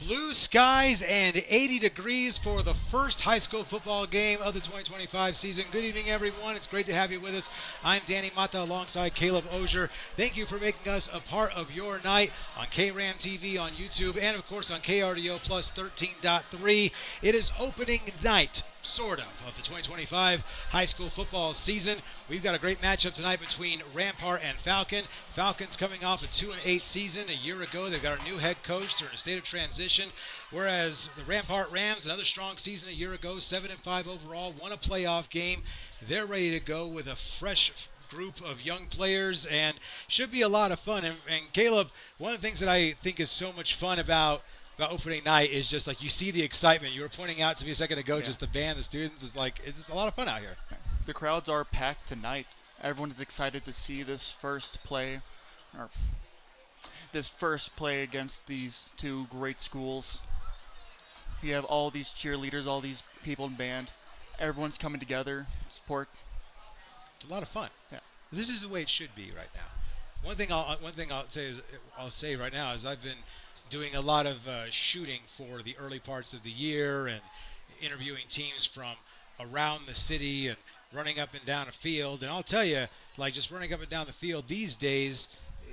Blue skies and 80 degrees for the first high school football game of the 2025 season. Good evening, everyone. It's great to have you with us. I'm Danny Mata alongside Caleb Ozier. Thank you for making us a part of your night on KRAM TV, on YouTube, and of course on KRDO Plus 13.3. It is opening night, sort of the 2025 high school football season. We've got a great matchup tonight between Rampart and Falcon. Falcons coming off a 2-8 season a year ago. They've got a new head coach. They're in a state of transition. Whereas the Rampart Rams, another strong season a year ago, 7-5 overall, won a playoff game. They're ready to go with a fresh group of young players and should be a lot of fun. And Caleb, one of the things that I think is so much fun about opening night is just like you see the excitement. You were pointing out to me a second ago, just the band, the students. It's a lot of fun out here. The crowds are packed tonight. Everyone is excited to see this first play against these two great schools. You have all these cheerleaders, all these people in band. Everyone's coming together to support. It's a lot of fun. Yeah. This is the way it should be right now. One thing I'll say right now is I've been doing a lot of shooting for the early parts of the year and interviewing teams from around the city and running up and down a field. And I'll tell you, like just running up and down the field these days,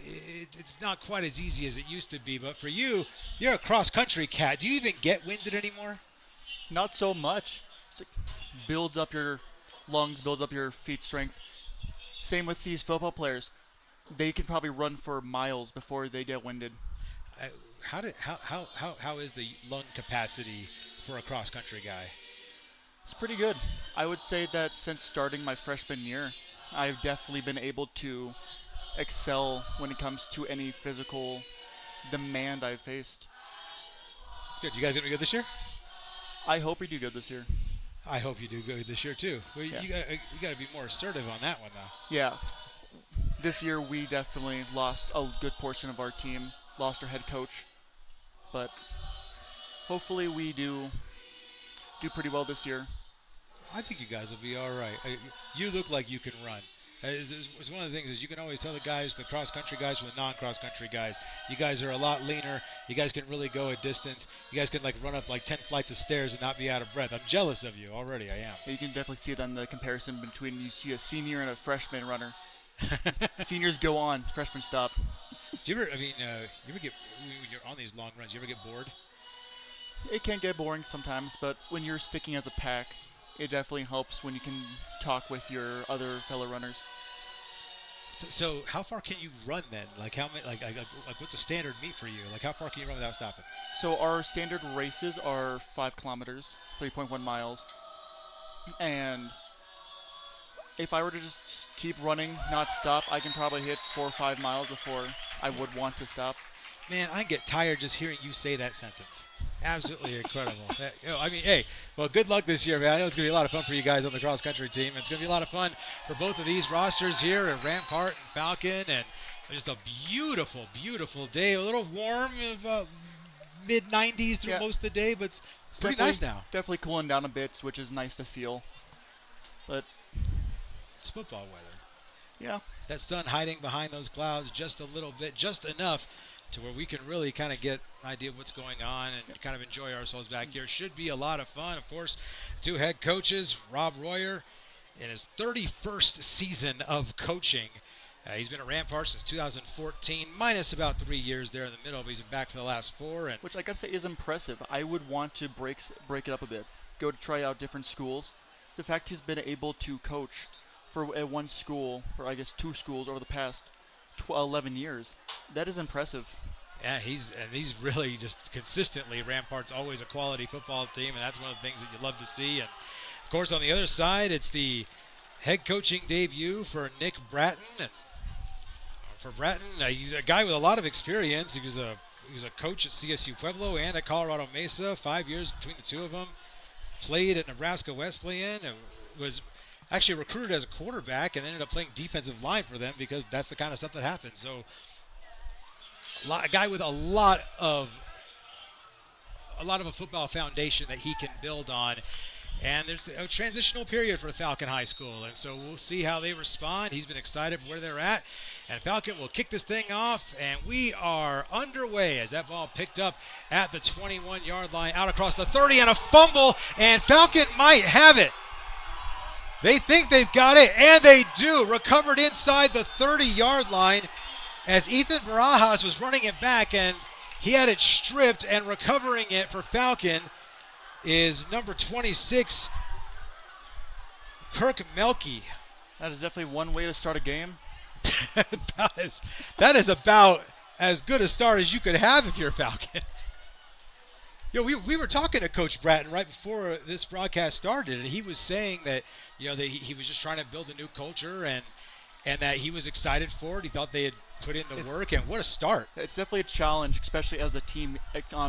it's not quite as easy as it used to be. But for you, you're a cross-country cat. Do you even get winded anymore? Not so much. It builds up your lungs, builds up your feet strength. Same with these football players. They can probably run for miles before they get winded. How is the lung capacity for a cross-country guy? It's pretty good. I would say that since starting my freshman year, I've definitely been able to excel when it comes to any physical demand I've faced. That's good. You guys gonna be good this year? I hope we do good this year. I hope you do good this year too. Well, Yeah. you got to be more assertive on that one though. Yeah. This year we definitely lost a good portion of our team, lost our head coach, but hopefully we do pretty well this year. I think you guys will be all right. You look like you can run. It's one of the things is you can always tell the guys, the cross-country guys from the non-cross-country guys, you guys are a lot leaner. You guys can really go a distance. You guys can like run up like 10 flights of stairs and not be out of breath. I'm jealous of you already. I am. You can definitely see it on the comparison between you see a senior and a freshman runner. Seniors go on, freshmen stop. Do you ever? I mean, you ever get when you're on these long runs? You ever get bored? It can get boring sometimes, but when you're sticking as a pack, it definitely helps when you can talk with your other fellow runners. So how far can you run then? Like how many? Like what's a standard meet for you? Like how far can you run without stopping? So our standard races are 5 kilometers, 3.1 miles, and if I were to just keep running, not stop, I can probably hit 4 or 5 miles before I would want to stop. Man, I get tired just hearing you say that sentence. Absolutely incredible. I mean, hey, well, good luck this year, man. I know it's going to be a lot of fun for you guys on the cross-country team. It's going to be a lot of fun for both of these rosters here at Rampart and Falcon. And just a beautiful, beautiful day. A little warm, about mid-90s through most of the day, but it's pretty nice now. Definitely cooling down a bit, which is nice to feel. But it's football weather. Yeah. That sun hiding behind those clouds just a little bit, just enough to where we can really kind of get an idea of what's going on and kind of enjoy ourselves back here. Should be a lot of fun. Of course, two head coaches, Rob Royer in his 31st season of coaching. He's been at Rampart since 2014, minus about 3 years there in the middle, but he's been back for the last 4. And which I gotta say is impressive. I would want to break it up a bit, go to try out different schools. The fact he's been able to coach for one school, or I guess 2 schools over the past 11 years, that is impressive. Yeah, he's really just consistently, Rampart's always a quality football team, and that's one of the things that you love to see. And of course, on the other side, it's the head coaching debut for Nick Bratton. And for Bratton, he's a guy with a lot of experience. He was a coach at CSU Pueblo and at Colorado Mesa, 5 years between the two of them. Played at Nebraska Wesleyan and was actually recruited as a quarterback and ended up playing defensive line for them because that's the kind of stuff that happens. So a guy with a lot of a football foundation that he can build on. And there's a transitional period for Falcon High School, and so we'll see how they respond. He's been excited for where they're at, and Falcon will kick this thing off, and we are underway as that ball picked up at the 21-yard line, out across the 30, and a fumble, and Falcon might have it. They think they've got it, and they do. Recovered inside the 30-yard line as Ethan Barajas was running it back, and he had it stripped, and recovering it for Falcon is number 26, Kirk Melke. That is definitely one way to start a game. that is about as good a start as you could have if you're a Falcon. We were talking to Coach Bratton right before this broadcast started, and he was saying that that he was just trying to build a new culture and that he was excited for it. He thought they had put in the work, and what a start. It's definitely a challenge, especially as a team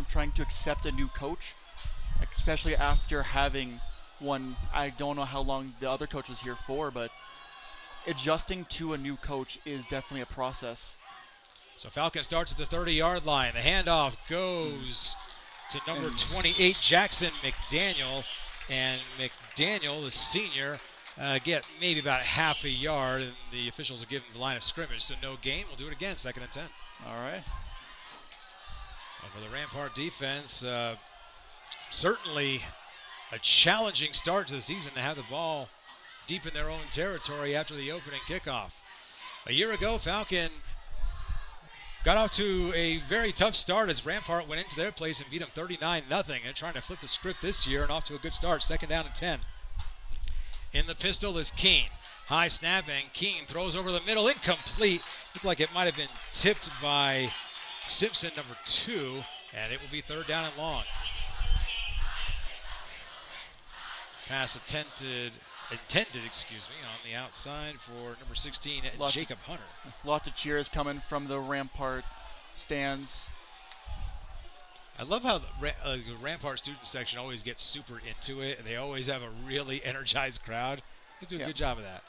trying to accept a new coach, especially after having one. I don't know how long the other coach was here for, but adjusting to a new coach is definitely a process. So Falcon starts at the 30-yard line. The handoff goes to number 28, Jackson McDaniel. And McDaniel, the senior, get maybe about half a yard, and the officials are giving the line of scrimmage. So no gain. We'll do it again, 2nd and 10. All right. Well, for the Rampart defense, certainly a challenging start to the season to have the ball deep in their own territory after the opening kickoff. A year ago, Falcon got off to a very tough start as Rampart went into their place and beat them 39-0. And trying to flip the script this year and off to a good start. 2nd down and 10. In the pistol is Keene. High snap, and Keene throws over the middle, incomplete. Looked like it might have been tipped by Simpson, number 2, and it will be 3rd down and long. Pass intended, on the outside for number 16, Jacob Hunter. Lots of cheers coming from the Rampart stands. I love how the Rampart student section always gets super into it, and they always have a really energized crowd. They do a good job of that.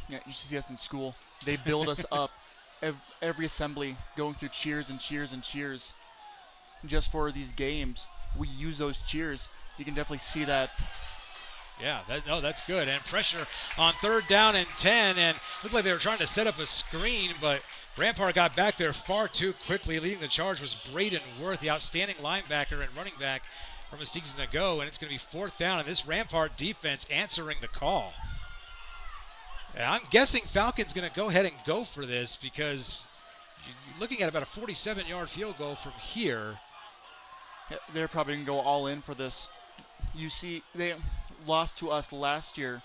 Yeah, you should see us in school. They build us up every assembly, going through cheers and cheers and cheers. Just for these games, we use those cheers. You can definitely see that. Yeah, that's good. And pressure on 3rd down and 10, and looked like they were trying to set up a screen, but Rampart got back there far too quickly. Leading the charge was Braden Worth, the outstanding linebacker and running back from a season ago, and it's going to be 4th down, and this Rampart defense answering the call. And I'm guessing Falcon's going to go ahead and go for this because you're looking at about a 47-yard field goal from here. Yeah, they're probably going to go all in for this. You see, they lost to us last year,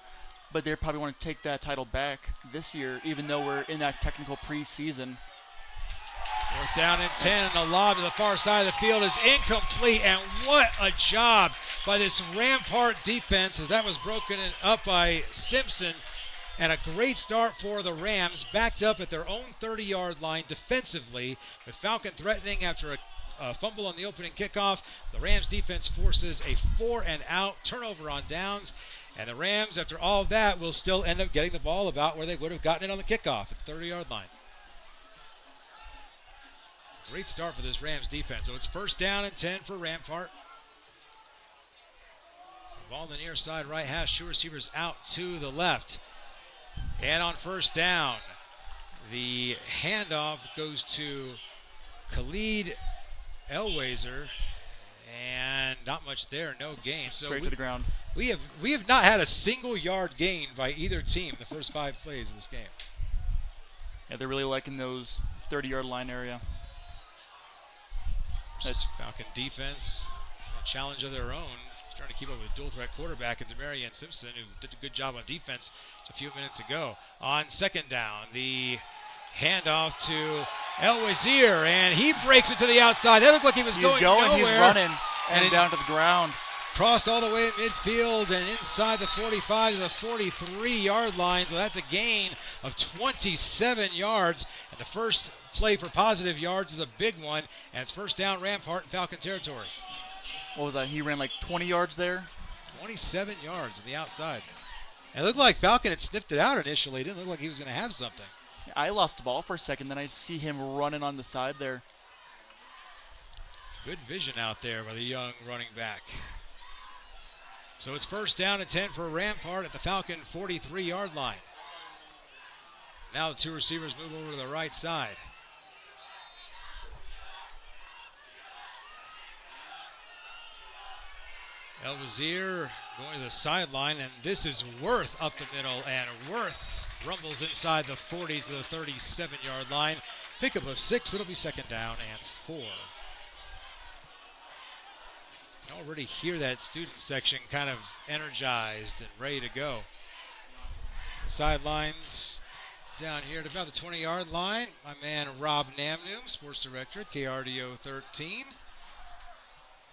but they probably want to take that title back this year, even though we're in that technical preseason. 4th down and 10, and the lob to the far side of the field is incomplete, and what a job by this Rampart defense as that was broken up by Simpson. And a great start for the Rams, backed up at their own 30-yard line defensively, with Falcon threatening after a fumble on the opening kickoff. The Rams defense forces a 4-and-out turnover on downs, and the Rams, after all of that, will still end up getting the ball about where they would have gotten it on the kickoff at the 30-yard line. Great start for this Rams defense. So it's 1st down and 10 for Rampart. Ball on the near side right hash, 2 receivers out to the left. And on 1st down, the handoff goes to Khalid Elwazer, and not much there, no gain. Straight to the ground. We have not had a single yard gain by either team in the first 5 plays of this game. Yeah, they're really liking those 30-yard line area. This Falcon defense, a challenge of their own, trying to keep up with a dual-threat quarterback and Demarion Simpson, who did a good job on defense just a few minutes ago. On 2nd down, the handoff to Elwazer, and he breaks it to the outside. That looked like he was going nowhere. He's running, and down to the ground. Crossed all the way at midfield and inside the 45 to the 43-yard line. So that's a gain of 27 yards. And the first play for positive yards is a big one. And it's 1st down, Rampart in Falcon territory. What was that? He ran like 20 yards there? 27 yards on the outside. And it looked like Falcon had sniffed it out initially. It didn't look like he was going to have something. I lost the ball for a second, then I see him running on the side there. Good vision out there by the young running back. So it's first down and 10 for Rampart at the Falcon 43-yard line. Now the two receivers move over to the right side. El Wazir going to the sideline, and this is Worth up the middle, and Worth rumbles inside the 40 to the 37-yard line. Pickup of 6, it'll be second down and 4. You can already hear that student section kind of energized and ready to go. The sidelines down here at about the 20-yard line. My man Rob Namnoom, sports director at KRDO 13.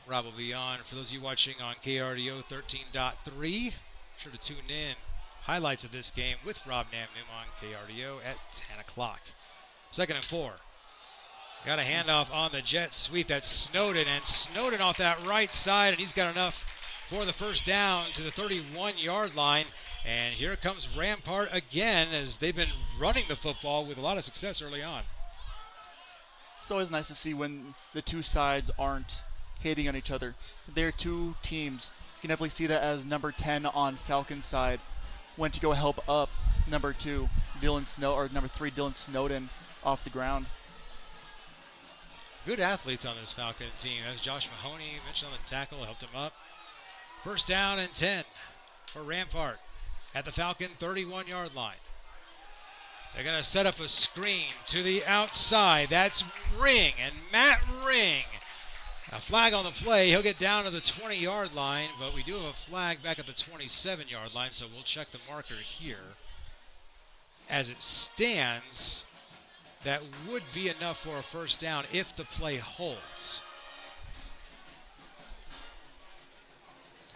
Rob will be on for those of you watching on KRDO 13.3. Sure to tune in. Highlights of this game with Rob Namnoom on KRDO at 10 o'clock. Second and 4. Got a handoff on the jet sweep. That's Snowden, and Snowden off that right side, and he's got enough for the first down to the 31-yard line. And here comes Rampart again, as they've been running the football with a lot of success early on. It's always nice to see when the two sides aren't hitting on each other. They're two teams. You can definitely see that as number 10 on Falcon's side went to go help up number 3 Dylan Snowden off the ground. Good athletes on this Falcon team. That was Josh Mahoney, mentioned on the tackle, helped him up. First down and 10 for Rampart at the Falcon 31-yard line. They're going to set up a screen to the outside. That's Ring, and Matt Ring. A flag on the play. He'll get down to the 20-yard line, but we do have a flag back at the 27-yard line, so we'll check the marker here. As it stands, that would be enough for a first down if the play holds.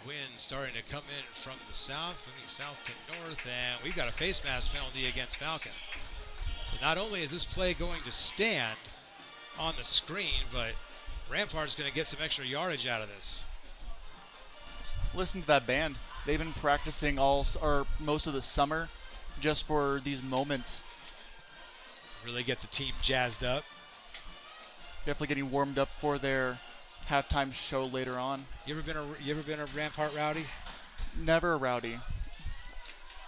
Wind starting to come in from the south, moving south to north, and we've got a face mask penalty against Falcon. So not only is this play going to stand on the screen, but Rampart's going to get some extra yardage out of this. Listen to that band. They've been practicing most of the summer just for these moments. Really get the team jazzed up. Definitely getting warmed up for their halftime show later on. You ever been a Rampart rowdy? Never a rowdy.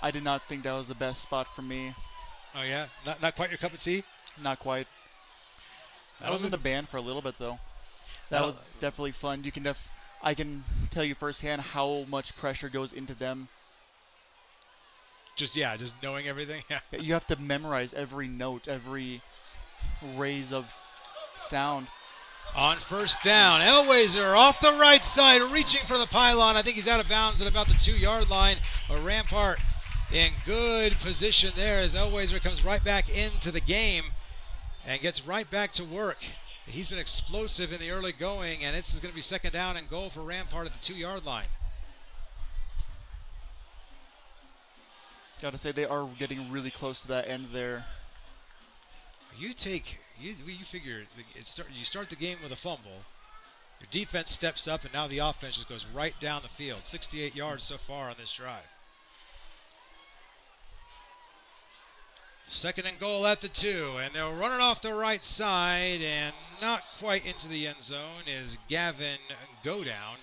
I did not think that was the best spot for me. Oh yeah, not quite your cup of tea. Not quite. I was in the band for a little bit though. That was definitely fun. I can tell you firsthand how much pressure goes into them. Just knowing everything. Yeah. You have to memorize every note, every raise of sound. On first down, Elwayser off the right side, reaching for the pylon. I think he's out of bounds at about the 2-yard line. But Rampart in good position there as Elwayser comes right back into the game and gets right back to work. He's been explosive in the early going, and it's going to be second down and goal for Rampart at the 2-yard line. Gotta say, they are getting really close to that end there. You figure you start the game with a fumble. Your defense steps up, and now the offense just goes right down the field. 68 yards so far on this drive. Second and goal at the 2, and they'll run it off the right side, and not quite into the end zone is Gavin Godown.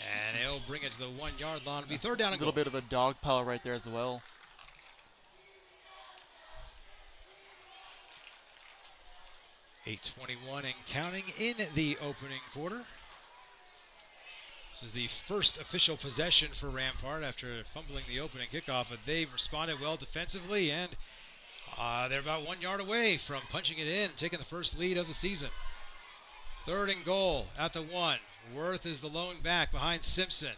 And he'll bring it to the 1-yard line. It'll be third down and goal. A little bit of a dog pile right there as well. .8:21 and counting in the opening quarter. This is the first official possession for Rampart after fumbling the opening kickoff, but they've responded well defensively, and they're about 1 yard away from punching it in, taking the first lead of the season. Third and goal at the 1. Worth is the lone back behind Simpson.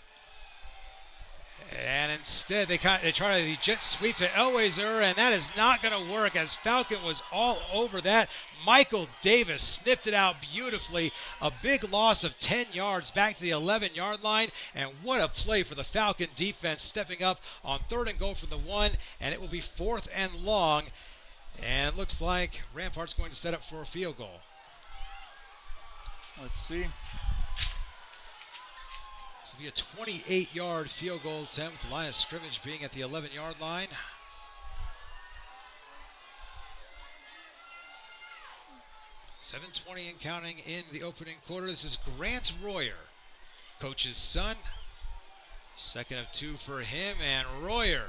And instead, they try the jet sweep to Elwayser, and that is not going to work as Falcon was all over that. Michael Davis sniffed it out beautifully. A big loss of 10 yards back to the 11-yard line, and what a play for the Falcon defense stepping up on third and goal from the 1, and it will be fourth and long. And it looks like Rampart's going to set up for a field goal. Let's see. This will be a 28-yard field goal attempt, with the line of scrimmage being at the 11-yard line. .720 and counting in the opening quarter. This is Grant Royer, coach's son. Second of 2 for him, and Royer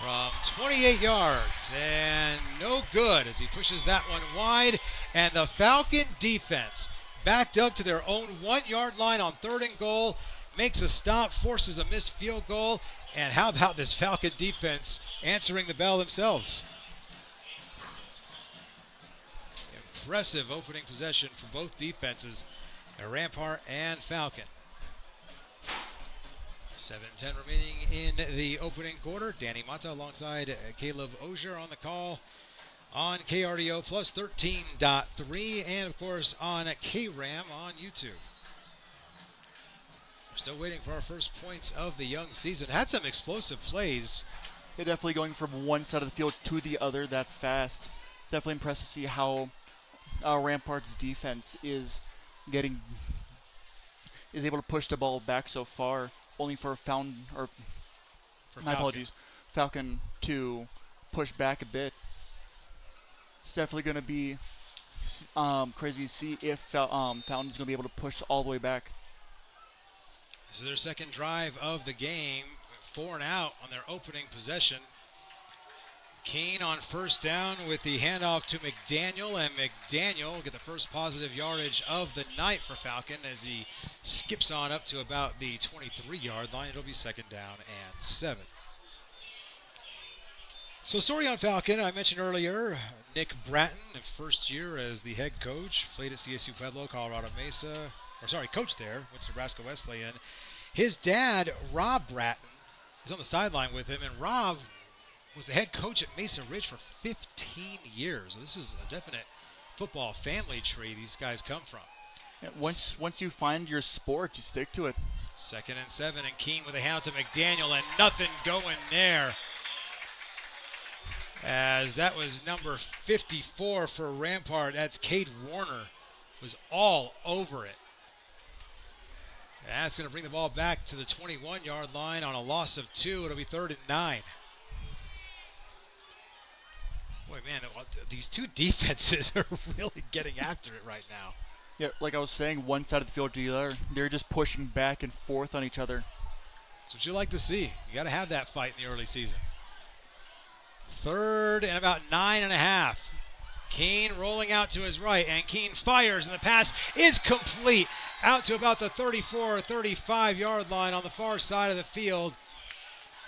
from 28 yards, and no good as he pushes that one wide. And the Falcon defense backed up to their own 1-yard line on 3rd and goal, makes a stop, forces a missed field goal. And how about this Falcon defense answering the bell themselves? Impressive opening possession for both defenses, Rampart and Falcon. 7:10 remaining in the opening quarter. Danny Mata alongside Caleb Ozier on the call on KRDO plus 13.3 and of course on KRAM on YouTube. We're still waiting for our first points of the young season. Had some explosive plays. They're definitely going from one side of the field to the other that fast. It's definitely impressive to see how Rampart's defense is able to push the ball back so far, only for Falcon to push back a bit. It's definitely going to be crazy to see if Falcon's going to be able to push all the way back. This is their second drive of the game, 4 and out on their opening possession. Keene on first down with the handoff to McDaniel, and McDaniel will get the first positive yardage of the night for Falcon as he skips on up to about the 23-yard line. It'll be 2nd down and 7. So story on Falcon, I mentioned earlier, Nick Bratton, first year as the head coach, played at CSU Pueblo, Colorado Mesa, coached there, went to Nebraska Wesleyan. His dad, Rob Bratton, is on the sideline with him, and Rob was the head coach at Mesa Ridge for 15 years. So this is a definite football family tree these guys come from. Yeah, once you find your sport, you stick to it. 2nd and 7, and Keene with a handout to McDaniel, and nothing going there. As that was number 54 for Rampart. That's Cade Warner, was all over it. That's going to bring the ball back to the 21-yard line on a loss of 2. It'll be 3rd and 9. Boy, man, these two defenses are really getting after it right now. Yeah, like I was saying, one side of the field to the other. They're just pushing back and forth on each other. That's what you like to see. You got to have that fight in the early season. 3rd and about 9.5. Keene rolling out to his right, and Keene fires, and the pass is complete out to about the 34 or 35-yard line on the far side of the field.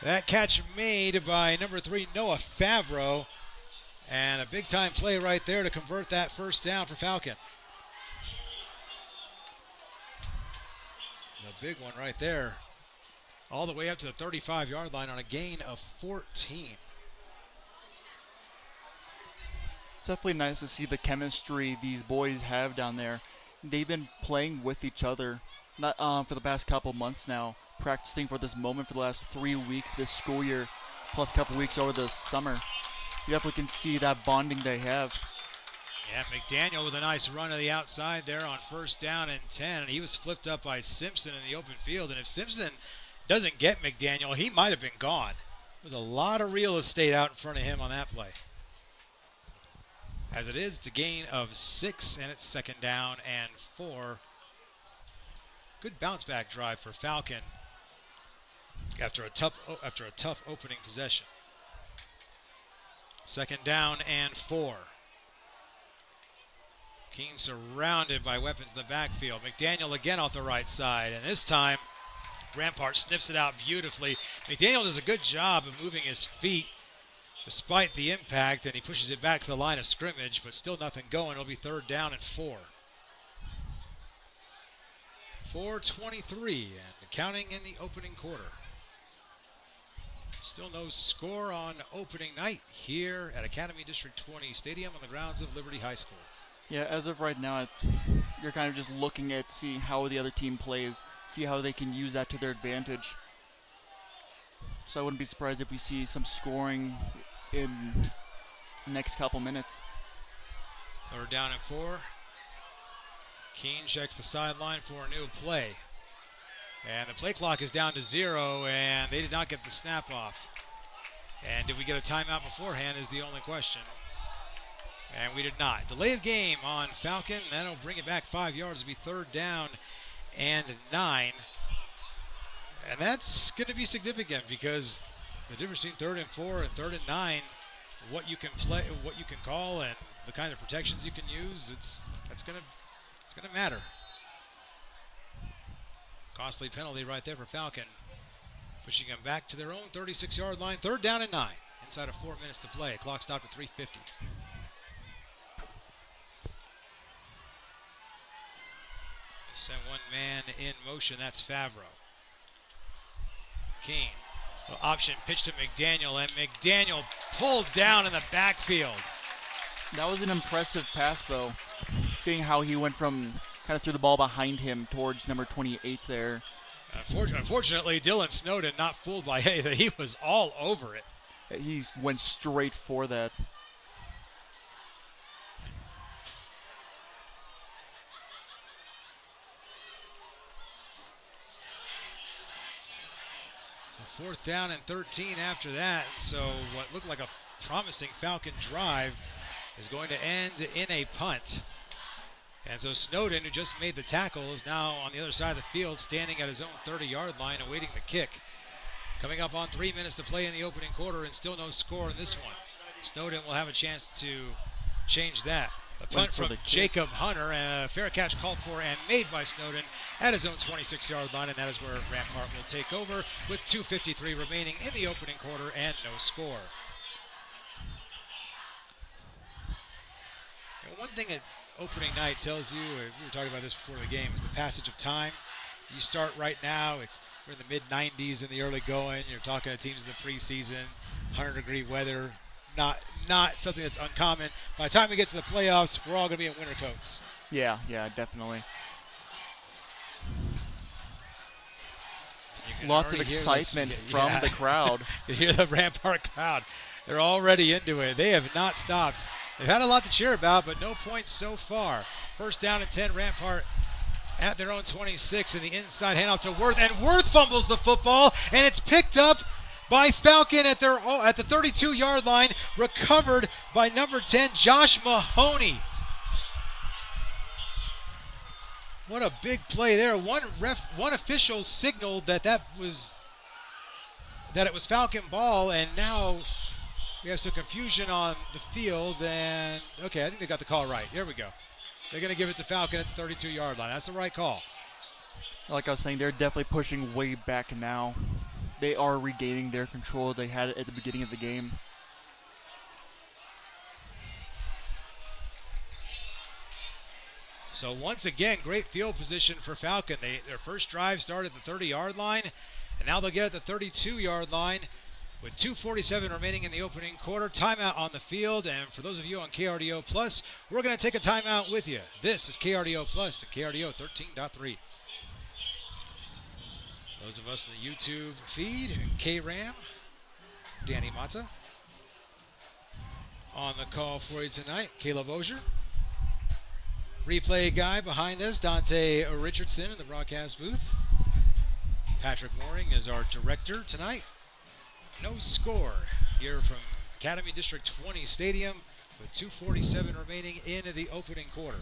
That catch made by number 3, Noah Favreau, and a big-time play right there to convert that first down for Falcon. The big one right there, all the way up to the 35-yard line on a gain of 14. It's definitely nice to see the chemistry these boys have down there. They've been playing with each other for the past couple months now, practicing for this moment for the last 3 weeks this school year, plus a couple weeks over the summer. You definitely can see that bonding they have. Yeah, McDaniel with a nice run to the outside there on 1st down and 10, and he was flipped up by Simpson in the open field. And if Simpson doesn't get McDaniel, he might have been gone. There's a lot of real estate out in front of him on that play. As it is, it's a gain of 6, and it's 2nd down and 4. Good bounce back drive for Falcon after a tough opening possession. 2nd down and 4. Keene surrounded by weapons in the backfield. McDaniel again off the right side, and this time Rampart snips it out beautifully. McDaniel does a good job of moving his feet despite the impact, and he pushes it back to the line of scrimmage, but still nothing going. It'll be 3rd down and 4. 4:23 and counting in the opening quarter. Still no score on opening night here at Academy District 20 Stadium on the grounds of Liberty High School. Yeah, as of right now, you're kind of just looking at see how the other team plays, see how they can use that to their advantage. So I wouldn't be surprised if we see some scoring in the next couple minutes. 3rd down and 4. Keene checks the sideline for a new play. And the play clock is down to 0, and they did not get the snap off. And did we get a timeout beforehand is the only question. And we did not. Delay of game on Falcon. That'll bring it back 5 yards. It'll be 3rd down and 9. And that's going to be significant because the difference between 3rd and 4 and 3rd and 9, what you can play, what you can call, and the kind of protections you can use, it's going to matter. Costly penalty right there for Falcon, pushing them back to their own 36-yard line. 3rd down and 9, inside of 4 minutes to play. Clock stopped at 3:50. Send one man in motion. That's Favreau. Keene. Option pitch to McDaniel, and McDaniel pulled down in the backfield. That was an impressive pass, though. Seeing how he went from kind of threw the ball behind him towards number 28 there. Unfortunately, Dylan Snowden not fooled by anything. He was all over it. He went straight for that. So 4th down and 13 after that. So what looked like a promising Falcon drive is going to end in a punt. And so Snowden, who just made the tackle, is now on the other side of the field, standing at his own 30-yard line, awaiting the kick. Coming up on 3 minutes to play in the opening quarter, and still no score in this one. Snowden will have a chance to change that. The punt from Jacob Hunter, and a fair catch called for and made by Snowden at his own 26-yard line, and that is where Rampart will take over with 2:53 remaining in the opening quarter and no score. And one thing that opening night tells you, we were talking about this before the game, is the passage of time. You start right now, we're in the mid-90s in the early going. You're talking to teams in the preseason, 100-degree weather, not something that's uncommon. By the time we get to the playoffs, we're all going to be in winter coats. Yeah, definitely. Lots of excitement from the crowd. You hear the Rampart crowd. They're already into it. They have not stopped. They've had a lot to cheer about, but no points so far. 1st down and 10, Rampart at their own 26, and the inside handoff to Worth, and Worth fumbles the football, and it's picked up by Falcon at the 32-yard line, recovered by number 10, Josh Mahoney. What a big play there. One official signaled that it was Falcon ball, and now we have some confusion on the field, and okay, I think they got the call right. Here we go. They're going to give it to Falcon at the 32-yard line. That's the right call. Like I was saying, they're definitely pushing way back now. They are regaining their control they had at the beginning of the game. So once again, great field position for Falcon. Their first drive started at the 30-yard line, and now they'll get at the 32-yard line with 2:47 remaining in the opening quarter. Timeout on the field, and for those of you on KRDO Plus, we're going to take a timeout with you. This is KRDO Plus at KRDO 13.3. Those of us in the YouTube feed, KRAM, Danny Mata. On the call for you tonight, Caleb Ozier. Replay guy behind us, Dante Richardson in the broadcast booth. Patrick Mooring is our director tonight. No score here from Academy District 20 Stadium with 2:47 remaining in the opening quarter.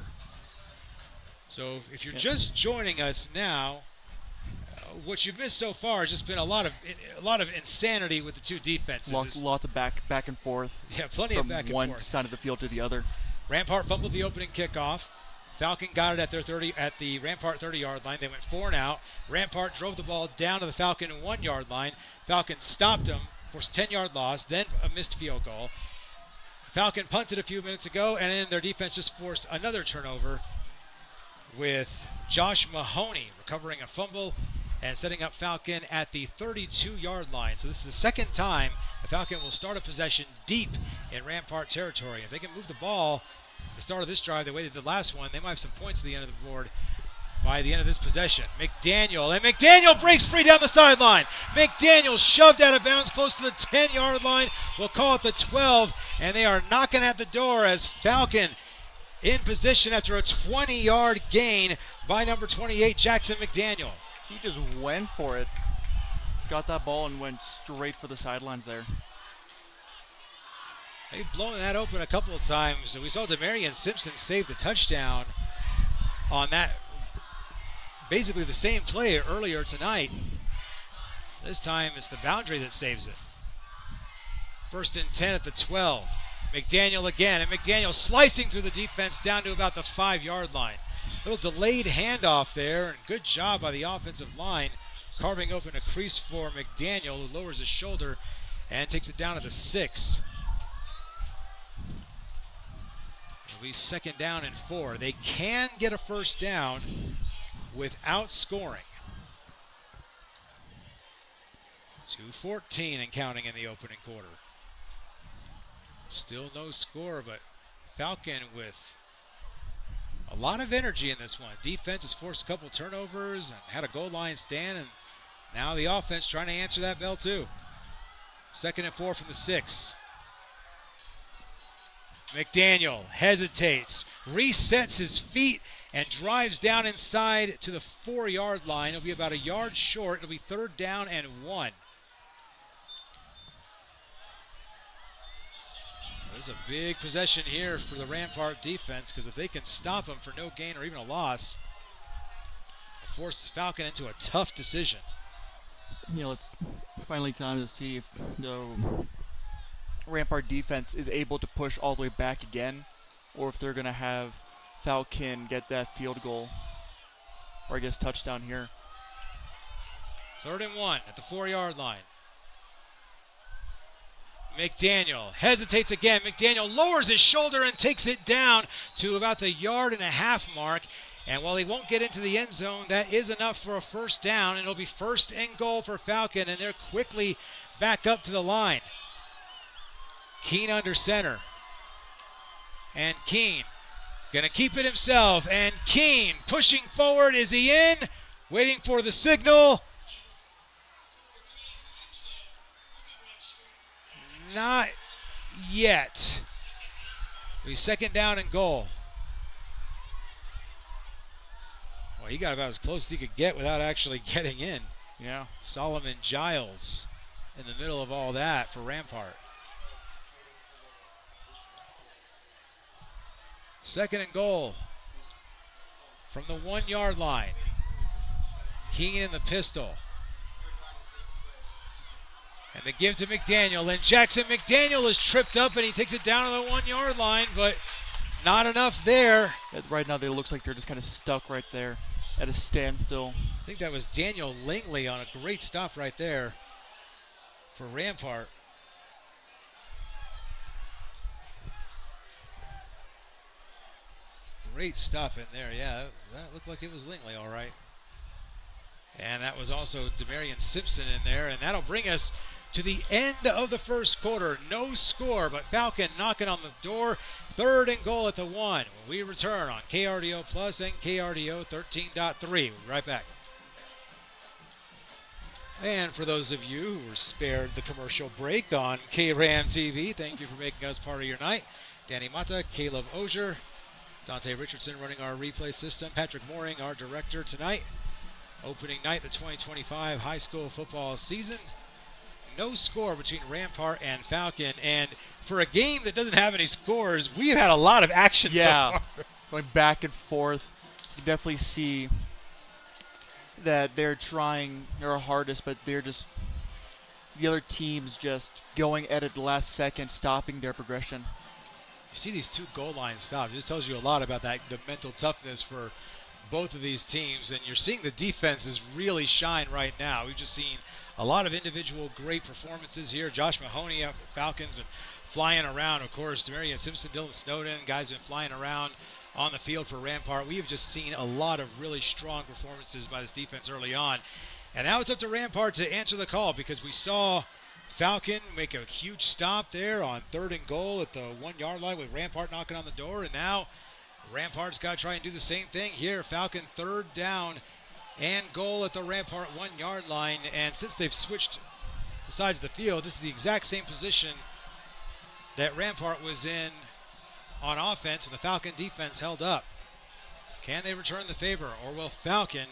So if you're just joining us now, what you've missed so far has just been a lot of insanity with the two defenses. Lots of back and forth. Yeah, plenty of back and forth. From one side of the field to the other. Rampart fumbled the opening kickoff. Falcon got it at the Rampart 30-yard line. They went 4 and out. Rampart drove the ball down to the Falcon 1-yard line. Falcon stopped them for a 10-yard loss, then a missed field goal. Falcon punted a few minutes ago, and then their defense just forced another turnover with Josh Mahoney recovering a fumble and setting up Falcon at the 32-yard line. So this is the second time the Falcon will start a possession deep in Rampart territory. If they can move the ball at the start of this drive the way they did the last one, they might have some points at the end of the board by the end of this possession. McDaniel breaks free down the sideline. McDaniel shoved out of bounds close to the 10-yard line. We'll call it the 12, and they are knocking at the door as Falcon in position after a 20-yard gain by number 28, Jackson McDaniel. He just went for it. Got that ball and went straight for the sidelines there. They've blown that open a couple of times. We saw Demarion Simpson save the touchdown on that, basically the same play earlier tonight. This time it's the boundary that saves it. 1st and 10 at the 12. McDaniel again, and McDaniel slicing through the defense down to about the 5-yard line. Little delayed handoff there, and good job by the offensive line, carving open a crease for McDaniel, who lowers his shoulder and takes it down to the 6. It'll be 2nd down and 4. They can get a 1st down without scoring. 2:14 and counting in the opening quarter. Still no score, but Falcon with a lot of energy in this one. Defense has forced a couple turnovers and had a goal line stand, and now the offense trying to answer that bell too. 2nd and 4 from the 6. McDaniel hesitates, resets his feet, and drives down inside to the 4-yard line. It'll be about a yard short. It'll be 3rd down and 1. This is a big possession here for the Rampart defense, because if they can stop them for no gain or even a loss, it forces Falcon into a tough decision. It's finally time to see if the Rampart defense is able to push all the way back again, or if they're going to have Falcon get that field goal, or I guess touchdown here. 3rd and 1 at the 4-yard line. McDaniel hesitates again. McDaniel lowers his shoulder and takes it down to about the 1.5-yard mark. And while he won't get into the end zone, that is enough for a 1st down. And it'll be 1st and goal for Falcon. And they're quickly back up to the line. Keene under center. And Keene going to keep it himself. And Keene pushing forward. Is he in? Waiting for the signal. Not yet. It'll be 2nd down and goal. Well, he got about as close as he could get without actually getting in. Yeah. Solomon Giles in the middle of all that for Rampart. 2nd and goal from the 1-yard line. Keene in the pistol. And the give to McDaniel, and Jackson McDaniel is tripped up, and he takes it down to the 1-yard line, but not enough there. Right now, it looks like they're just kind of stuck right there at a standstill. I think that was Daniel Langley on a great stop right there for Rampart. Great stop in there. Yeah, that looked like it was Langley, all right. And that was also Demarion Simpson in there, and that'll bring us to the end of the 1st quarter. No score, but Falcon knocking on the door. 3rd and goal at the 1 when we return on KRDO Plus and KRDO 13.3. We'll be right back. And for those of you who were spared the commercial break on KRAM TV, thank you for making us part of your night. Danny Mata, Caleb Ozier, Dante Richardson running our replay system, Patrick Mooring, our director tonight. Opening night, the 2025 high school football season. No score between Rampart and Falcon. And for a game that doesn't have any scores, we've had a lot of action so far. Going back and forth. You definitely see that they're trying their hardest, but they're just, the other team's just going at it the last second, stopping their progression. You see these 2 goal line stops. It just tells you a lot about that, the mental toughness for both of these teams, and you're seeing the defenses really shine right now. We've just seen a lot of individual great performances here. Josh Mahoney, Falcons, been flying around. Of course, Demarion Simpson, Dylan Snowden, guys been flying around on the field for Rampart. We have just seen a lot of really strong performances by this defense early on. And now it's up to Rampart to answer the call, because we saw Falcon make a huge stop there on 3rd and goal at the 1-yard line with Rampart knocking on the door, and now Rampart's got to try and do the same thing here. Falcon 3rd down and goal at the Rampart 1-yard line. And since they've switched sides of the field, this is the exact same position that Rampart was in on offense, and the Falcon defense held up. Can they return the favor, or will Falcon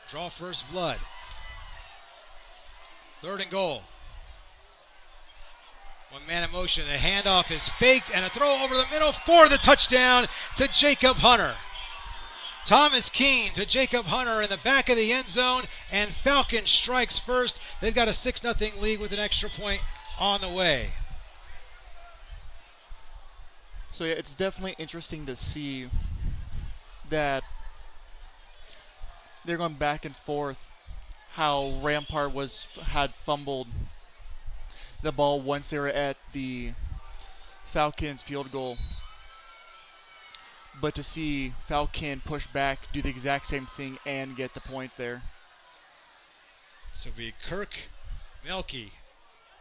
draw first blood? 3rd and goal. 1 man in motion. The handoff is faked, and a throw over the middle for the touchdown to Jacob Hunter. Thomas Keene to Jacob Hunter in the back of the end zone, and Falcon strikes first. They've got a 6-0 lead with an extra point on the way. So yeah, it's definitely interesting to see that they're going back and forth. How Rampart had fumbled the ball once they were at the Falcons field goal, but to see Falcon push back, do the exact same thing, and get the point there. So it'll be Kirk Melke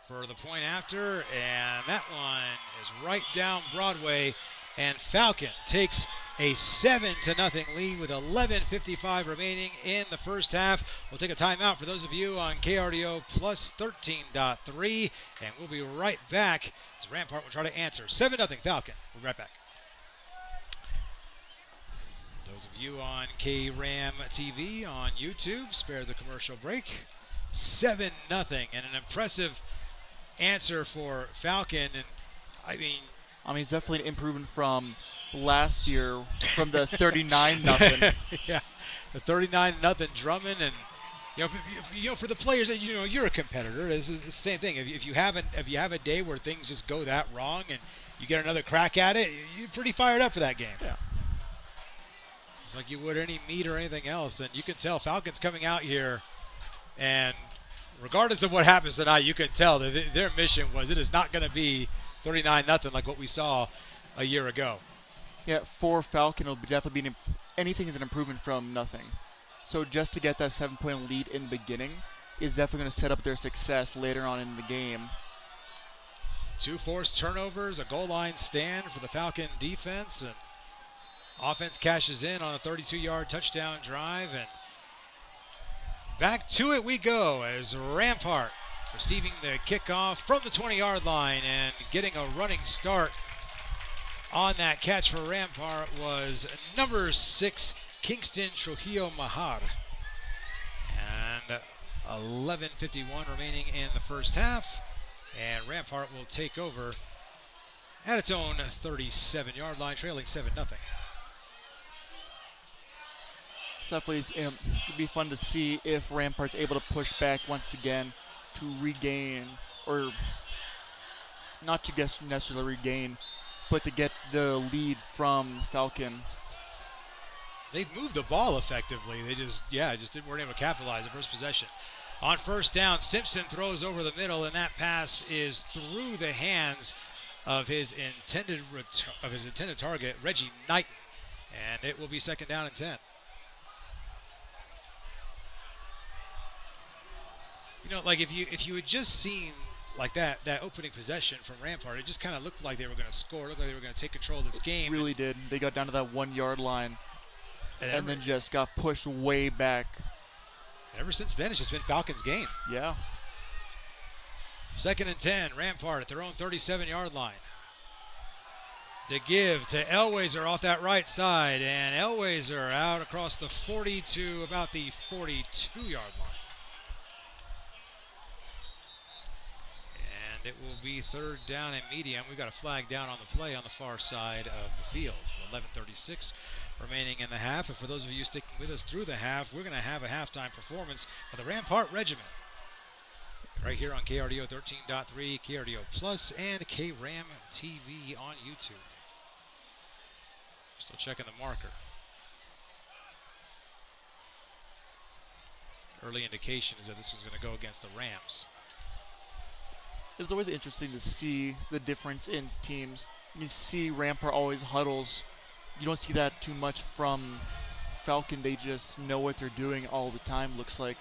for the point after, and that one is right down Broadway, and Falcon takes a 7-0 lead with 11:55 remaining in the first half. We'll take a timeout for those of you on KRDO plus 13.3, and we'll be right back as Rampart will try to answer. 7-0 Falcon. We'll be right back. Those of you on KRAM TV on YouTube, spare the commercial break. 7-0, and an impressive answer for Falcon. And I mean, it's definitely an improvement from last year, from the 39-0. Yeah, the 39-0 Drummond, and for the players that you're a competitor. This is the same thing. If you have a day where things just go that wrong and you get another crack at it, you're pretty fired up for that game. Yeah. Just like you would any meet or anything else, and you can tell Falcons coming out here, and regardless of what happens tonight, you can tell that their mission was it is not going to be 39-0 like what we saw a year ago. Yeah, for Falcon, it'll definitely be anything is an improvement from nothing. So just to get that 7-point lead in the beginning is definitely going to set up their success later on in the game. 2 forced turnovers, a goal line stand for the Falcon defense, and offense cashes in on a 32-yard touchdown drive, and back to it we go as Rampart receiving the kickoff from the 20-yard line, and getting a running start on that catch for Rampart was number 6, Kingston Trujillo Mahar. And 11:51 remaining in the first half, and Rampart will take over at its own 37-yard line, trailing 7-0. Definitely it'd be fun to see if Rampart's able to push back once again to regain, or not to guess necessarily regain, but to get the lead from Falcon. They've moved the ball effectively. They weren't able to capitalize the first possession. On first down, Simpson throws over the middle, and that pass is through the hands of his intended target, Reggie Knighton, and it will be 2nd down and 10. Like if you had just seen like that opening possession from Rampart, it just kind of looked like they were going to score. It looked like they were going to take control of this game. It really did. They got down to that 1-yard line and then just got pushed way back. Ever since then, it's just been Falcons' game. Yeah. 2nd and 10, Rampart at their own 37-yard line. To give to Elwayser off that right side, and Elwayser out across the 40 to about the 42-yard line. It will be 3rd down and medium. We've got a flag down on the play on the far side of the field. 11:36 remaining in the half. And for those of you sticking with us through the half, we're going to have a halftime performance of the Rampart Regiment right here on KRDO 13.3, KRDO Plus, and KRAM TV on YouTube. Still checking the marker. Early indication is that this was going to go against the Rams. It's always interesting to see the difference in teams. You see Rampart always huddles. You don't see that too much from Falcon. They just know what they're doing all the time, looks like.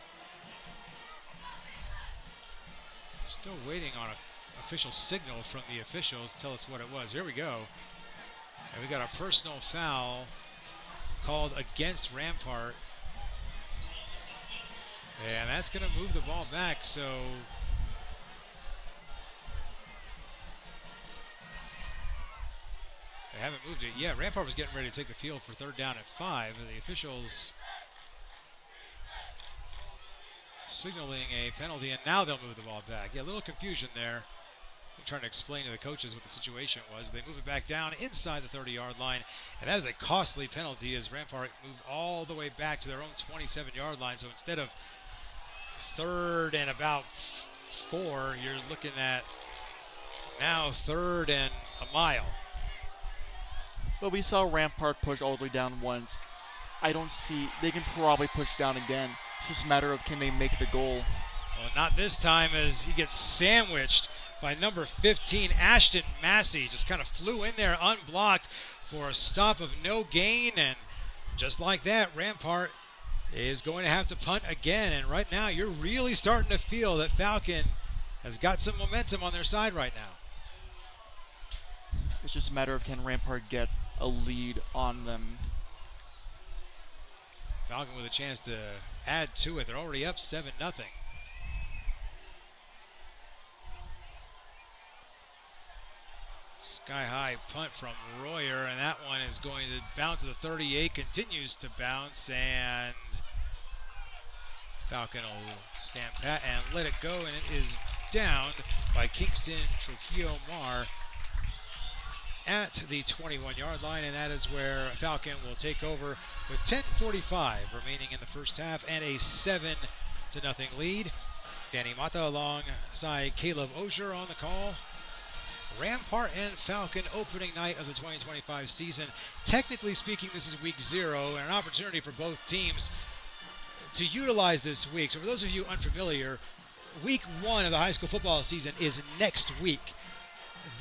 Still waiting on an official signal from the officials to tell us what it was. Here we go. And we got a personal foul called against Rampart. And that's going to move the ball back, so they haven't moved it yet. Rampart was getting ready to take the field for 3rd down at 5. The officials signaling a penalty, and now they'll move the ball back. Yeah, a little confusion there. trying to explain to the coaches what the situation was. They move it back down inside the 30-yard line, and that is a costly penalty as Rampart move all the way back to their own 27-yard line. So instead of 3rd and about 4, you're looking at now 3rd and a mile. But we saw Rampart push all the way down once. I don't see, they can probably push down again. It's just a matter of can they make the goal. Well, not this time as he gets sandwiched by number 15, Ashton Massey. Just kind of flew in there unblocked for a stop of no gain. And just like that, Rampart is going to have to punt again. And right now, you're really starting to feel that Falcon has got some momentum on their side right now. It's just a matter of can Rampart get a lead on them. Falcon with a chance to add to it. They're already up 7-0. Sky-high punt from Royer, and that one is going to bounce to the 38, continues to bounce, and Falcon will stand pat and let it go, and it is down by Kingston Trujillo-Mar at the 21-yard line, and that is where Falcon will take over with 10:45 remaining in the first half and a 7-0 lead. Danny Mata alongside Caleb Osher on the call. Rampart and Falcon opening night of the 2025 season. Technically speaking, this is week 0 and an opportunity for both teams to utilize this week. So for those of you unfamiliar, week 1 of the high school football season is next week.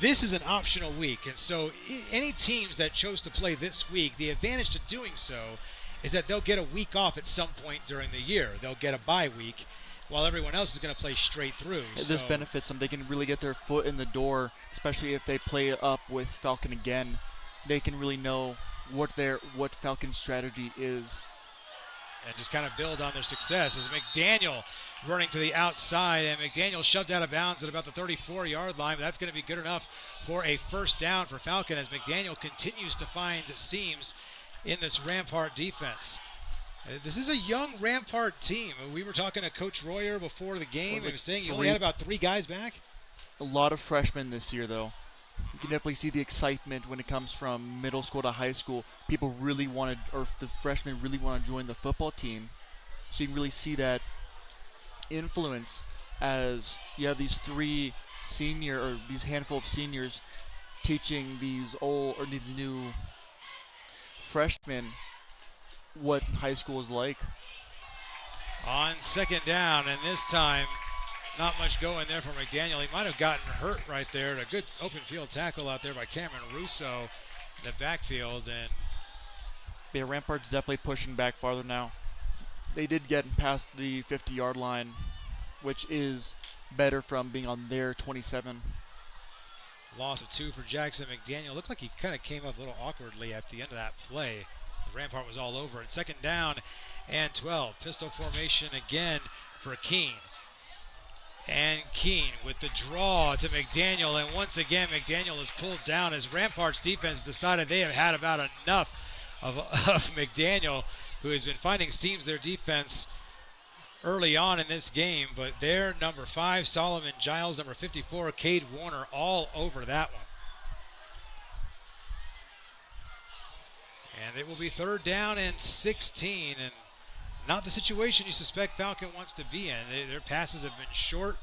This is an optional week, and so any teams that chose to play this week, the advantage to doing so is that they'll get a week off at some point during the year. They'll get a bye week while everyone else is going to play straight through. This benefits them. They can really get their foot in the door, especially if they play up with Falcon again. They can really know what Falcon's strategy is. And just kind of build on their success as McDaniel running to the outside, and McDaniel shoved out of bounds at about the 34-yard line, but that's going to be good enough for a first down for Falcon as McDaniel continues to find seams in this Rampart defense. This is a young Rampart team. We were talking to Coach Royer before the game. He was saying he only had about 3 guys back. A lot of freshmen this year, though. You can definitely see the excitement when it comes from middle school to high school. People really wanted, or the freshmen really want to join the football team. So you can really see that influence as you have these 3 senior, or these handful of seniors teaching these new freshmen what high school is like. On second down, and this time not much going there for McDaniel. He might have gotten hurt right there. A good open field tackle out there by Cameron Russo in the backfield. And yeah, Rampart's definitely pushing back farther now. They did get past the 50-yard line, which is better from being on their 27. Loss of 2 for Jackson McDaniel. Looked like he kind of came up a little awkwardly at the end of that play. The Rampart was all over it. Second down and 12. Pistol formation again for Keene. And Keene with the draw to McDaniel, and once again McDaniel is pulled down as Rampart's defense decided they have had about enough of McDaniel, who has been finding seams their defense early on in this game. But their number 5, Solomon Giles, number 54, Cade Warner, all over that one. And it will be 3rd down and 16, and not the situation you suspect Falcon wants to be in. Their passes have been short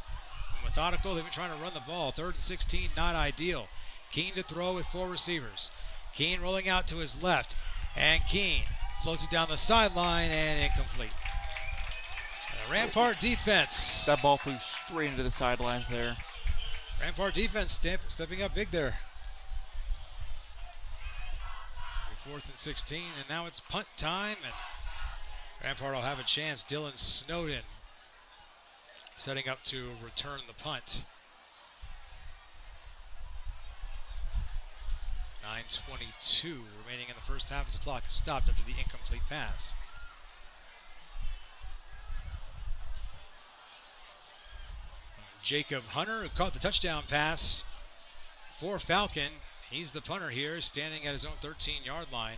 and methodical. They've been trying to run the ball. 3rd and 16, not ideal. Keene to throw with 4 receivers. Keene rolling out to his left, and Keene floats it down the sideline and incomplete. And the Rampart defense. That ball flew straight into the sidelines there. Rampart defense stepping up big there. 4th and 16, and now it's punt time, and Rampart will have a chance. Dylan Snowden setting up to return the punt. 9:22 remaining in the first half as the clock is stopped after the incomplete pass. Jacob Hunter, who caught the touchdown pass for Falcon. He's the punter here, standing at his own 13-yard line.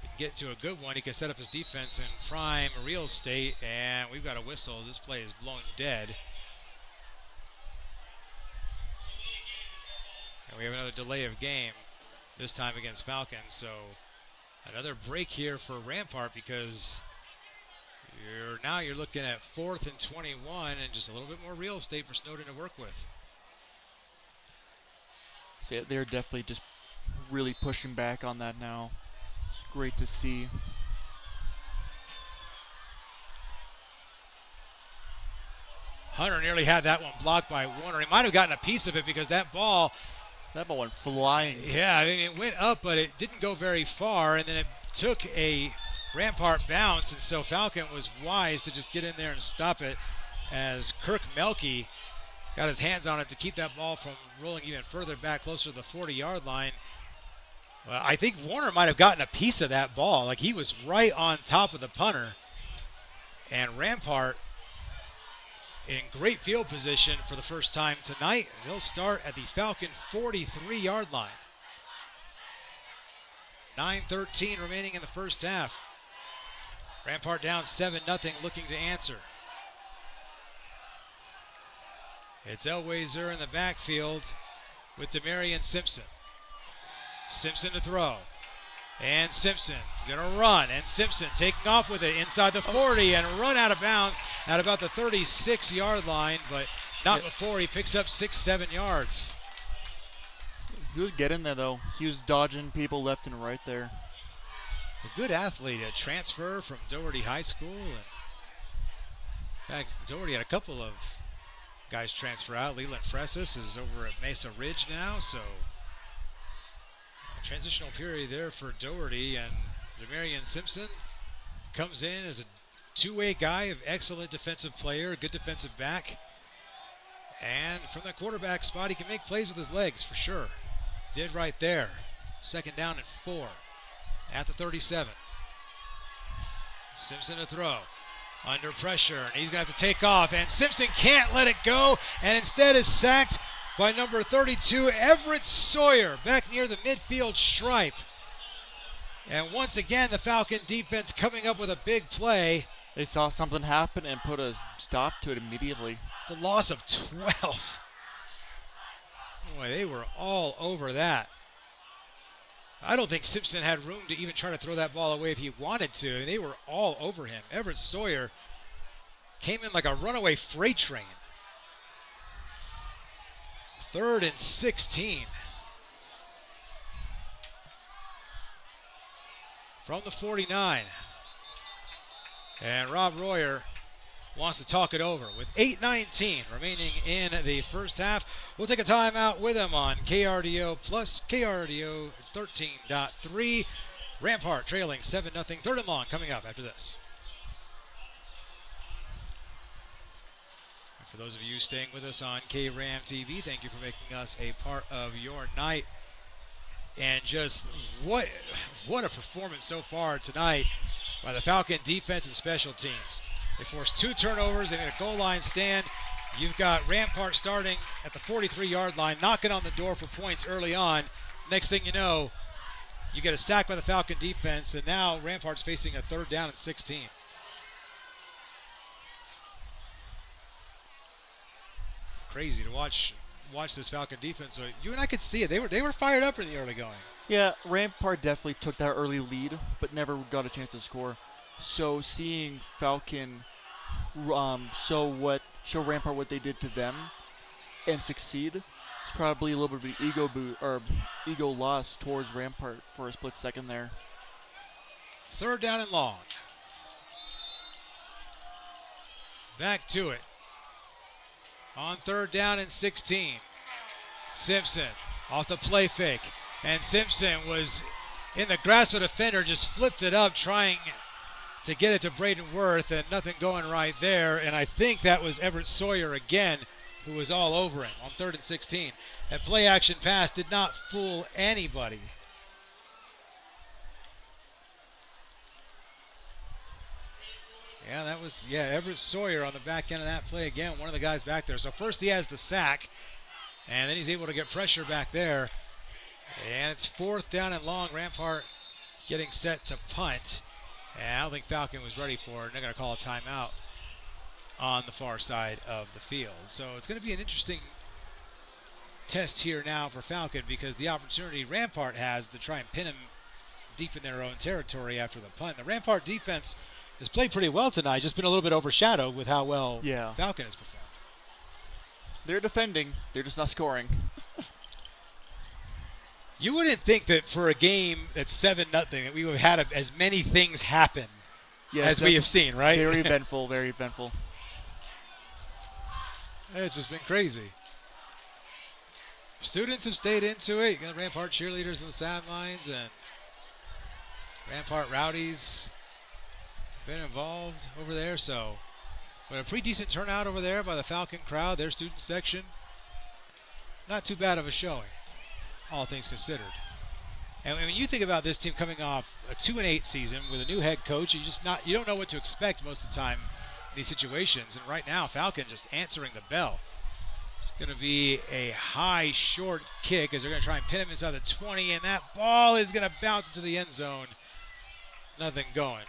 He can get to a good one. He can set up his defense in prime real estate, and we've got a whistle. This play is blown dead. And we have another delay of game, this time against Falcons. So another break here for Rampart, because you're looking at 4th and 21 and just a little bit more real estate for Snowden to work with. So they're definitely just really pushing back on that now. It's great to see. Hunter nearly had that one blocked by Warner. He might have gotten a piece of it because that ball went flying. Yeah, I mean, it went up, but it didn't go very far, and then it took a Rampart bounce, and so Falcon was wise to just get in there and stop it, as Kirk Melke got his hands on it to keep that ball from rolling even further back, closer to the 40-yard line. Well, I think Warner might have gotten a piece of that ball. Like, he was right on top of the punter, and Rampart in great field position for the first time tonight. They'll start at the Falcon 43-yard line. 9:13 remaining in the first half. Rampart down 7-0, looking to answer. It's Elwayser in the backfield with Demarion Simpson. Simpson to throw. And Simpson's going to run. And Simpson taking off with it inside the 40 and run out of bounds at about the 36-yard line, but not before he picks up 6-7 yards. He was getting there, though. He was dodging people left and right there. A good athlete, a transfer from Doherty High School. And in fact, Doherty had a couple of guys transfer out. Leland Fressis is over at Mesa Ridge now, so transitional period there for Doherty, and Demarion Simpson comes in as a two-way guy, of excellent defensive player, good defensive back, and from that quarterback spot he can make plays with his legs for sure. Did right there. 2nd down and 4 at the 37. Simpson to throw. Under pressure, and he's going to have to take off, and Simpson can't let it go, and instead is sacked by number 32, Everett Sawyer, back near the midfield stripe. And once again, the Falcon defense coming up with a big play. They saw something happen and put a stop to it immediately. It's a loss of 12. Boy, they were all over that. I don't think Simpson had room to even try to throw that ball away if he wanted to. I mean, they were all over him. Everett Sawyer came in like a runaway freight train. 3rd and 16. From the 49. And Rob Royer wants to talk it over with 8:19 remaining in the first half. We'll take a timeout with him on KRDO plus KRDO 13.3. Rampart trailing 7-0. 3rd and long coming up after this. For those of you staying with us on KRAM TV, thank you for making us a part of your night. And just what a performance so far tonight by the Falcon defense and special teams. They forced 2 turnovers. They made a goal line stand. You've got Rampart starting at the 43-yard line, knocking on the door for points early on. Next thing you know, you get a sack by the Falcon defense, and now Rampart's facing a 3rd down and 16. Crazy to watch this Falcon defense. But you and I could see it. They were fired up in the early going. Yeah, Rampart definitely took that early lead, but never got a chance to score. So seeing Falcon show Rampart what they did to them and succeed, it's probably a little bit of an ego boot or ego loss towards Rampart for a split second there. 3rd down and long. Back to it. On 3rd down and 16. Simpson off the play fake. And Simpson was in the grasp of the defender, just flipped it up, trying to get it to Braden Worth, and nothing going right there. And I think that was Everett Sawyer again, who was all over him on 3rd and 16. That play action pass did not fool anybody. Yeah, that was, Everett Sawyer on the back end of that play again, one of the guys back there. So first he has the sack, and then he's able to get pressure back there. And it's 4th down and long. Rampart getting set to punt. And I don't think Falcon was ready for it. They're going to call a timeout on the far side of the field. So it's going to be an interesting test here now for Falcon, because the opportunity Rampart has to try and pin him deep in their own territory after the punt. The Rampart defense has played pretty well tonight, just been a little bit overshadowed with how well Falcon has performed. They're defending, they're just not scoring. You wouldn't think that for a game that's 7-0 that we would have had as many things happen as we have seen, right? Very eventful, very eventful. It's just been crazy. Students have stayed into it. You got Rampart cheerleaders on the sidelines, and Rampart rowdies been involved over there. So, but a pretty decent turnout over there by the Falcon crowd, their student section. Not too bad of a showing, all things considered. And when you think about this team coming off a 2-8 season with a new head coach, you don't know what to expect most of the time in these situations. And right now, Falcon just answering the bell. It's going to be a high, short kick as they're going to try and pin him inside the 20, and that ball is going to bounce into the end zone. Nothing going.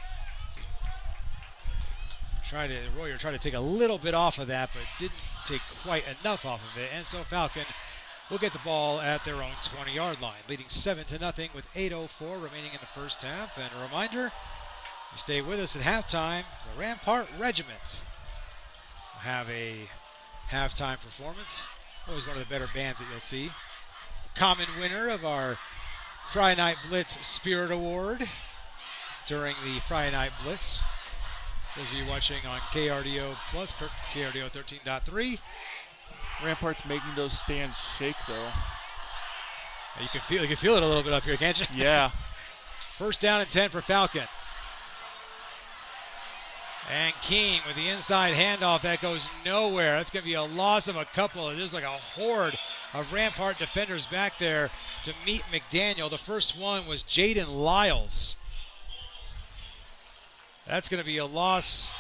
Royer tried to take a little bit off of that, but didn't take quite enough off of it. And so Falcon will get the ball at their own 20-yard line, leading 7-0 with 8:04 remaining in the first half. And a reminder, you stay with us at halftime. The Rampart Regiment will have a halftime performance. Always one of the better bands that you'll see. Common winner of our Friday Night Blitz Spirit Award during the Friday Night Blitz. Those of you watching on KRDO Plus, KRDO 13.3. Rampart's making those stands shake, though. You can feel it a little bit up here, can't you? Yeah. First down and 10 for Falcon. And Keene with the inside handoff. That goes nowhere. That's going to be a loss of a couple. There's like a horde of Rampart defenders back there to meet McDaniel. The first one was Jaden Lyles. That's going to be a loss,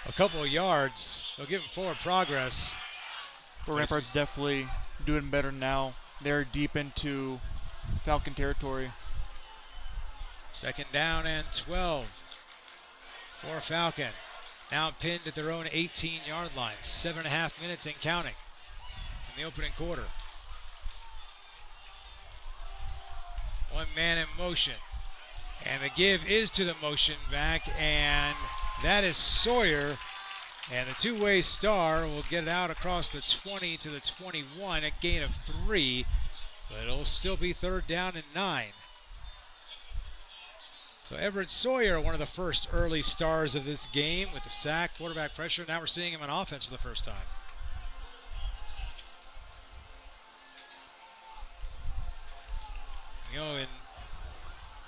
a couple of yards. They'll give him forward progress. But Rampart's definitely doing better now. They're deep into Falcon territory. Second down and 12 for Falcon. Now pinned at their own 18-yard line. 7.5 minutes and counting in the opening quarter. One man in motion. And the give is to the motion back, and that is Sawyer. And the two-way star will get it out across the 20 to the 21, a gain of 3, but it'll still be third down and 9. So Everett Sawyer, one of the first early stars of this game with the sack, quarterback pressure. Now we're seeing him on offense for the first time. You know, and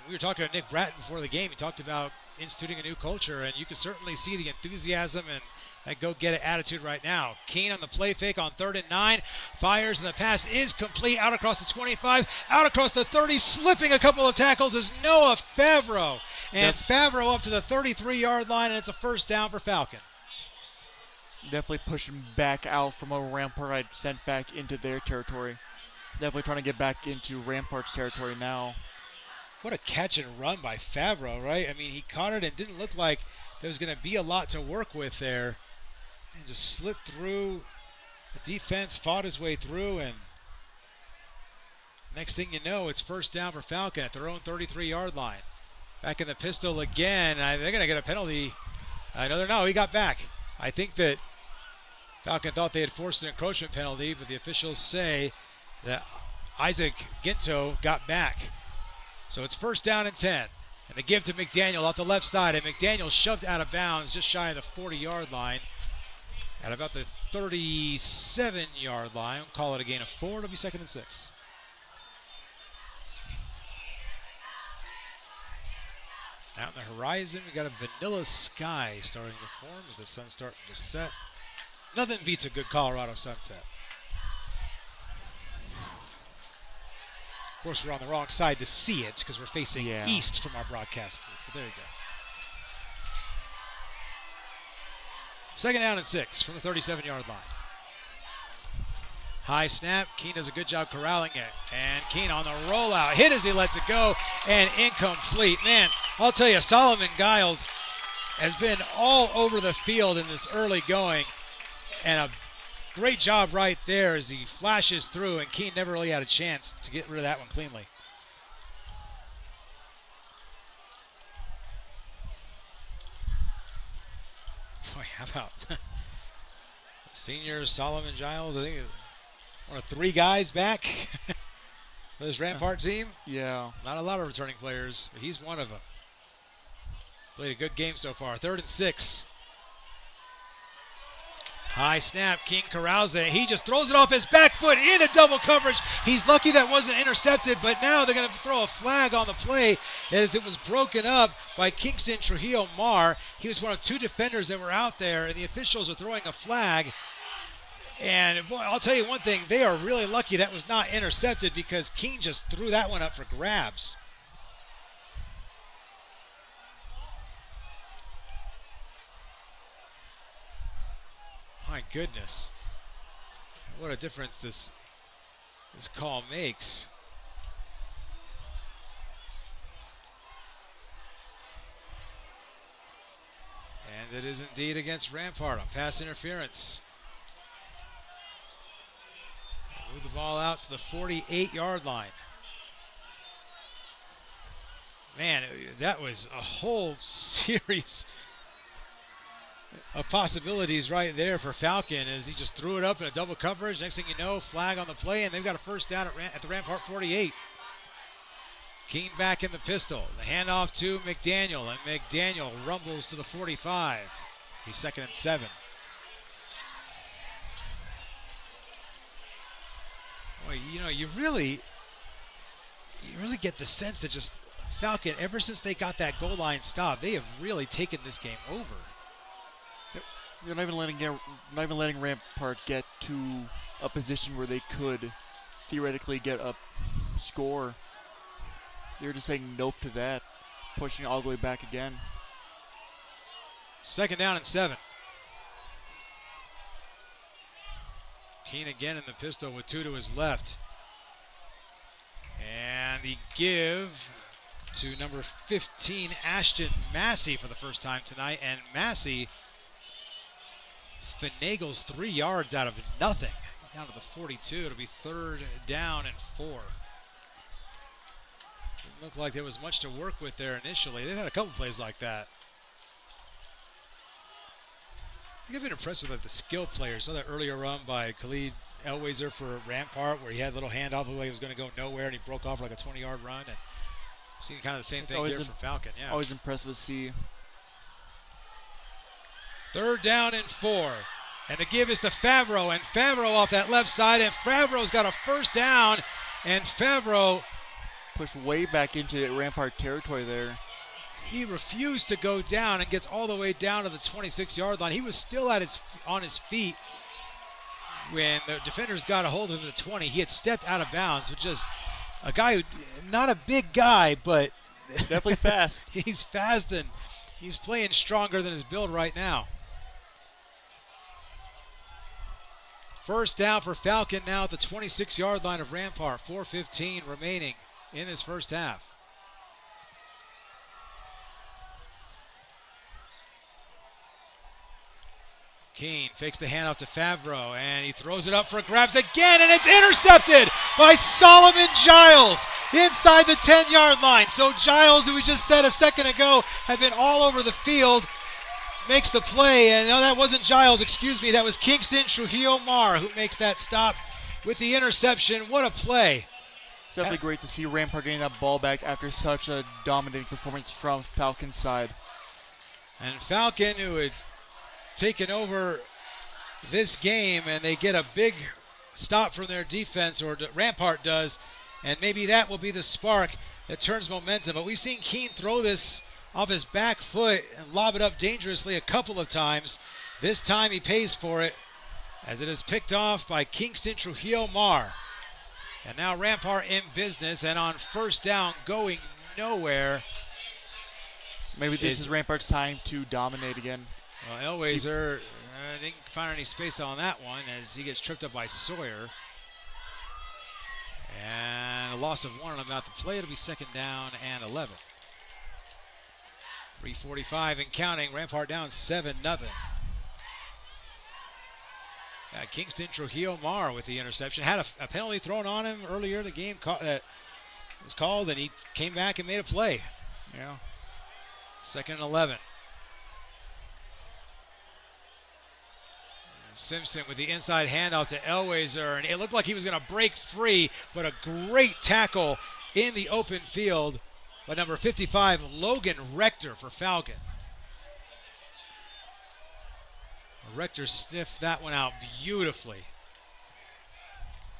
we were talking to Nick Bratton before the game. He talked about instituting a new culture, and you can certainly see the enthusiasm and that go-get-it attitude right now. Keene on the play fake on 3rd and 9. Fires, and the pass is complete. Out across the 25, out across the 30, slipping a couple of tackles is Noah Favreau. And Favreau up to the 33-yard line, and it's a first down for Falcon. Definitely pushing back out from a Rampart sent back into their territory. Definitely trying to get back into Rampart's territory now. What a catch and run by Favreau, right? I mean, he caught it and didn't look like there was going to be a lot to work with there. And just slipped through. The defense fought his way through, and next thing you know, it's first down for Falcon at their own 33-yard line. Back in the pistol again. They're going to get a penalty. No, he got back. I think that Falcon thought they had forced an encroachment penalty, but the officials say that Isaac Ginto got back. So it's first down and 10. And the give to McDaniel off the left side, and McDaniel shoved out of bounds just shy of the 40-yard line at about the 37-yard line. We'll call it a gain of 4. It'll be 2nd and 6. Out in the horizon, we got a vanilla sky starting to form as the sun's starting to set. Nothing beats a good Colorado sunset. Of course, we're on the wrong side to see it because we're facing east from our broadcast booth. But there you go. Second down and 6 from the 37-yard line. High snap. Keene does a good job corralling it. And Keene on the rollout. Hit as he lets it go. And incomplete. Man, I'll tell you, Solomon Giles has been all over the field in this early going. And a great job right there as he flashes through, and Keene never really had a chance to get rid of that one cleanly. Boy, how about senior Solomon Giles? I think one of 3 guys back for this Rampart team. Yeah. Not a lot of returning players, but he's one of them. Played a good game so far. 3rd and 6. High snap, King corrals it. He just throws it off his back foot into double coverage. He's lucky that wasn't intercepted, but now they're going to throw a flag on the play as it was broken up by Kingston Trujillo Mar. He was one of 2 defenders that were out there, and the officials are throwing a flag. And boy, I'll tell you one thing, they are really lucky that was not intercepted because Keene just threw that one up for grabs. My goodness, what a difference this call makes. And it is indeed against Rampart on pass interference. Move the ball out to the 48-yard line. Man, that was a whole series of possibilities right there for Falcon as he just threw it up in a double coverage. Next thing you know, flag on the play, and they've got a first down at the Rampart 48. Keene back in the pistol. The handoff to McDaniel, and McDaniel rumbles to the 45. He's 2nd and 7. Boy, you know, you really get the sense that just Falcon, ever since they got that goal line stop, they have really taken this game over. They're not even letting Rampart get to a position where they could theoretically get a score. They're just saying nope to that, pushing all the way back again. 2nd down and 7. Keene again in the pistol with 2 to his left. And the give to number 15, Ashton Massey, for the first time tonight. And Massey finagles 3 yards out of nothing. Down to the 42. It'll be 3rd down and 4. Didn't look like there was much to work with there initially. They've had a couple plays like that. I think I've been impressed with the skill players. Saw that earlier run by Khalid Elwayser for Rampart where he had a little handoff the way he was going to go nowhere and he broke off like a 20-yard run. And seen kind of the same thing here from Falcon. Yeah. Always impressive to see. 3rd down and 4. And the give is to Favreau, and Favreau off that left side, and Favreau's got a first down, and Favreau pushed way back into Rampart territory there. He refused to go down and gets all the way down to the 26-yard line. He was still on his feet when the defenders got a hold of him at the 20. He had stepped out of bounds, with just a guy who, not a big guy, but definitely fast. He's fast and he's playing stronger than his build right now. First down for Falcon now at the 26-yard line of Rampart. 4:15 remaining in this first half. Keene fakes the handoff to Favreau, and he throws it up for grabs again, and it's intercepted by Solomon Giles inside the 10-yard line. So Giles, who we just said a second ago had been all over the field, makes the play, and no, that wasn't Giles, excuse me, that was Kingston Trujillo Mar who makes that stop with the interception. What a play. It's definitely great to see Rampart getting that ball back after such a dominating performance from Falcon's side. And Falcon, who had taken over this game, and they get a big stop from their defense, or Rampart does, and maybe that will be the spark that turns momentum. But we've seen Keene throw this off his back foot and lob it up dangerously a couple of times. This time he pays for it as it is picked off by Kingston Trujillo Mar. And now Rampart in business, and on first down going nowhere. Maybe this is Rampart's time to dominate again. Well, Elwayser didn't find any space on that one as he gets tripped up by Sawyer. And a loss of 1 on about the play. It'll be 2nd down and 11. 3:45 and counting. Rampart down 7-0. Kingston Trujillo Mar with the interception. Had a penalty thrown on him earlier in the game that was called, and he came back and made a play. Yeah. 2nd and 11. Simpson with the inside handoff to Elwayser, and it looked like he was going to break free, but a great tackle in the open field by number 55, Logan Rector for Falcon. Rector sniffed that one out beautifully.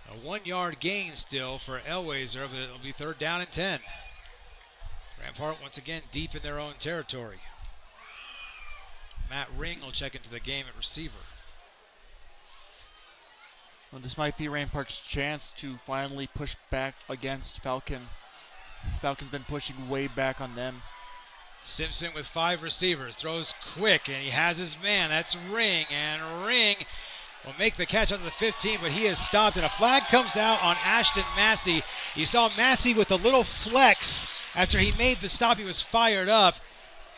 A 1-yard gain still for Elwayser, but it'll be 3rd down and 10. Rampart once again deep in their own territory. Matt Ring will check into the game at receiver. Well, this might be Rampart's chance to finally push back against Falcon. Falcon's been pushing way back on them. Simpson with 5 receivers, throws quick, and he has his man. That's Ring, and Ring will make the catch up to the 15, but he is stopped, and a flag comes out on Ashton Massey. You saw Massey with a little flex after he made the stop. He was fired up,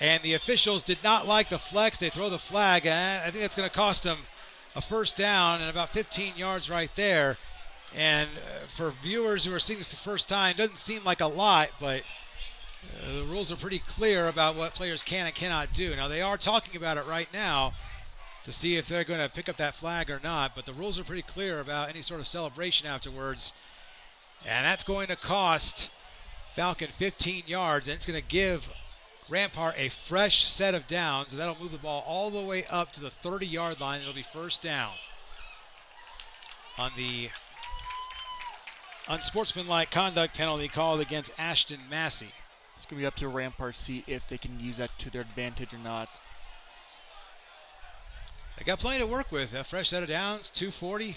and the officials did not like the flex. They throw the flag, and I think that's going to cost him a 1st down and about 15 yards right there. And for viewers who are seeing this the first time, doesn't seem like a lot, but the rules are pretty clear about what players can and cannot do. Now, they are talking about it right now to see if they're going to pick up that flag or not, but the rules are pretty clear about any sort of celebration afterwards. And that's going to cost Falcon 15 yards, and it's going to give Rampart a fresh set of downs, and that'll move the ball all the way up to the 30-yard line. It'll be 1st down on the unsportsmanlike conduct penalty called against Ashton Massey. It's going to be up to Rampart to see if they can use that to their advantage or not. They got plenty to work with. A fresh set of downs, 240.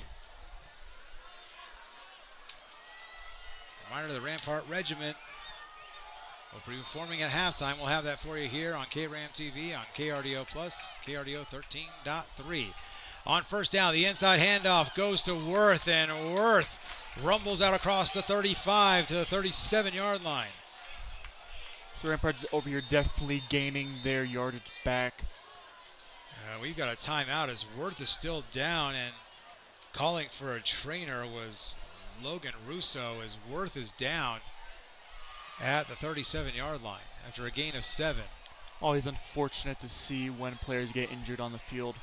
Reminder of the Rampart Regiment will be performing at halftime. We'll have that for you here on KRAM TV, on KRDO Plus, KRDO 13.3. On 1st down, the inside handoff goes to Worth, and Worth rumbles out across the 35 to the 37-yard line. So Rampart's over here definitely gaining their yardage back. We've got a timeout as Worth is still down, and calling for a trainer was Logan Russo as Worth is down at the 37-yard line after a gain of 7. Always unfortunate to see when players get injured on the field.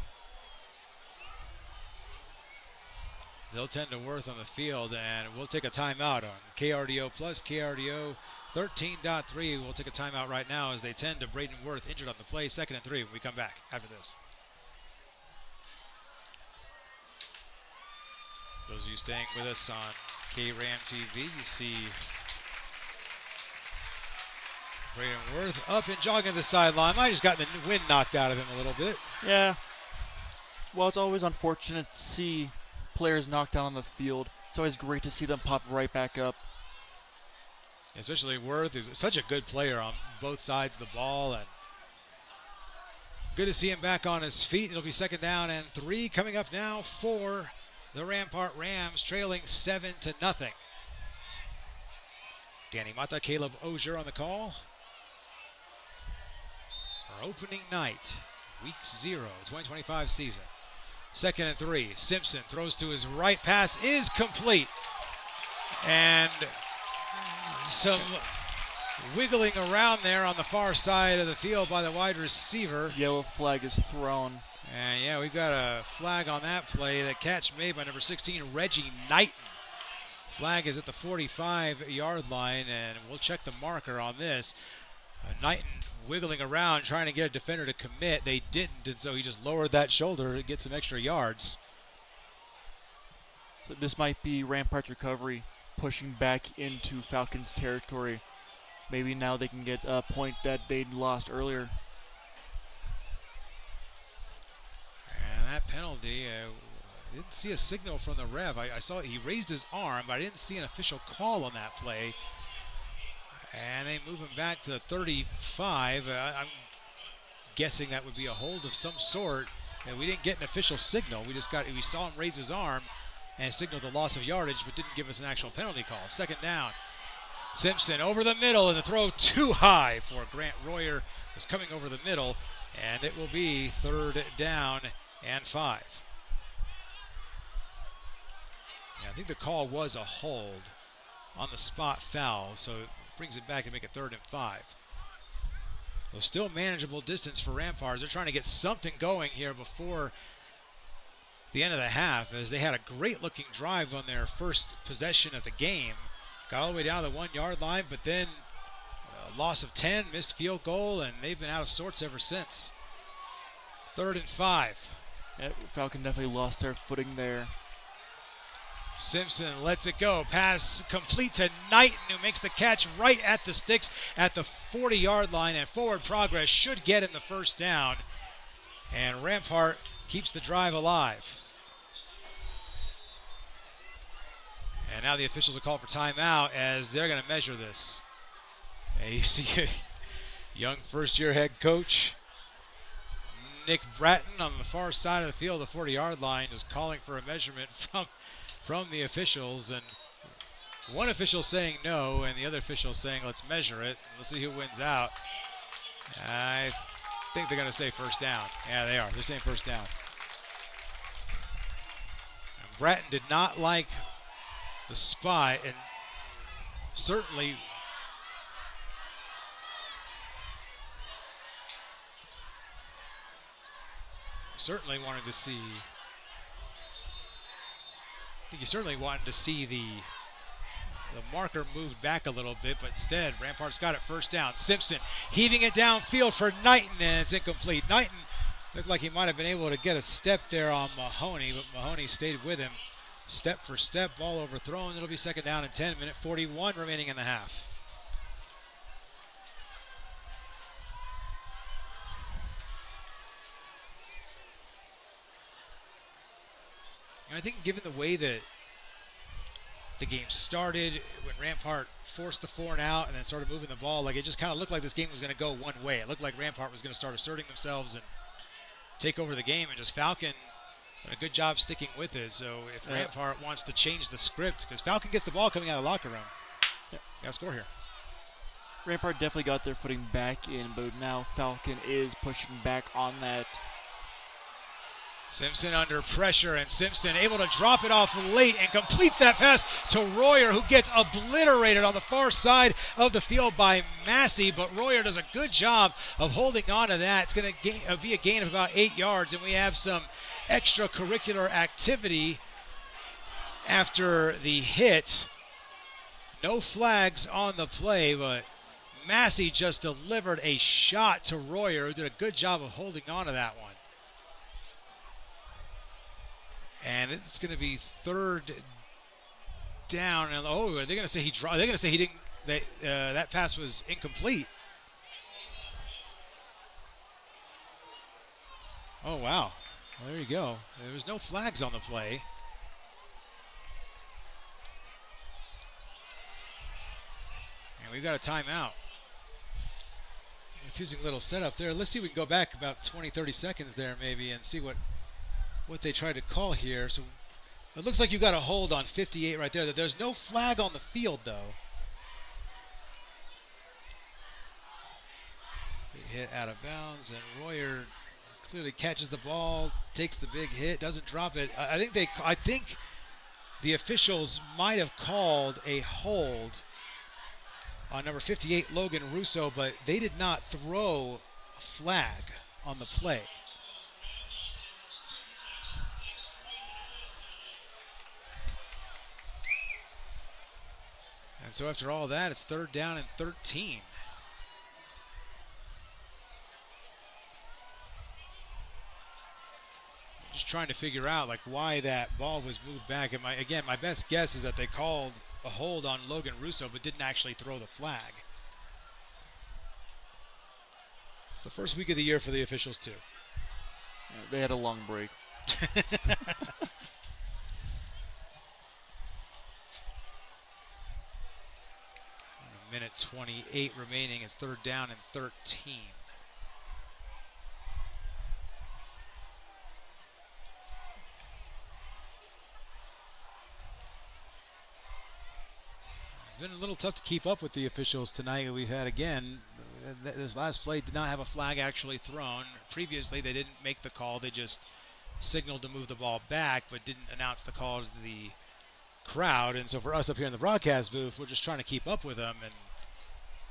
They'll tend to Worth on the field, and we'll take a timeout on KRDO Plus, KRDO 13.3. We'll take a timeout right now as they tend to Braden Worth, injured on the play. 2nd and 3 when we come back after this. Those of you staying with us on KRAM TV, you see Braden Worth up and jogging the sideline. Might just got the wind knocked out of him a little bit. Yeah. Well, it's always unfortunate to see players knocked down on the field. It's always great to see them pop right back up. Especially Worth is such a good player on both sides of the ball, and good to see him back on his feet. It'll be 2nd down and 3 coming up now for the Rampart Rams, trailing 7-0. Danny Mata, Caleb Ozier on the call. Our opening night, week 0, 2025 season. 2nd and 3. Simpson throws to his right. Pass is complete. And some wiggling around there on the far side of the field by the wide receiver. Yellow flag is thrown. And yeah, we've got a flag on that play. The catch made by number 16, Reggie Knighton. Flag is at the 45-yard line, and we'll check the marker on this. Knighton wiggling around trying to get a defender to commit. They didn't, and so he just lowered that shoulder to get some extra yards. So this might be Rampart's recovery, pushing back into Falcons territory. Maybe now they can get a point that they'd lost earlier. And that penalty, I didn't see a signal from the ref. I saw he raised his arm, but I didn't see an official call on that play. And they move him back to the 35. I'm guessing that would be a hold of some sort. And we didn't get an official signal. We saw him raise his arm and signaled the loss of yardage, but didn't give us an actual penalty call. 2nd down. Simpson over the middle, and the throw too high for Grant Royer. Was coming over the middle, and it will be 3rd down and 5. Yeah, I think the call was a hold on the spot foul, so it brings it back to make it 3rd and 5. So still manageable distance for Rampart. They're trying to get something going here before the end of the half, as they had a great looking drive on their first possession of the game. Got all the way down to the 1 yard line, but then a loss of 10, missed field goal, and they've been out of sorts ever since. 3rd and 5. Yeah, Falcon definitely lost their footing there. Simpson lets it go. Pass complete to Knighton, who makes the catch right at the sticks at the 40-yard line, and forward progress should get him the first down. And Rampart keeps the drive alive. And now the officials will call for timeout as they're going to measure this. And you see a young first-year head coach, Nick Bratton, on the far side of the field, the 40-yard line, is calling for a measurement from the officials. And one official saying no, and the other official saying let's measure it. Let's see who wins out. I think they're going to say first down. Yeah, they are. They're saying first down. And Bratton did not like the spot, and certainly wanted to see. I think he certainly wanted to see the marker moved back a little bit, but instead Rampart's got it first down. Simpson heaving it downfield for Knighton, and it's incomplete. Knighton looked like he might have been able to get a step there on Mahoney, but Mahoney stayed with him. Step for step, ball overthrown. It'll be 2nd down and 10, minute 41 remaining in the half. And I think given the way that the game started, when Rampart forced the 4 and out and then started moving the ball, like it just kind of looked like this game was going to go one way. It looked like Rampart was going to start asserting themselves and take over the game, and just Falcon done a good job sticking with it. So if Rampart wants to change the script, because Falcon gets the ball coming out of the locker room, got to score here. Rampart definitely got their footing back in, but now Falcon is pushing back on that. Simpson under pressure, and Simpson able to drop it off late and completes that pass to Royer, who gets obliterated on the far side of the field by Massey, but Royer does a good job of holding on to that. It's going to be a gain of about 8 yards, and we have some extracurricular activity after the hit. No flags on the play, but Massey just delivered a shot to Royer, who did a good job of holding on to that one. And it's going to be 3rd down. And are they going to say he dropped? They're going to say he didn't. That pass was incomplete. Oh wow! Well, there you go. There was no flags on the play. And we've got a timeout. Confusing little setup there. Let's see if we can go back about 20, 30 seconds there maybe and see what they tried to call here. So it looks like you got a hold on 58 right there. There's no flag on the field though. He hit out of bounds, and Royer clearly catches the ball, takes the big hit, doesn't drop it. I think the officials might have called a hold on number 58, Logan Russo, but they did not throw a flag on the play. And so after all that, it's 3rd down and 13. Just trying to figure out like why that ball was moved back. And my best guess is that they called a hold on Logan Russo but didn't actually throw the flag. It's the first week of the year for the officials too. Yeah, they had a long break. Minute 28 remaining. It's 3rd down and 13. It's been a little tough to keep up with the officials tonight. We've had, again, this last play did not have a flag actually thrown. Previously, they didn't make the call. They just signaled to move the ball back, but didn't announce the call to the crowd. And so for us up here in the broadcast booth, we're just trying to keep up with them, and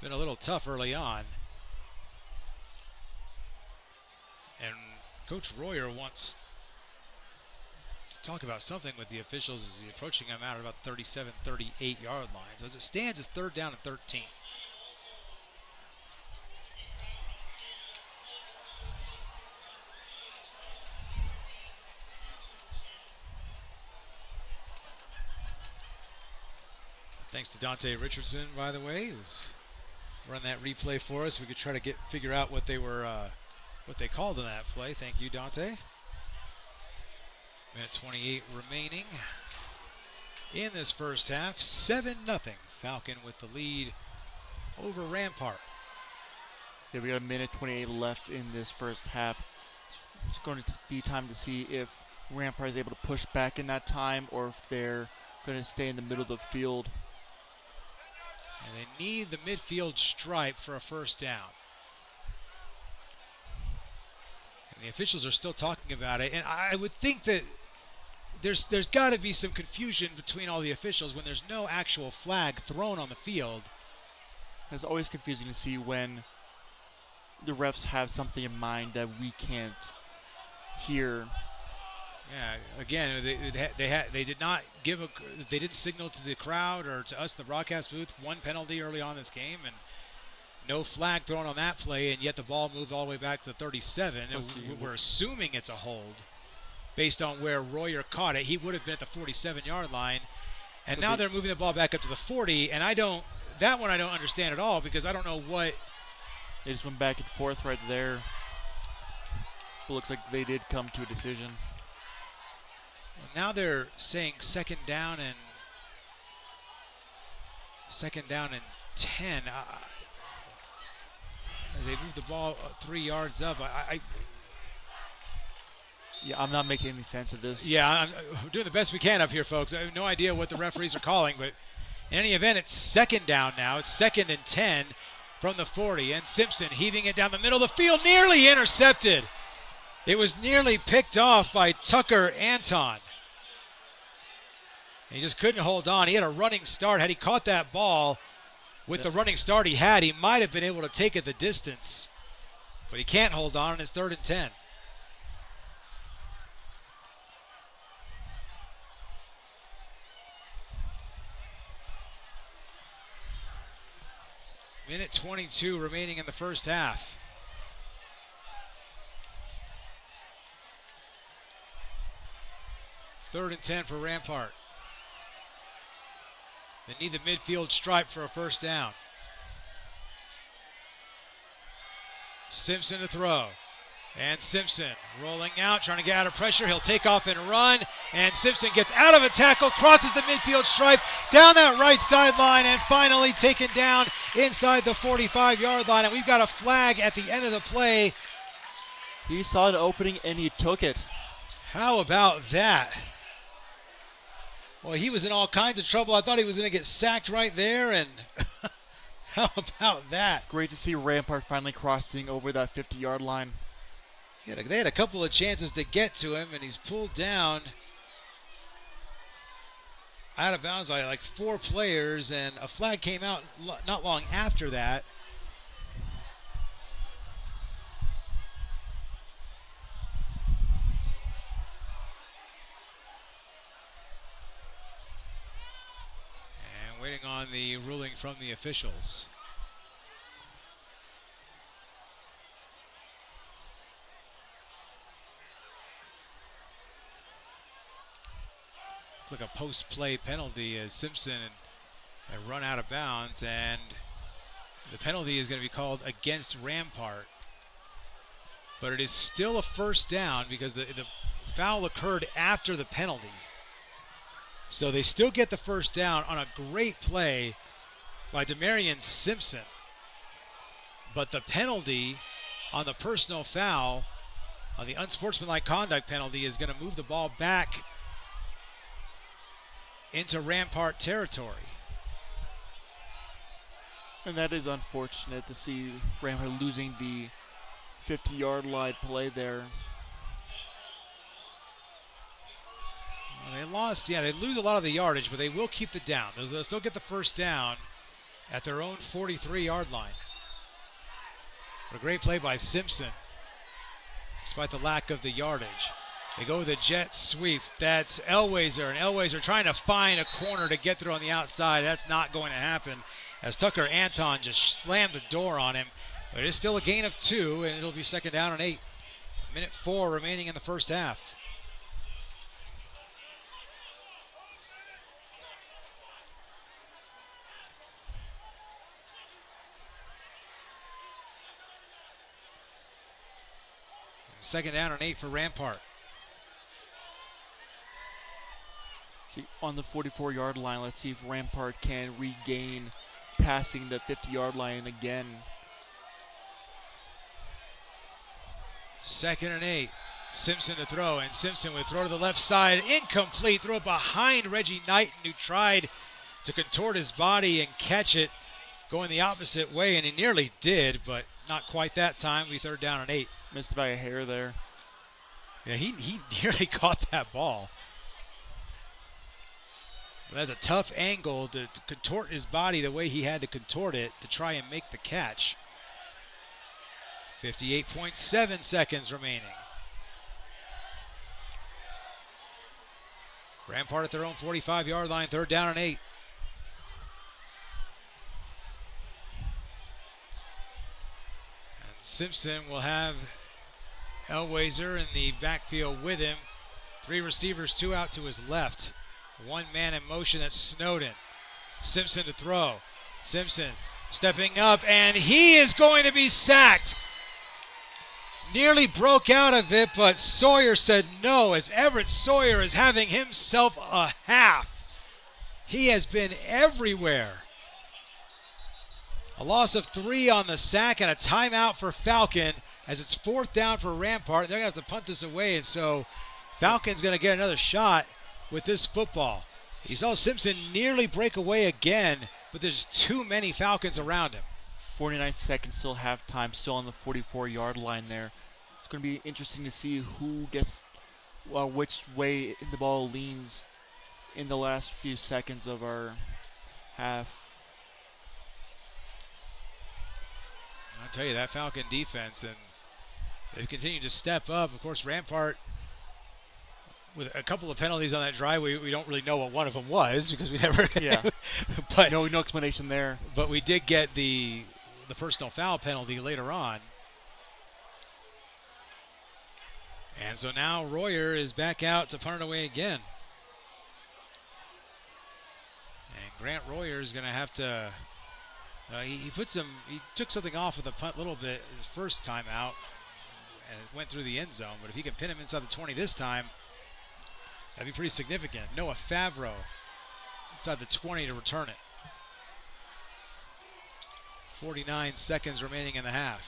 been a little tough early on. And Coach Royer wants to talk about something with the officials as he's approaching them out at about 37, 38-yard line. So as it stands, it's 3rd down and 13. Thanks to Dante Richardson, by the way, who's run that replay for us. We could try to figure out what they called in that play. Thank you, Dante. Minute 28 remaining in this first half. 7-0. Falcon with the lead over Rampart. Yeah, we got a minute 28 left in this first half. It's going to be time to see if Rampart is able to push back in that time, or if they're going to stay in the middle of the field. And they need the midfield stripe for a first down. And the officials are still talking about it. And I would think that there's got to be some confusion between all the officials when there's no actual flag thrown on the field. It's always confusing to see when the refs have something in mind that we can't hear. Yeah, again, they did not they didn't signal to the crowd or to us in the broadcast booth. One penalty early on this game, and no flag thrown on that play, and yet the ball moved all the way back to the 37. We're assuming it's a hold based on where Royer caught it. He would have been at the 47-yard line, and now they're moving the ball back up to the 40. And that one I don't understand at all, because I don't know what. They just went back and forth right there. But looks like they did come to a decision. Now they're saying second down and 10. They moved the ball 3 yards up. Yeah, I'm not making any sense of this. Yeah, I'm doing the best we can up here, folks. I have no idea what the referees are calling, but in any event, it's second down now. It's 2nd and 10 from the 40, and Simpson heaving it down the middle of the field, nearly intercepted. It was nearly picked off by Tucker Anton. He just couldn't hold on. He had a running start. Had he caught that ball with the running start he had, he might have been able to take it the distance. But he can't hold on, and it's 3rd and 10. Minute 22 remaining in the first half. Third and 10 for Rampart. They need the midfield stripe for a first down. Simpson to throw. And Simpson rolling out, trying to get out of pressure. He'll take off and run. And Simpson gets out of a tackle, crosses the midfield stripe, down that right sideline, and finally taken down inside the 45-yard line. And we've got a flag at the end of the play. He saw an opening and he took it. How about that? Well, he was in all kinds of trouble. I thought he was going to get sacked right there, and how about that? Great to see Rampart finally crossing over that 50-yard line. They had a couple of chances to get to him, and he's pulled down out of bounds by like 4 players, and a flag came out not long after that. Waiting on the ruling from the officials. Looks like a post-play penalty as Simpson had run out of bounds, and the penalty is going to be called against Rampart. But it is still a first down because the foul occurred after the penalty. So they still get the first down on a great play by Demarion Simpson. But the penalty on the personal foul, on the unsportsmanlike conduct penalty, is going to move the ball back into Rampart territory. And that is unfortunate to see Rampart losing the 50-yard line play there. Well, they lost, they lose a lot of the yardage, but they will keep the down. They'll still get the first down at their own 43-yard line. But a great play by Simpson, despite the lack of the yardage. They go with a jet sweep. That's Elwayser, and Elwayser trying to find a corner to get through on the outside. That's not going to happen, as Tucker Anton just slammed the door on him. But it is still a gain of 2, and it'll be 2nd down and 8. Minute 4 remaining in the first half. Second down and 8 for Rampart. See, on the 44-yard line, let's see if Rampart can regain passing the 50-yard line again. 2nd and 8. Simpson to throw, and Simpson would throw to the left side. Incomplete. Throw it behind Reggie Knighton, who tried to contort his body and catch it going the opposite way, and he nearly did, but not quite that time. We 3rd down and 8. Missed by a hair there. Yeah, he nearly caught that ball. But that's a tough angle to contort his body the way he had to contort it to try and make the catch. 58.7 seconds remaining. Rampart at their own 45-yard line, 3rd down and 8. And Simpson will have Elwayser in the backfield with him. 3 receivers, 2 out to his left. 1 man in motion, that's Snowden. Simpson to throw. Simpson stepping up, and he is going to be sacked. Nearly broke out of it, but Sawyer said no, as Everett Sawyer is having himself a half. He has been everywhere. A loss of 3 on the sack and a timeout for Falcon, as it's 4th down for Rampart. They're going to have to punt this away, and so Falcon's going to get another shot with this football. You saw Simpson nearly break away again, but there's too many Falcons around him. 49 seconds, still halftime, still on the 44-yard line there. It's going to be interesting to see who gets, which way the ball leans in the last few seconds of our half. I'll tell you, that Falcon defense, and they've continued to step up. Of course, Rampart, with a couple of penalties on that drive, we don't really know what one of them was because we never. Yeah. But no explanation there. But we did get the personal foul penalty later on. And so now Royer is back out to punt it away again. And Grant Royer is going to have to. He took something off of the punt a little bit his first time out, and it went through the end zone. But if he can pin him inside the 20 this time, that'd be pretty significant. Noah Favreau inside the 20 to return it. 49 seconds remaining in the half.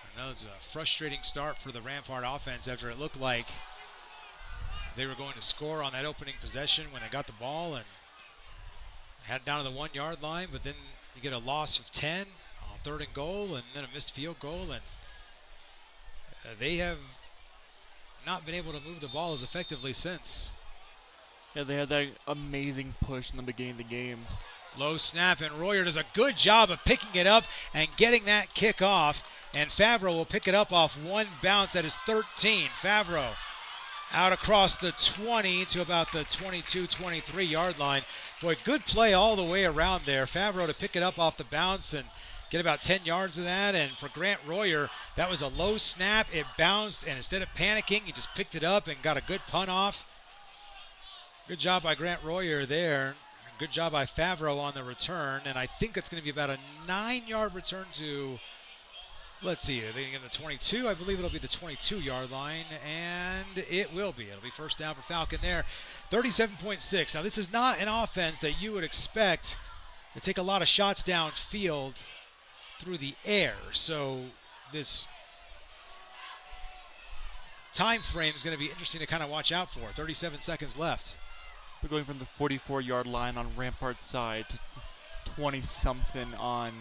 I know it's a frustrating start for the Rampart offense after it looked like they were going to score on that opening possession when they got the ball and had it down to the 1-yard line, but then you get a loss of 10 on 3rd and goal and then a missed field goal, and they have not been able to move the ball as effectively since. Yeah, they had that amazing push in the beginning of the game. Low snap, and Royer does a good job of picking it up and getting that kick off, and Favreau will pick it up off one bounce at his 13. Favreau out across the 20 to about the 22, 23-yard line. Boy, good play all the way around there. Favreau to pick it up off the bounce and get about 10 yards of that. And for Grant Royer, that was a low snap. It bounced, and instead of panicking, he just picked it up and got a good punt off. Good job by Grant Royer there. Good job by Favreau on the return. And I think that's going to be about a 9-yard return to, let's see, are they going to the 22? I believe it'll be the 22-yard line, and it will be. It'll be first down for Falcon there. 37.6. Now, this is not an offense that you would expect to take a lot of shots downfield through the air. So this time frame is going to be interesting to kind of watch out for. 37 seconds left. We're going from the 44-yard line on Rampart's side to 20-something on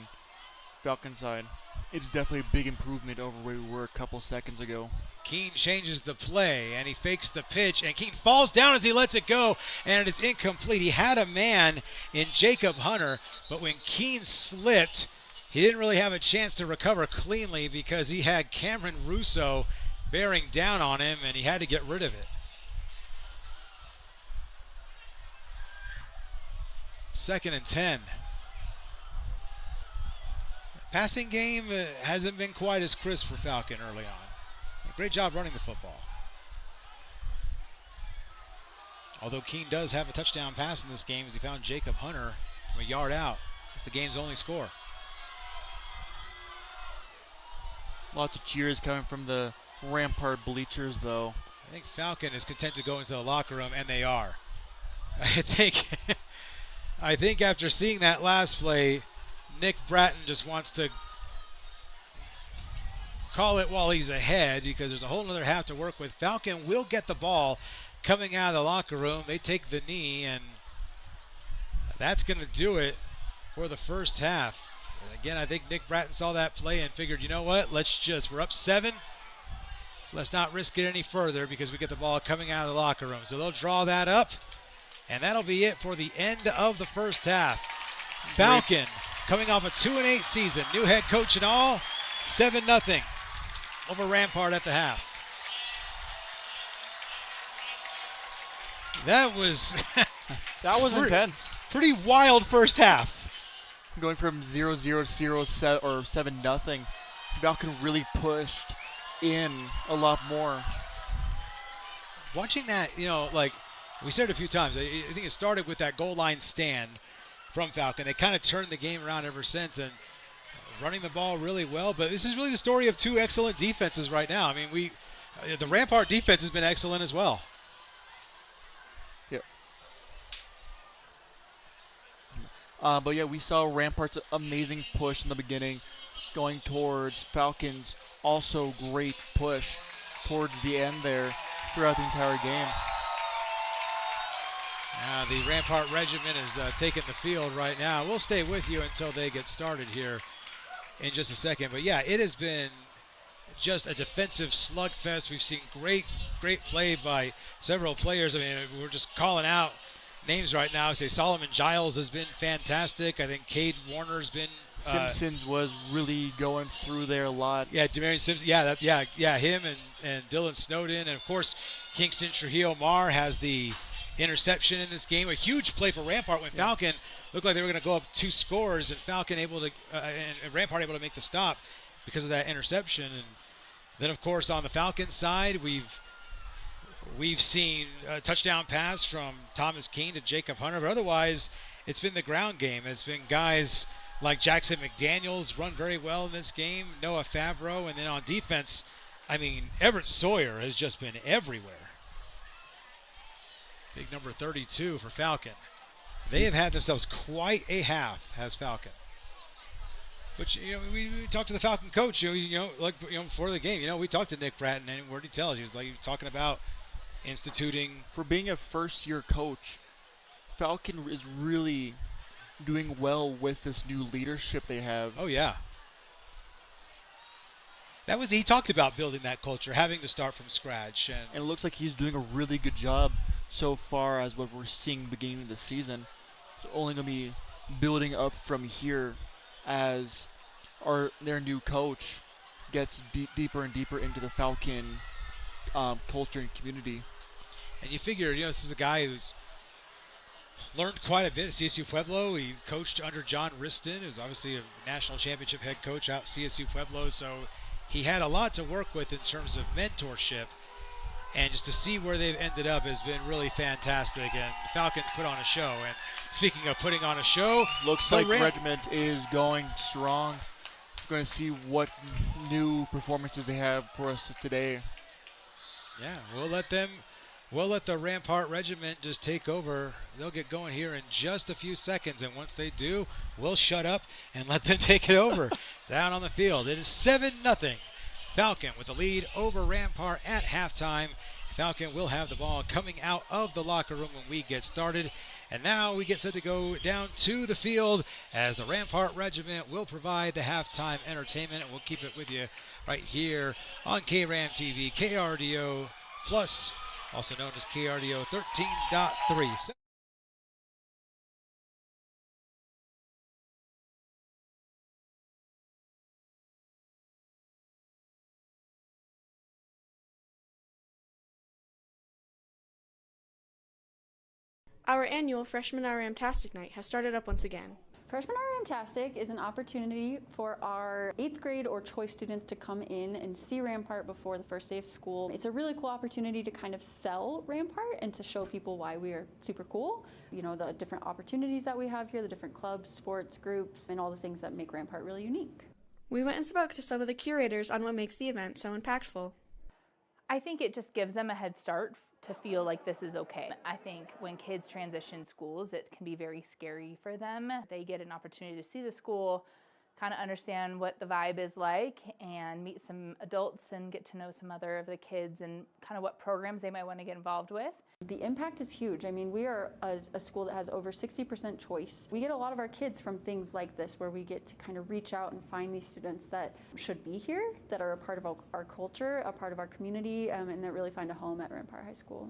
Falcon side. It's definitely a big improvement over where we were a couple seconds ago. Keene changes the play, and he fakes the pitch, and Keene falls down as he lets it go, and it is incomplete. He had a man in Jacob Hunter, but when Keene slipped, he didn't really have a chance to recover cleanly because he had Cameron Russo bearing down on him, and he had to get rid of it. Second and 10. Passing game hasn't been quite as crisp for Falcon early on. Great job running the football. Although Keene does have a touchdown pass in this game as he found Jacob Hunter from a yard out. It's the game's only score. Lots of cheers coming from the Rampart bleachers, though. I think Falcon is content to go into the locker room, and they are. I think after seeing that last play, Nick Bratton just wants to call it while he's ahead because there's a whole other half to work with. Falcon will get the ball coming out of the locker room. They take the knee, and that's going to do it for the first half. And again, I think Nick Bratton saw that play and figured, you know what, we're up 7. Let's not risk it any further because we get the ball coming out of the locker room. So they'll draw that up, and that'll be it for the end of the first half. Falcon coming off a 2-8 season, new head coach and all, 7-0 over Rampart at the half. That was intense. Pretty wild first half. Going from 0-0 to 7-0, Falcon really pushed in a lot more. Watching that, like we said it a few times, I think it started with that goal line stand from Falcon. They kind of turned the game around ever since and running the ball really well. But this is really the story of two excellent defenses right now. I mean, the Rampart defense has been excellent as well. Yep. But yeah, we saw Rampart's amazing push in the beginning going towards Falcon's also great push towards the end there throughout the entire game. The Rampart Regiment is taking the field right now. We'll stay with you until they get started here in just a second. But yeah, it has been just a defensive slugfest. We've seen great play by several players. I mean, we're just calling out names right now. Say Solomon Giles has been fantastic. I think Cade Warner's been. Simpsons was really going through there a lot. Yeah, Demarion Simpson. Yeah, him and Dylan Snowden, and of course Kingston Trujillo Mar has the interception in this game. A huge play for Rampart when Falcon looked like they were going to go up 2 scores, and Falcon able to and Rampart able to make the stop because of that interception. And then of course on the Falcon side, we've seen a touchdown pass from Thomas Keene to Jacob Hunter, but otherwise it's been the ground game. It's been guys like Jackson McDaniels run very well in this game, Noah Favreau, and then on defense, I mean, Everett Sawyer has just been everywhere. Big number 32 for Falcon. They have had themselves quite a half, has Falcon. Which, we talked to the Falcon coach, before the game. We talked to Nick Bratton, and what did he tell us? He was talking about instituting. For being a first-year coach, Falcon is really doing well with this new leadership they have. Oh, yeah. He talked about building that culture, having to start from scratch. And it looks like he's doing a really good job so far as what we're seeing beginning of the season. It's only going to be building up from here as their new coach gets deeper and deeper into the Falcon culture and community. And you figure, this is a guy who's learned quite a bit at CSU Pueblo. He coached under John Riston, who's obviously a national championship head coach out at CSU Pueblo. So he had a lot to work with in terms of mentorship. And just to see where they've ended up has been really fantastic. And the Falcons put on a show. And speaking of putting on a show, looks like Regiment is going strong. We're going to see what new performances they have for us today. Yeah, we'll let the Rampart Regiment just take over. They'll get going here in just a few seconds, and once they do, we'll shut up and let them take it over down on the field. It is 7-0. Falcon with the lead over Rampart at halftime, Falcon will have the ball coming out of the locker room when we get started. And now we get set to go down to the field as the Rampart Regiment will provide the halftime entertainment. And we'll keep it with you right here on KRAM TV, KRDO Plus, also known as KRDO 13.3. Our annual Freshmen Are Ramtastic Night has started up once again. Freshmen Are Ramtastic is an opportunity for our 8th grade or choice students to come in and see Rampart before the first day of school. It's a really cool opportunity to kind of sell Rampart and to show people why we are super cool. You know, the different opportunities that we have here, the different clubs, sports, groups, and all the things that make Rampart really unique. We went and spoke to some of the curators on what makes the event so impactful. I think it just gives them a head start to feel like this is okay. I think when kids transition schools, it can be very scary for them. They get an opportunity to see the school, kind of understand what the vibe is like, and meet some adults and get to know some other of the kids and kind of what programs they might want to get involved with. The impact is huge. I mean, we are a school that has over 60% choice. We get a lot of our kids from things like this where we get to kind of reach out and find these students that should be here, that are a part of our culture, a part of our community, and that really find a home at Rampart High School.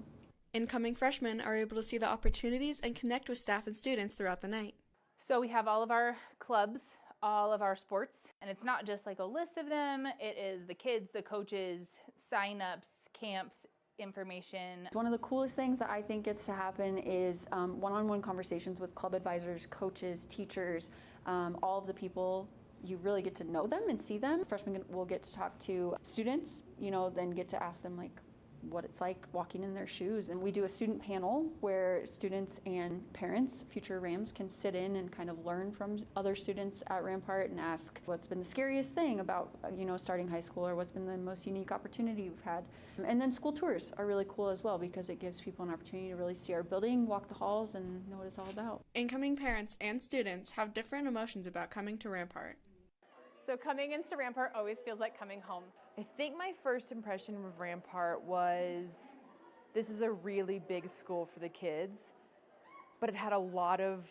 Incoming freshmen are able to see the opportunities and connect with staff and students throughout the night. So we have all of our clubs, all of our sports, and it's not just like a list of them. It is the kids, the coaches, sign-ups, camps, information. One of the coolest things that I think gets to happen is one-on-one conversations with club advisors, coaches, teachers, all of the people. You really get to know them and see them. Freshmen will get to talk to students, you know, then get to ask them like what it's like walking in their shoes. And we do a student panel where students and parents, future Rams, can sit in and kind of learn from other students at Rampart and ask what's been the scariest thing about, you know, starting high school, or what's been the most unique opportunity we've had. And then school tours are really cool as well because it gives people an opportunity to really see our building, walk the halls, and know what it's all about. Incoming parents and students have different emotions about coming to Rampart. So coming into Rampart always feels like coming home. I think my first impression of Rampart was this is a really big school for the kids, but it had a lot of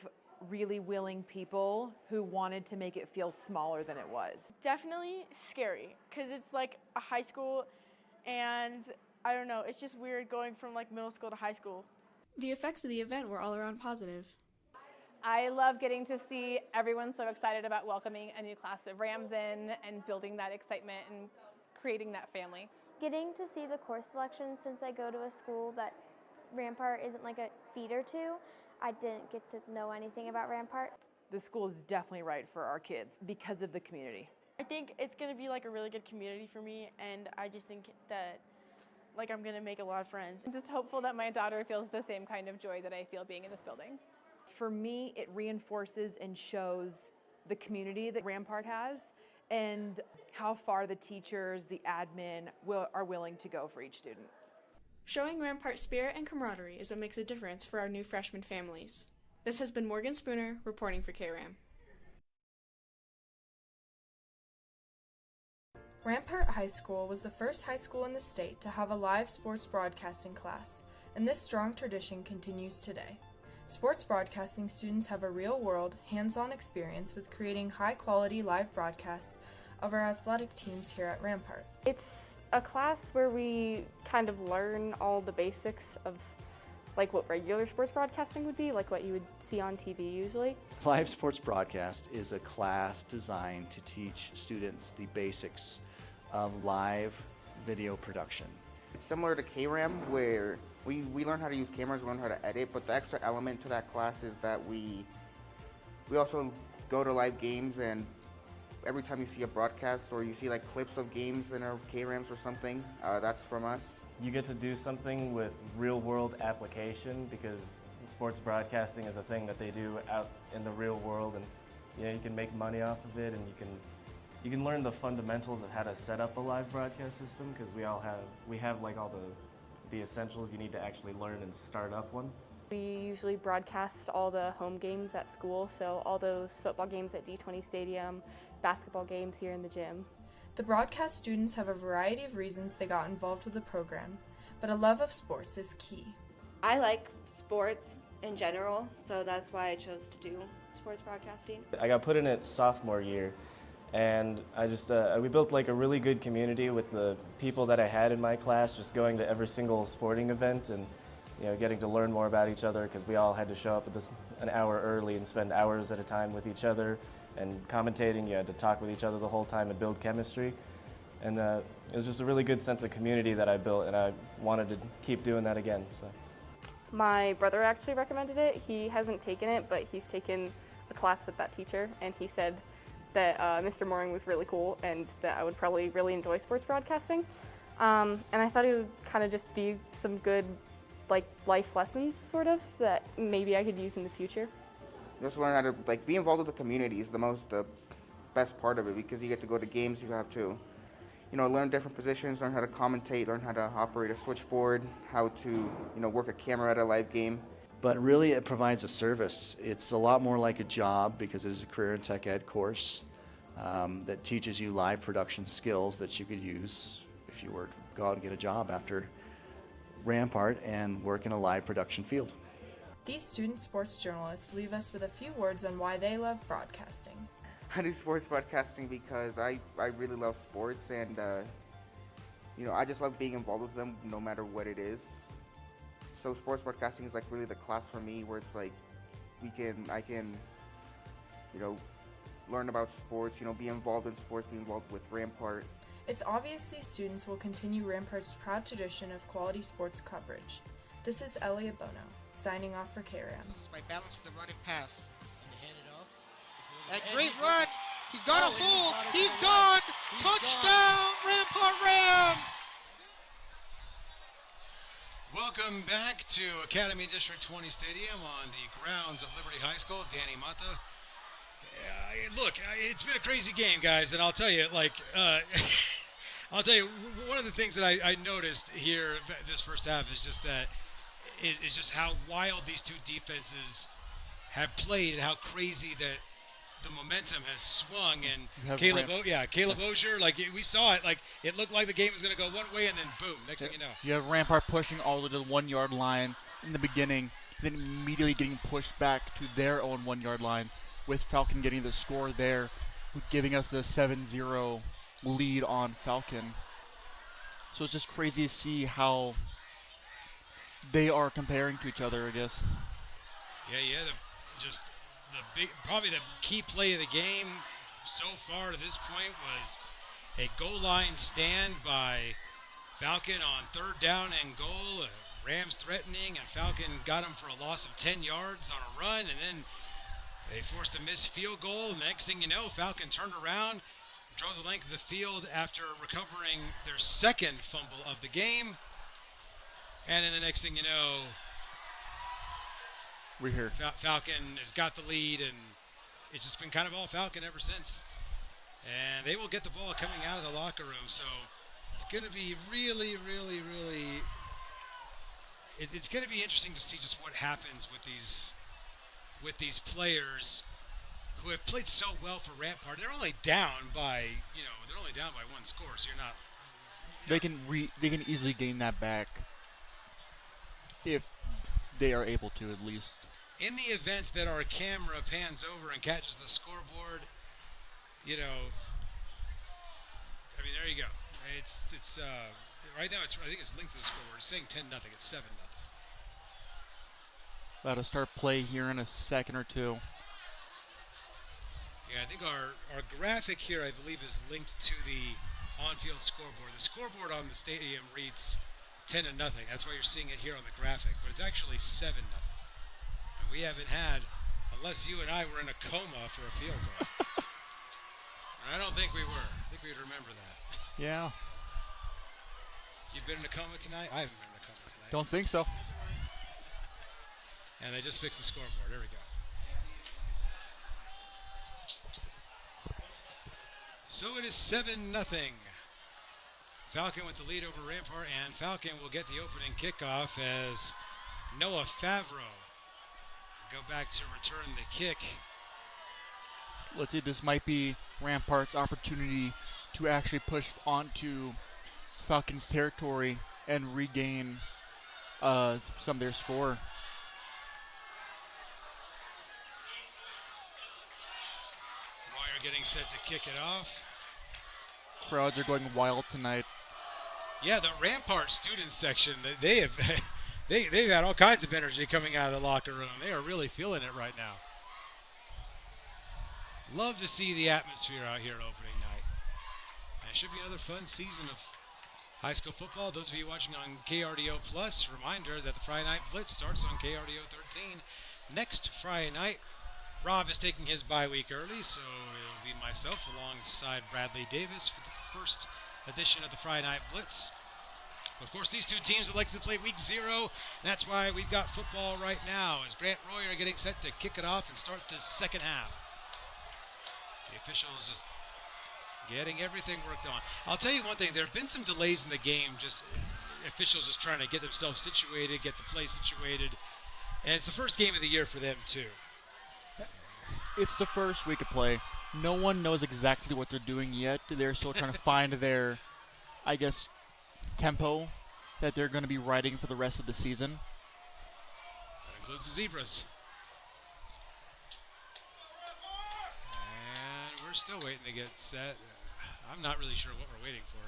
really willing people who wanted to make it feel smaller than it was. Definitely scary because it's like a high school, and I don't know, it's just weird going from like middle school to high school. The effects of the event were all around positive. I love getting to see everyone so excited about welcoming a new class of Rams in and building that excitement and creating that family. Getting to see the course selection, since I go to a school that Rampart isn't like a feeder to, I didn't get to know anything about Rampart. The school is definitely right for our kids because of the community. I think it's going to be like a really good community for me, and I just think that like I'm going to make a lot of friends. I'm just hopeful that my daughter feels the same kind of joy that I feel being in this building. For me, it reinforces and shows the community that Rampart has and how far the teachers, the admin are willing to go for each student. Showing Rampart spirit and camaraderie is what makes a difference for our new freshman families. This has been Morgan Spooner reporting for KRAM. Rampart High School was the first high school in the state to have a live sports broadcasting class, and this strong tradition continues today. Sports broadcasting students have a real-world, hands-on experience with creating high-quality live broadcasts of our athletic teams here at Rampart. It's a class where we kind of learn all the basics of like what regular sports broadcasting would be, like what you would see on TV usually. Live sports broadcast is a class designed to teach students the basics of live video production. It's similar to KRAM where we learn how to use cameras, we learn how to edit, but the extra element to that class is that we also go to live games, and every time you see a broadcast or you see like clips of games in our KRAMs or something, that's from us. You get to do something with real world application because sports broadcasting is a thing that they do out in the real world, and you know, you can make money off of it, and you can learn the fundamentals of how to set up a live broadcast system because we have like all the essentials you need to actually learn and start up one. We usually broadcast all the home games at school, so all those football games at D20 Stadium, basketball games here in the gym. The broadcast students have a variety of reasons they got involved with the program, but a love of sports is key. I like sports in general, so that's why I chose to do sports broadcasting. I got put in it sophomore year, and we built like a really good community with the people that I had in my class, just going to every single sporting event and getting to learn more about each other, because we all had to show up at an hour early and spend hours at a time with each other and commentating. You had to talk with each other the whole time and build chemistry. And it was just a really good sense of community that I built, and I wanted to keep doing that again. So. My brother actually recommended it. He hasn't taken it, but he's taken a class with that teacher, and he said that Mr. Mooring was really cool and that I would probably really enjoy sports broadcasting. And I thought it would kind of just be some good life lessons, sort of, that maybe I could use in the future. Just learn how to be involved with the community is the best part of it, because you get to go to games. You have to learn different positions, learn how to commentate, learn how to operate a switchboard, how to work a camera at a live game. But really it provides a service. It's a lot more like a job, because it is a career and tech ed course that teaches you live production skills that you could use if you were to go out and get a job after Rampart and work in a live production field. These student sports journalists leave us with a few words on why they love broadcasting. I do sports broadcasting because I really love sports, and I just love being involved with them no matter what it is. So sports broadcasting is really the class for me, where it's I can learn about sports, be involved in sports, be involved with Rampart. It's obvious these students will continue Rampart's proud tradition of quality sports coverage. This is Elliot Bono, signing off for KRAM. My balance with the running pass. That great run. He's got a hole. He's gone. Touchdown, Rampart Rams. Welcome back to Academy District 20 Stadium on the grounds of Liberty High School. Danny Mata. Look, it's been a crazy game, guys, and I'll tell you, one of the things that I noticed here this first half is just how wild these two defenses have played and how crazy that the momentum has swung. And Caleb Osier, we saw it, it looked like the game was going to go one way, and then boom, next thing you know. You have Rampart pushing all the way to the 1 yard line in the beginning, then immediately getting pushed back to their own 1 yard line, with Falcon getting the score there, giving us the 7-0 lead on Falcon. So it's just crazy to see how they are comparing to each other, I guess. Yeah, probably the key play of the game so far to this point was a goal line stand by Falcon on 3rd down and goal. Rams threatening, and Falcon got him for a loss of 10 yards on a run, and then they forced a missed field goal. And the next thing you know, Falcon turned around, drove the length of the field after recovering their second fumble of the game. And then the next thing you know, we're here. Falcon has got the lead, and it's just been kind of all Falcon ever since. And they will get the ball coming out of the locker room. So it's going to be really, really, really, it's going to be interesting to see just what happens with these players who have played so well for Rampart. They're only down by, one score, so you're not. They can easily gain that back if they are able to, at least. In the event that our camera pans over and catches the scoreboard, there you go. It's right now. I think it's linked to the scoreboard. It's saying 10-0. It's 7-0. About to start play here in a second or two. Yeah, I think our graphic here, I believe, is linked to the on-field scoreboard. The scoreboard on the stadium reads 10-0. That's why you're seeing it here on the graphic, but it's actually 7-0. And we haven't had, unless you and I were in a coma for a field goal. And I don't think we were. I think we'd remember that. Yeah. You've been in a coma tonight? I haven't been in a coma tonight. Don't think so. And they just fixed the scoreboard. There we go. So it is 7-0. Falcon with the lead over Rampart, and Falcon will get the opening kickoff as Noah Favreau go back to return the kick. Let's see, this might be Rampart's opportunity to actually push onto Falcon's territory and regain some of their score. Royer getting set to kick it off. Crowds are going wild tonight. Yeah, the Rampart student section, they have they've had all kinds of energy coming out of the locker room. They are really feeling it right now. Love to see the atmosphere out here opening night. And it should be another fun season of high school football. Those of you watching on KRDO Plus, reminder that the Friday Night Blitz starts on KRDO 13 next Friday night. Rob is taking his bye week early, so it'll be myself alongside Bradley Davis for the first edition of the Friday Night Blitz. Of course, these two teams would like to play week 0, and that's why we've got football right now as Grant Royer getting set to kick it off and start this second half. The officials just getting everything worked on. I'll tell you one thing, there have been some delays in the game, just officials just trying to get themselves situated, get the play situated, and it's the first game of the year for them too. It's the first week of play. No one knows exactly what they're doing yet. They're still trying to find their, I guess, tempo that they're going to be riding for the rest of the season. That includes the Zebras. And we're still waiting to get set. I'm not really sure what we're waiting for.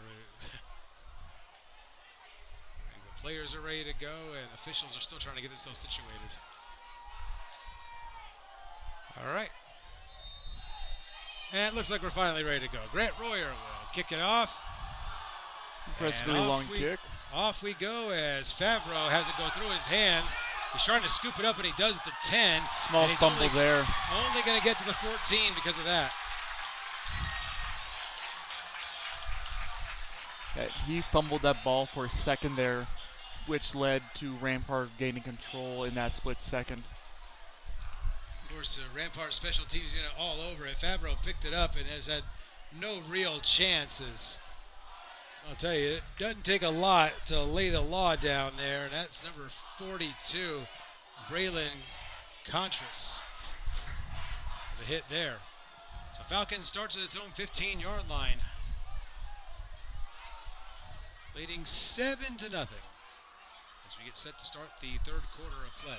The players are ready to go, and officials are still trying to get themselves situated. All right. And it looks like we're finally ready to go. Grant Royer will kick it off. Impressively long kick. Off we go as Favreau has it go through his hands. He's trying to scoop it up, and he does at the 10. Small fumble there. Only going to get to the 14 because of that. Yeah, he fumbled that ball for a second there, which led to Rampart gaining control in that split second. Of course, Rampart special teams unit all over it. Favreau picked it up and has had no real chances. I'll tell you, it doesn't take a lot to lay the law down there, and that's number 42, Braylon Contras. The hit there. So Falcon starts at its own 15-yard line, leading 7-0 as we get set to start the third quarter of play.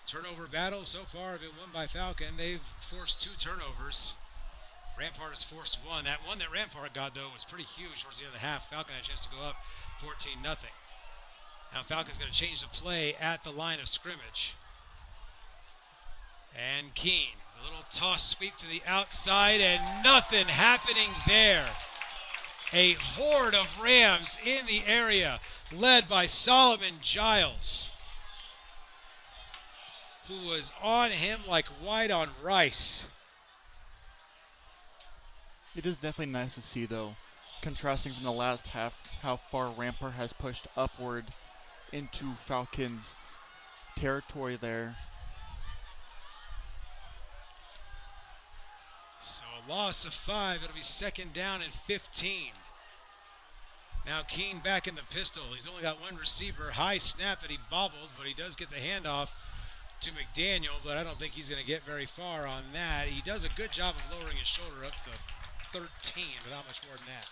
Turnover battle so far have been won by Falcon. They've forced 2 turnovers. Rampart has forced 1. That one that Rampart got, though, was pretty huge towards the end of the half. Falcon had a chance to go up 14-0. Now Falcon's going to change the play at the line of scrimmage. And Keene, a little toss sweep to the outside, and nothing happening there. A horde of Rams in the area, led by Solomon Giles, who was on him like white on rice. It is definitely nice to see, though, contrasting from the last half, how far Rampart has pushed upward into Falcons' territory there. So a loss of 5. It'll be second down and 15. Now Keene back in the pistol. He's only got one receiver. High snap that he bobbled, but he does get the handoff to McDaniel, but I don't think he's going to get very far on that. He does a good job of lowering his shoulder up to the 13, but not much more than that.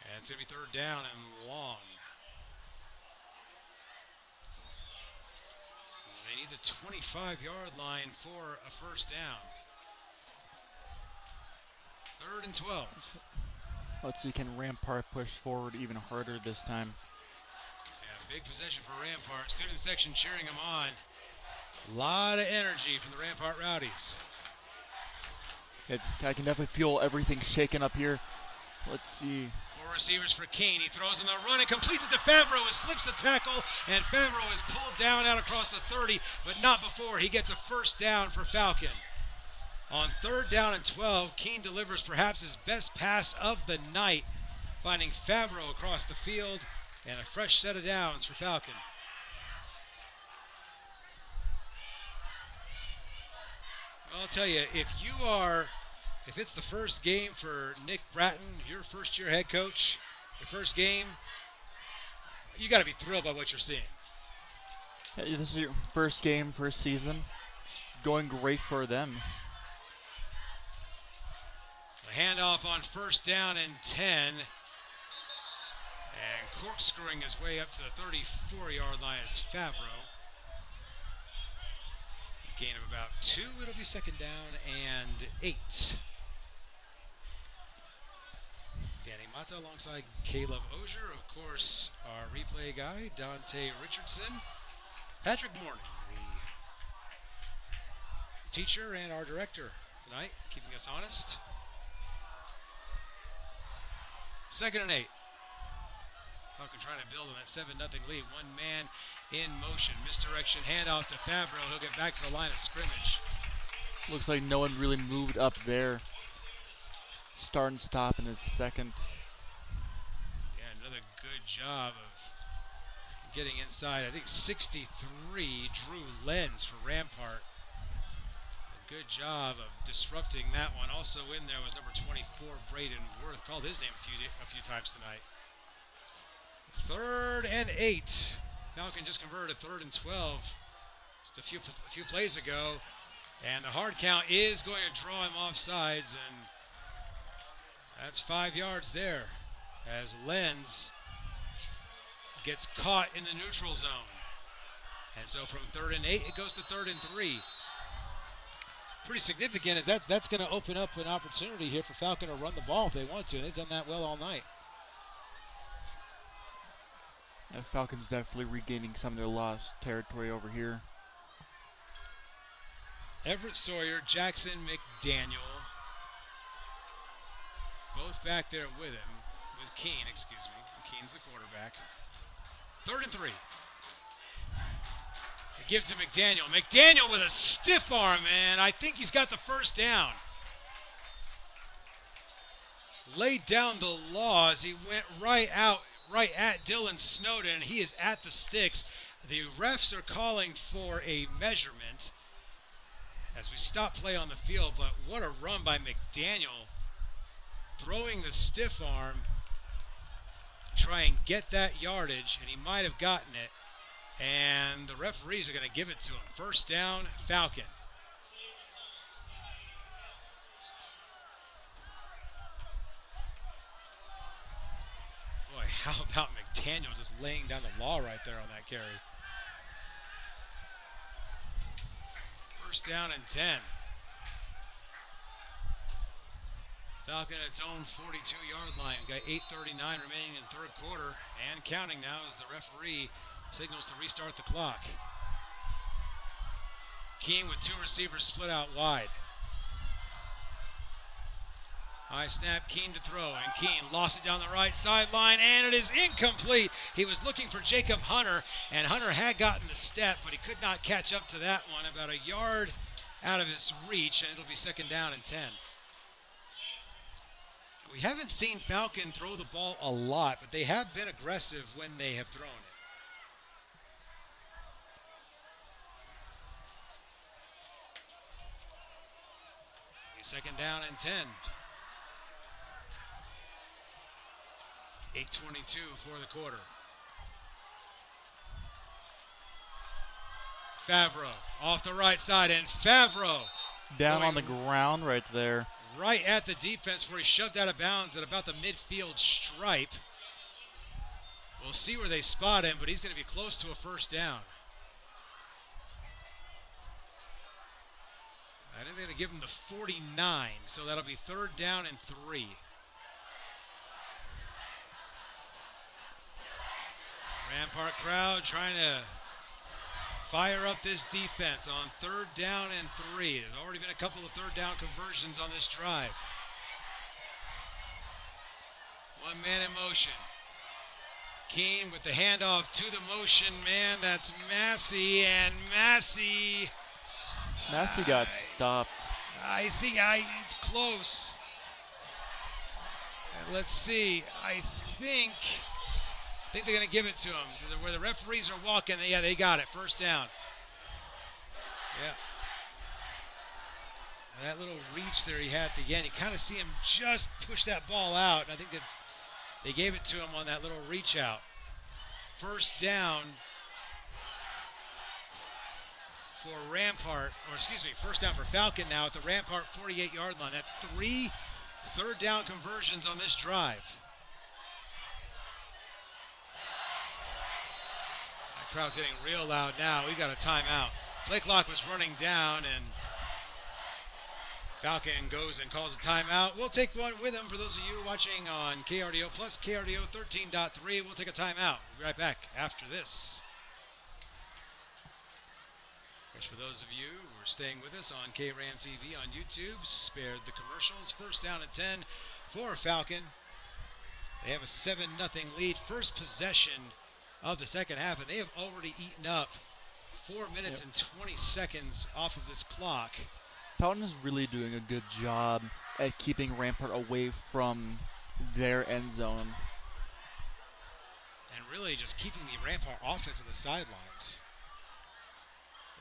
And it's going to be third down and long. They need the 25-yard line for a first down. 3rd and 12. Let's see, can Rampart push forward even harder this time? Yeah, big possession for Rampart. Student section cheering him on. A lot of energy from the Rampart Rowdies. I can definitely feel everything shaking up here. Let's see. 4 receivers for Keene. He throws in the run and completes it to Favreau. It slips the tackle, and Favreau is pulled down out across the 30, but not before he gets a first down for Falcon. On 3rd down and 12, Keene delivers perhaps his best pass of the night, finding Favreau across the field, and a fresh set of downs for Falcon. I'll tell you, if it's the first game for Nick Bratton, your first-year head coach, your first game, you got to be thrilled by what you're seeing. Yeah, this is your first game, first season. It's going great for them. The handoff on first down and 10. And corkscrewing his way up to the 34-yard line is Favreau. Gain of about 2. It'll be second down and 8. Danny Mata alongside Caleb Ozier. Of course, our replay guy, Dante Richardson. Patrick Morning, the teacher and our director tonight, keeping us honest. Second and 8. Falcon trying to build on that 7-0 lead. One man in motion. Misdirection handoff to Favreau. He'll get back to the line of scrimmage. Looks like no one really moved up there. Start and stop in his second. Yeah, another good job of getting inside. I think 63, Drew Lenz for Rampart. A good job of disrupting that one. Also in there was number 24, Braden Worth. Called his name a few times tonight. 3rd and 8. Falcon just converted a 3rd and 12 just a few plays ago. And the hard count is going to draw him off sides, and that's 5 yards there as Lenz gets caught in the neutral zone. And so from 3rd and 8, it goes to 3rd and 3. Pretty significant, as that's going to open up an opportunity here for Falcon to run the ball if they want to. They've done that well all night. Falcons definitely regaining some of their lost territory over here. Everett Sawyer, Jackson McDaniel, both back there with him, with Keene, excuse me. Keene's the quarterback. 3rd and 3. They give to McDaniel. McDaniel with a stiff arm, and I think he's got the first down. Laid down the law as he went right at Dylan Snowden. He is at the sticks. The refs are calling for a measurement as we stop play on the field, but what a run by McDaniel, throwing the stiff arm to try and get that yardage, and he might have gotten it, and the referees are going to give it to him. First down, Falcon. Boy, how about McDaniel just laying down the law right there on that carry. First down and 10. Falcon at its own 42-yard line. Got 8:39 remaining in third quarter and counting now as the referee signals to restart the clock. Keene with 2 receivers split out wide. High snap, Keene to throw, and Keene lost it down the right sideline, and it is incomplete. He was looking for Jacob Hunter, and Hunter had gotten the step, but he could not catch up to that one. About a yard out of his reach, and it'll be second down and 10. We haven't seen Falcon throw the ball a lot, but they have been aggressive when they have thrown it. Second down and 10. 8:22 for the quarter. Favreau off the right side, and Favreau down on the ground right there. Right at the defense where he shoved out of bounds at about the midfield stripe. We'll see where they spot him, but he's going to be close to a first down. I think they're going to give him the 49, so that'll be third down and 3. Rampart crowd trying to fire up this defense on third down and 3. There's already been a couple of third down conversions on this drive. One man in motion. Keene with the handoff to the motion man. That's Massey, and Massey got stopped. I think it's close. Let's see. I think they're going to give it to him. Where the referees are walking, yeah, they got it. First down. Yeah. That little reach there he had at the end. You kind of see him just push that ball out. And I think that they gave it to him on that little reach out. First down for Rampart, or excuse me, first down for Falcon now at the Rampart 48-yard line. That's 3 third down conversions on this drive. That crowd's getting real loud now. We got a timeout. Play clock was running down, and Falcon goes and calls a timeout. We'll take one with him for those of you watching on KRDO Plus, KRDO 13.3. We'll take a timeout. We'll be right back after this. For those of you who are staying with us on KRAM TV on YouTube, spared the commercials. First down and 10 for Falcon. They have a 7-0 lead. First possession of the second half, and they have already eaten up 4 minutes and 20 seconds off of this clock. Falcon is really doing a good job at keeping Rampart away from their end zone. And really just keeping the Rampart offense on the sidelines.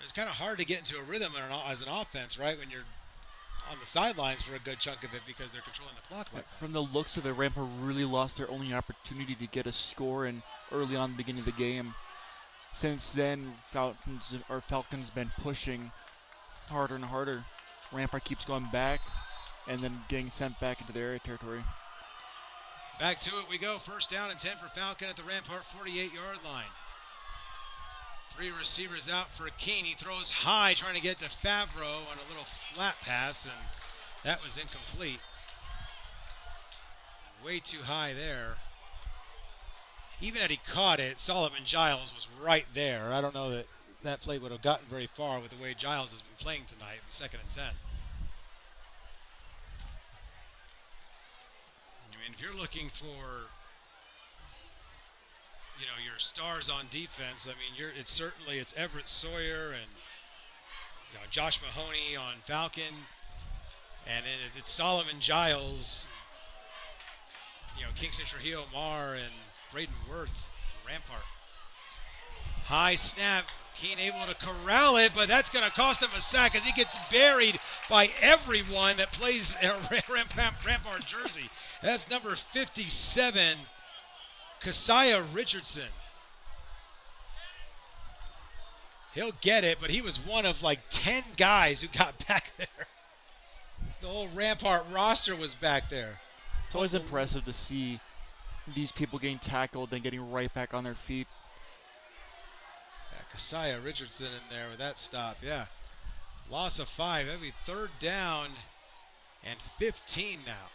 It's kind of hard to get into a rhythm as an offense, right, when you're on the sidelines for a good chunk of it because they're controlling the clock like that. From the looks of it, Rampart really lost their only opportunity to get a score in early on the beginning of the game. Since then, Falcon's been pushing harder and harder. Rampart keeps going back and then getting sent back into their area territory. Back to it we go. First down and 10 for Falcon at the Rampart 48-yard line. 3 receivers out for Keene. He throws high, trying to get to Favreau on a little flat pass, and that was incomplete. Way too high there. Even had he caught it, Solomon Giles was right there. I don't know that that play would have gotten very far with the way Giles has been playing tonight. Second and 10. I mean, if you're looking for, you know, your stars on defense, I mean, it's Everett Sawyer and, you know, Josh Mahoney on Falcon, and then it's Solomon Giles, you know, Kingston Trujillo Mar and Braden Worth, Rampart. High snap, Keene able to corral it, but that's going to cost him a sack as he gets buried by everyone that plays a Rampart jersey. That's number 57, Keziah Richardson. He'll get it, but he was one of like 10 guys who got back there. The whole Rampart roster was back there. It's always impressive to see these people getting tackled and getting right back on their feet. Yeah, Keziah Richardson in there with that stop, yeah. Loss of 5, that'd be third down and 15 now.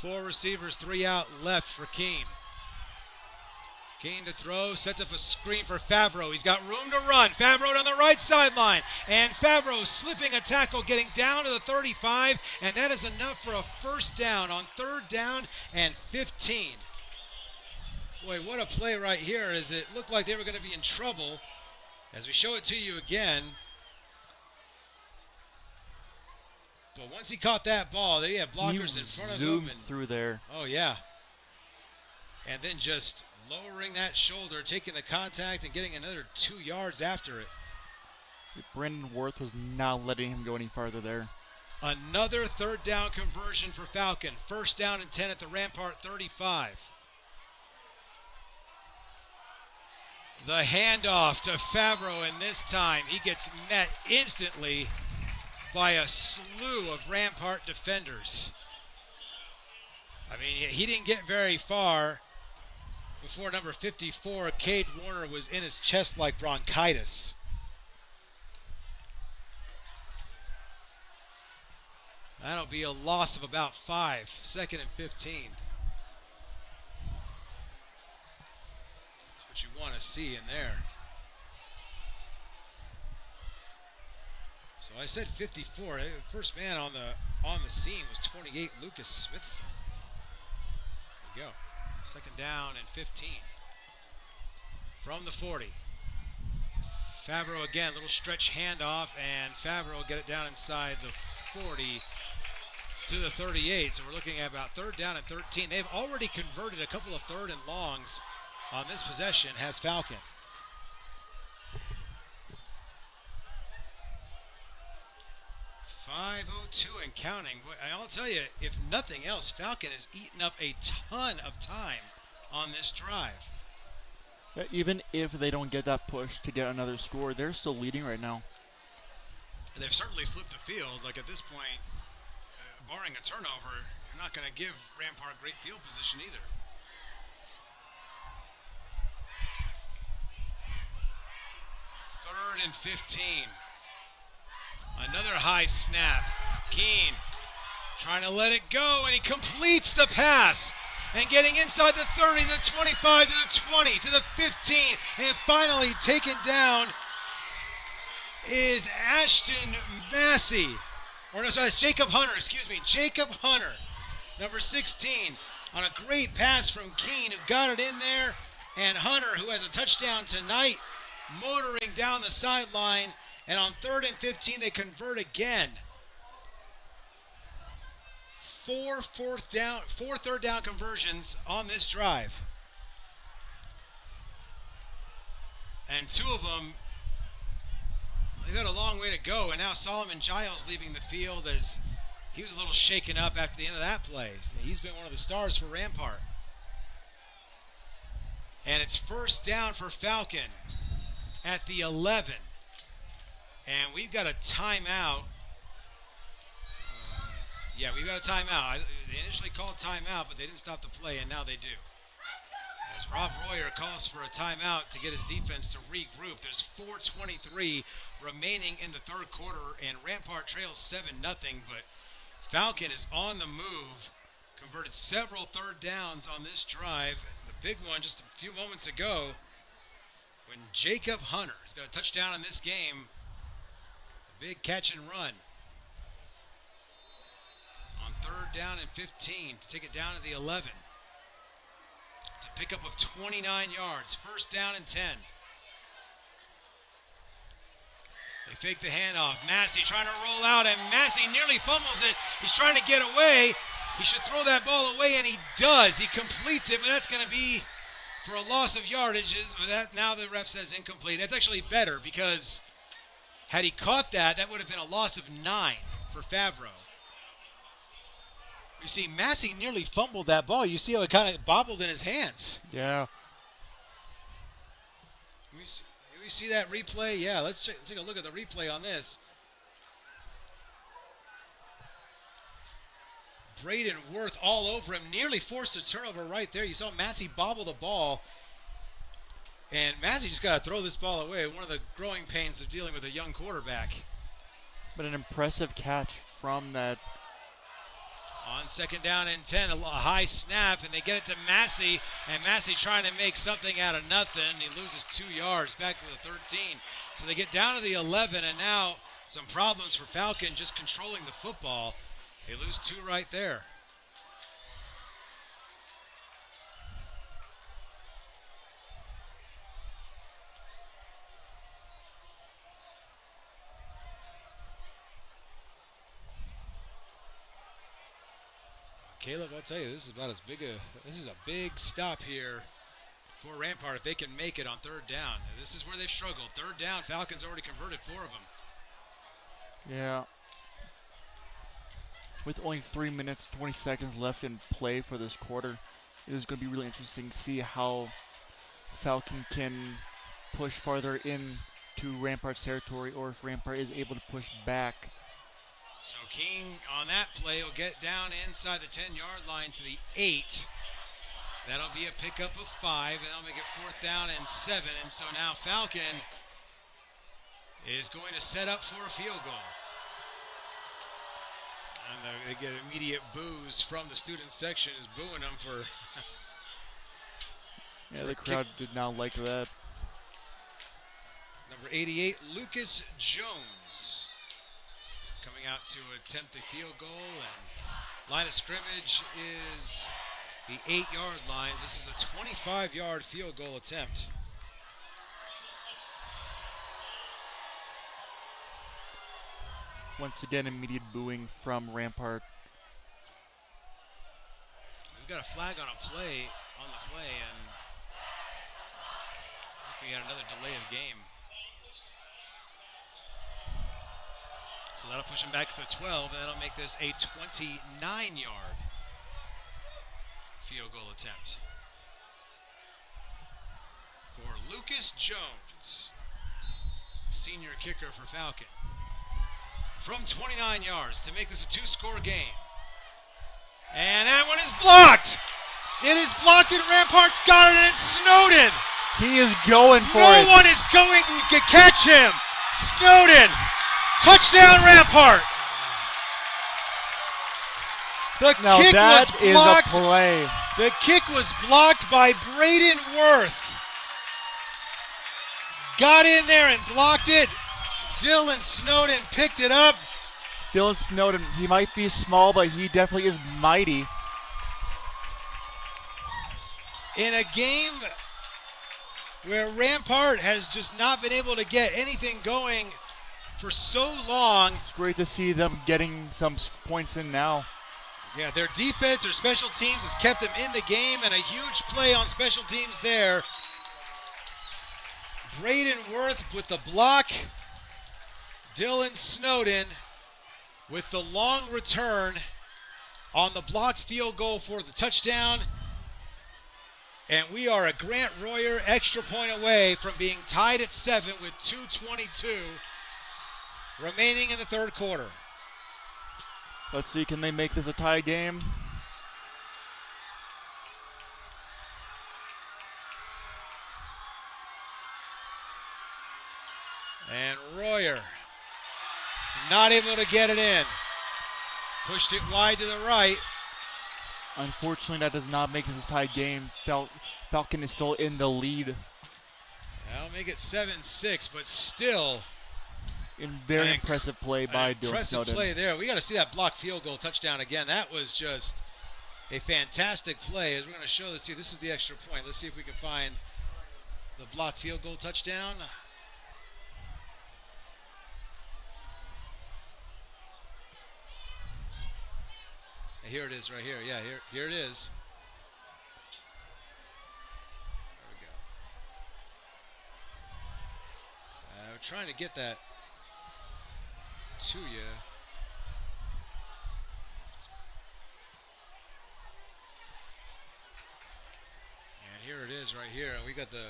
4 receivers, 3 out left for Keene. Keene to throw, sets up a screen for Favreau. He's got room to run. Favreau down the right sideline. And Favreau slipping a tackle, getting down to the 35. And that is enough for a first down on third down and 15. Boy, what a play right here, as it looked like they were going to be in trouble. As we show it to you again. But once he caught that ball, they had blockers in front of him. Zoomed through there. Oh, yeah. And then just lowering that shoulder, taking the contact, and getting another 2 yards after it. Brandon Worth was not letting him go any farther there. Another third down conversion for Falcon. First down and 10 at the Rampart 35. The handoff to Favreau, and this time he gets met instantly by a slew of Rampart defenders. I mean, he didn't get very far before number 54, Cade Warner, was in his chest like bronchitis. That'll be a loss of about 5, second and 15. That's what you want to see in there. So I said 54. First man on the scene was 28, Lucas Smithson. There we go. Second down and 15. From the 40. Favreau again, little stretch handoff, and Favreau will get it down inside the 40 to the 38. So we're looking at about third down and 13. They've already converted a couple of third and longs on this possession, has Falcon. .502 and counting. I'll tell you, if nothing else, Falcon has eaten up a ton of time on this drive. Even if they don't get that push to get another score, they're still leading right now. they've certainly flipped the field. Like at this point, barring a turnover, you're not going to give Rampart great field position either. Third and 15. Another high snap. Keene trying to let it go, and he completes the pass. And getting inside the 30, the 25, to the 20, to the 15, and finally taken down is Ashton Massey. Or no, sorry, it's Jacob Hunter, excuse me. Jacob Hunter, number 16, on a great pass from Keene, who got it in there. And Hunter, who has a touchdown tonight, motoring down the sideline. And on 3rd and 15, they convert again. Four third down conversions on this drive. And 2 of them, they've got a long way to go. And now Solomon Giles leaving the field as he was a little shaken up after the end of that play. He's been one of the stars for Rampart. And it's first down for Falcon at the 11. And we've got a timeout. Yeah, we've got a timeout. They initially called timeout, but they didn't stop the play, and now they do. As Rob Royer calls for a timeout to get his defense to regroup. There's 4:23 remaining in the third quarter, and Rampart trails 7-0, but Falcon is on the move. Converted several third downs on this drive. The big one just a few moments ago when Jacob Hunter has got a touchdown in this game. A big catch and run. On 3rd down and 15 to take it down to the 11. To pick up of 29 yards. 1st down and 10. They fake the handoff. Massey trying to roll out, and Massey nearly fumbles it. He's trying to get away. He should throw that ball away, and he does. He completes it, but that's going to be for a loss of yardage. Now the ref says incomplete. That's actually better because had he caught that, that would have been a loss of 9 for Favreau. You see, Massey nearly fumbled that ball. You see how it kind of bobbled in his hands. Yeah. We see that replay? Yeah, let's take a look at the replay on this. Braden Worth all over him, nearly forced a turnover right there. You saw Massey bobble the ball, and Massey just got to throw this ball away. One of the growing pains of dealing with a young quarterback. But an impressive catch from that. On 2nd down and 10, a high snap, and they get it to Massey, and Massey trying to make something out of nothing. He loses 2 yards back to the 13. So they get down to the 11, and now some problems for Falcon just controlling the football. They lose 2 right there. Caleb, I'll tell you, this is about as big this is a big stop here for Rampart if they can make it on 3rd down. This is where they've struggled. 3rd down, Falcons already converted 4 of them. Yeah. With only 3 minutes, 20 seconds left in play for this quarter, it is going to be really interesting to see how Falcon can push farther into Rampart's territory, or if Rampart is able to push back. So King on that play will get down inside the 10-yard line to the 8. That'll be a pickup of 5, and that'll make it 4th down and 7. And so now Falcon is going to set up for a field goal. And they get immediate boos from the student section, is booing them for. Yeah, the crowd did not like that. Number 88, Lucas Jones, coming out to attempt the field goal, and line of scrimmage is the 8-yard lines. This is a 25-yard field goal attempt. Once again, immediate booing from Rampart. We've got a flag on the play, and I think we got another delay of game. So that'll push him back to the 12, and that'll make this a 29-yard field goal attempt for Lucas Jones, senior kicker for Falcon. from 29 yards to make this a 2-score game. And that one is blocked. It is blocked, and Rampart's got it, and it's Snowden. He is going for it. No one is going to catch him. Snowden. Touchdown, Rampart. The Now kick that was is blocked. a play. The kick was blocked by Braden Worth. Got in there and blocked it. Dylan Snowden picked it up. Dylan Snowden, he might be small, but he definitely is mighty. In a game where Rampart has just not been able to get anything going for so long. It's great to see them getting some points in now. Yeah, their defense, their special teams has kept them in the game, and a huge play on special teams there. Braden Worth with the block. Dylan Snowden with the long return on the blocked field goal for the touchdown. And we are a Grant Royer extra point away from being tied at 7 with 2:22 remaining in the third quarter. Let's see, can they make this a tie game? And Royer not able to get it in. Pushed it wide to the right. Unfortunately, that does not make this a tie game. Falcon is still in the lead. That'll make it 7-6, but still Very impressive play by Dylan impressive Snowden. play there. We got to see that blocked field goal touchdown again. That was just a fantastic play. As we're going to show, let's see, this is the extra point. Let's see if we can find the blocked field goal touchdown. Here it is right here. Yeah, here it is. There we go. We're trying to get that to you. And here it is right here. We got this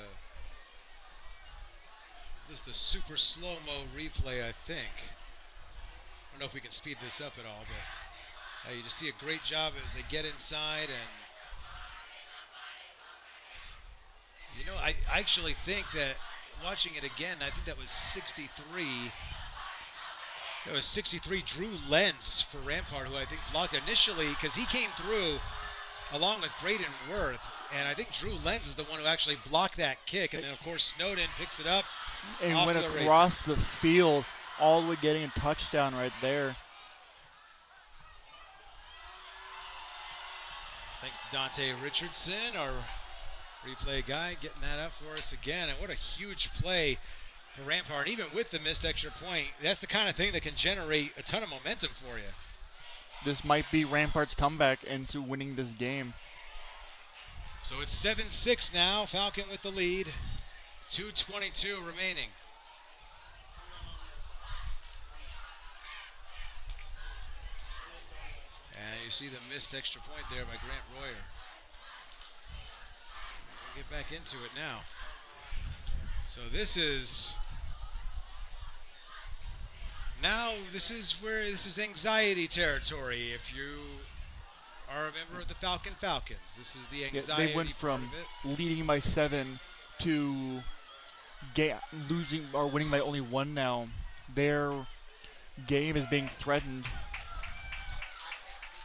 is the super slow-mo replay, I think. I don't know if we can speed this up at all, but you just see a great job as they get inside. And you know, I actually think that watching it again, I think that was 63. That was 63 Drew Lentz for Rampart, who I think blocked initially because he came through along with Braden Worth. And I think Drew Lentz is the one who actually blocked that kick. And then, of course, Snowden picks it up. And went across the field, all the way getting a touchdown right there. Thanks to Dante Richardson, our replay guy, getting that up for us again. And what a huge play for Rampart. Even with the missed extra point, that's the kind of thing that can generate a ton of momentum for you. This might be Rampart's comeback into winning this game. So it's 7-6 now. Falcon with the lead. 2:22 remaining. And you see the missed extra point there by Grant Royer. We'll get back into it now. So this is where this is anxiety territory. If you are a member of the Falcons, this is the anxiety. They went from leading by 7 to losing or winning by only 1 now. Their game is being threatened.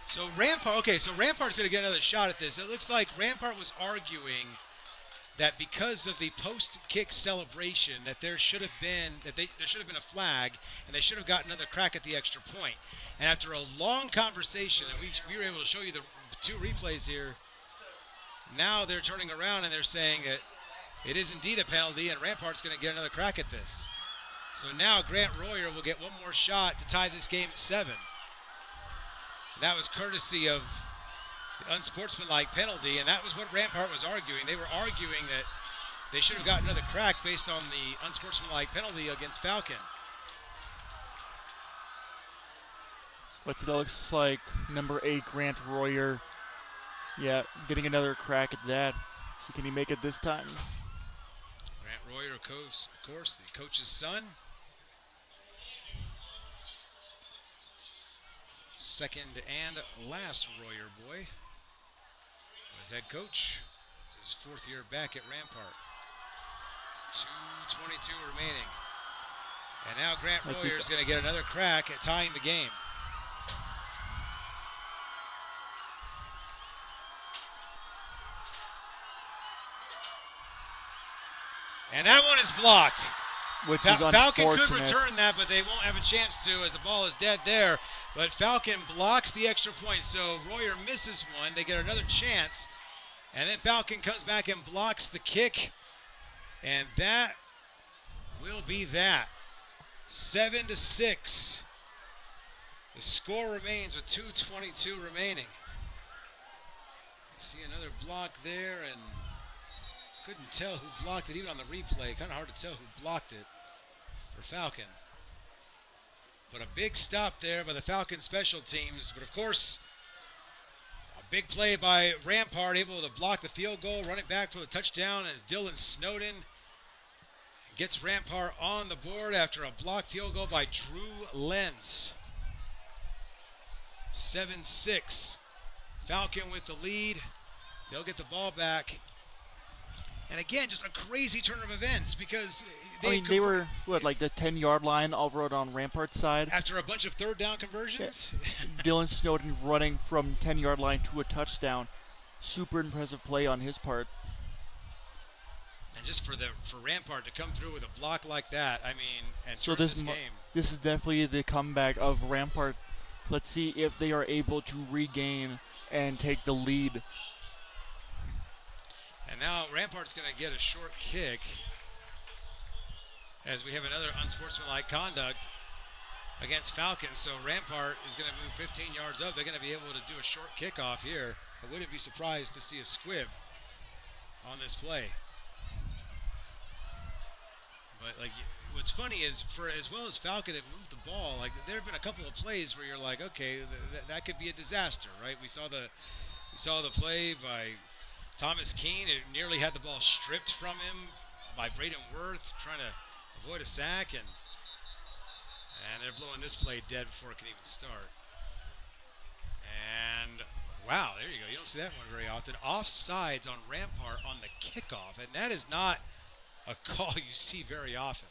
So Rampart's going to get another shot at this. It looks like Rampart was arguing that because of the post-kick celebration that there should have been a flag and they should have gotten another crack at the extra point. And after a long conversation, and we were able to show you the 2 replays here, now they're turning around and they're saying that it is indeed a penalty and Rampart's going to get another crack at this. So now Grant Royer will get one more shot to tie this game at 7. That was courtesy of the unsportsmanlike penalty, and that was what Rampart was arguing. They were arguing that they should have gotten another crack based on the unsportsmanlike penalty against Falcon. It looks like number 8, Grant Royer, yeah, getting another crack at that. So can he make it this time? Grant Royer, of course, the coach's son. second and last Royer boy with head coach. It's his 4th year back at Rampart. 2:22 remaining. And now Grant Royer is going to get another crack at tying the game. And that one is blocked. Which is Falcon unfortunate. could return that, but they won't have a chance to as the ball is dead there. But Falcon blocks the extra point, so Royer misses one. They get another chance. And then Falcon comes back and blocks the kick. And that will be that. 7-6. The score remains with 2:22 remaining. You see another block there, and couldn't tell who blocked it, even on the replay. Kind of hard to tell who blocked it for Falcon. But a big stop there by the Falcon special teams. But of course, a big play by Rampart, able to block the field goal, run it back for the touchdown as Dylan Snowden gets Rampart on the board after a blocked field goal by Drew Lenz. 7-6. Falcon with the lead. They'll get the ball back. And again, just a crazy turn of events because they were, like the 10-yard line over on Rampart's side. After a bunch of third down conversions? Yeah. Dylan Snowden running from 10-yard line to a touchdown. Super impressive play on his part. And just for Rampart to come through with a block like that, I mean, and so turn this game. This is definitely the comeback of Rampart. Let's see if they are able to regain and take the lead. And now Rampart's going to get a short kick as we have another unsportsmanlike conduct against Falcons. So Rampart is going to move 15 yards up. They're going to be able to do a short kickoff here. I wouldn't be surprised to see a squib on this play. But like, what's funny is for as well as Falcon have moved the ball, like there have been a couple of plays where you're like, okay, that could be a disaster, right? We saw the play by Thomas Keene. It nearly had the ball stripped from him by Braden Worth, trying to avoid a sack, and they're blowing this play dead before it can even start. And wow, there you go. You don't see that one very often. Offsides on Rampart on the kickoff, and that is not a call you see very often.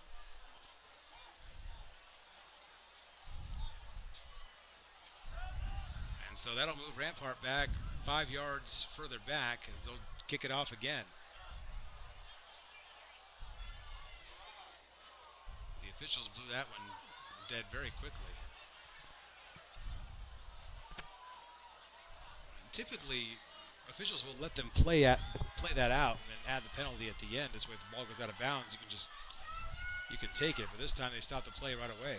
And so that'll move Rampart back 5 yards further back as they'll kick it off again. The officials blew that one dead very quickly. And typically, officials will let them play that out and then add the penalty at the end. This way, if the ball goes out of bounds, you can take it. But this time, they stopped the play right away.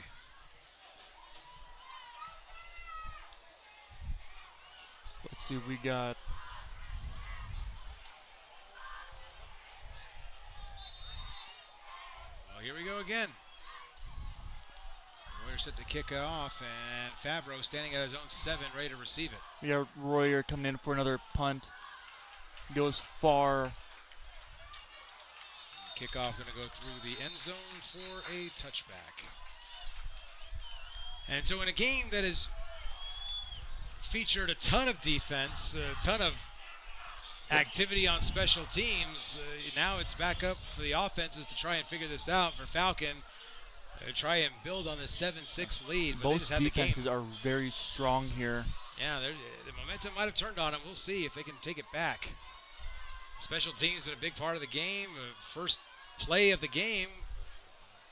Let's see, we got. Well, here we go again. Royer set to kick it off, and Favreau standing at his own 7, ready to receive it. We got Royer coming in for another punt. Goes far. Kickoff going to go through the end zone for a touchback. And so in a game that has featured a ton of defense, a ton of activity on special teams, now it's back up for the offenses to try and figure this out for Falcon. Try and build on the 7-6 lead. But both defenses are very strong here. Yeah, the momentum might have turned on them. We'll see if they can take it back. Special teams are a big part of the game. First play of the game,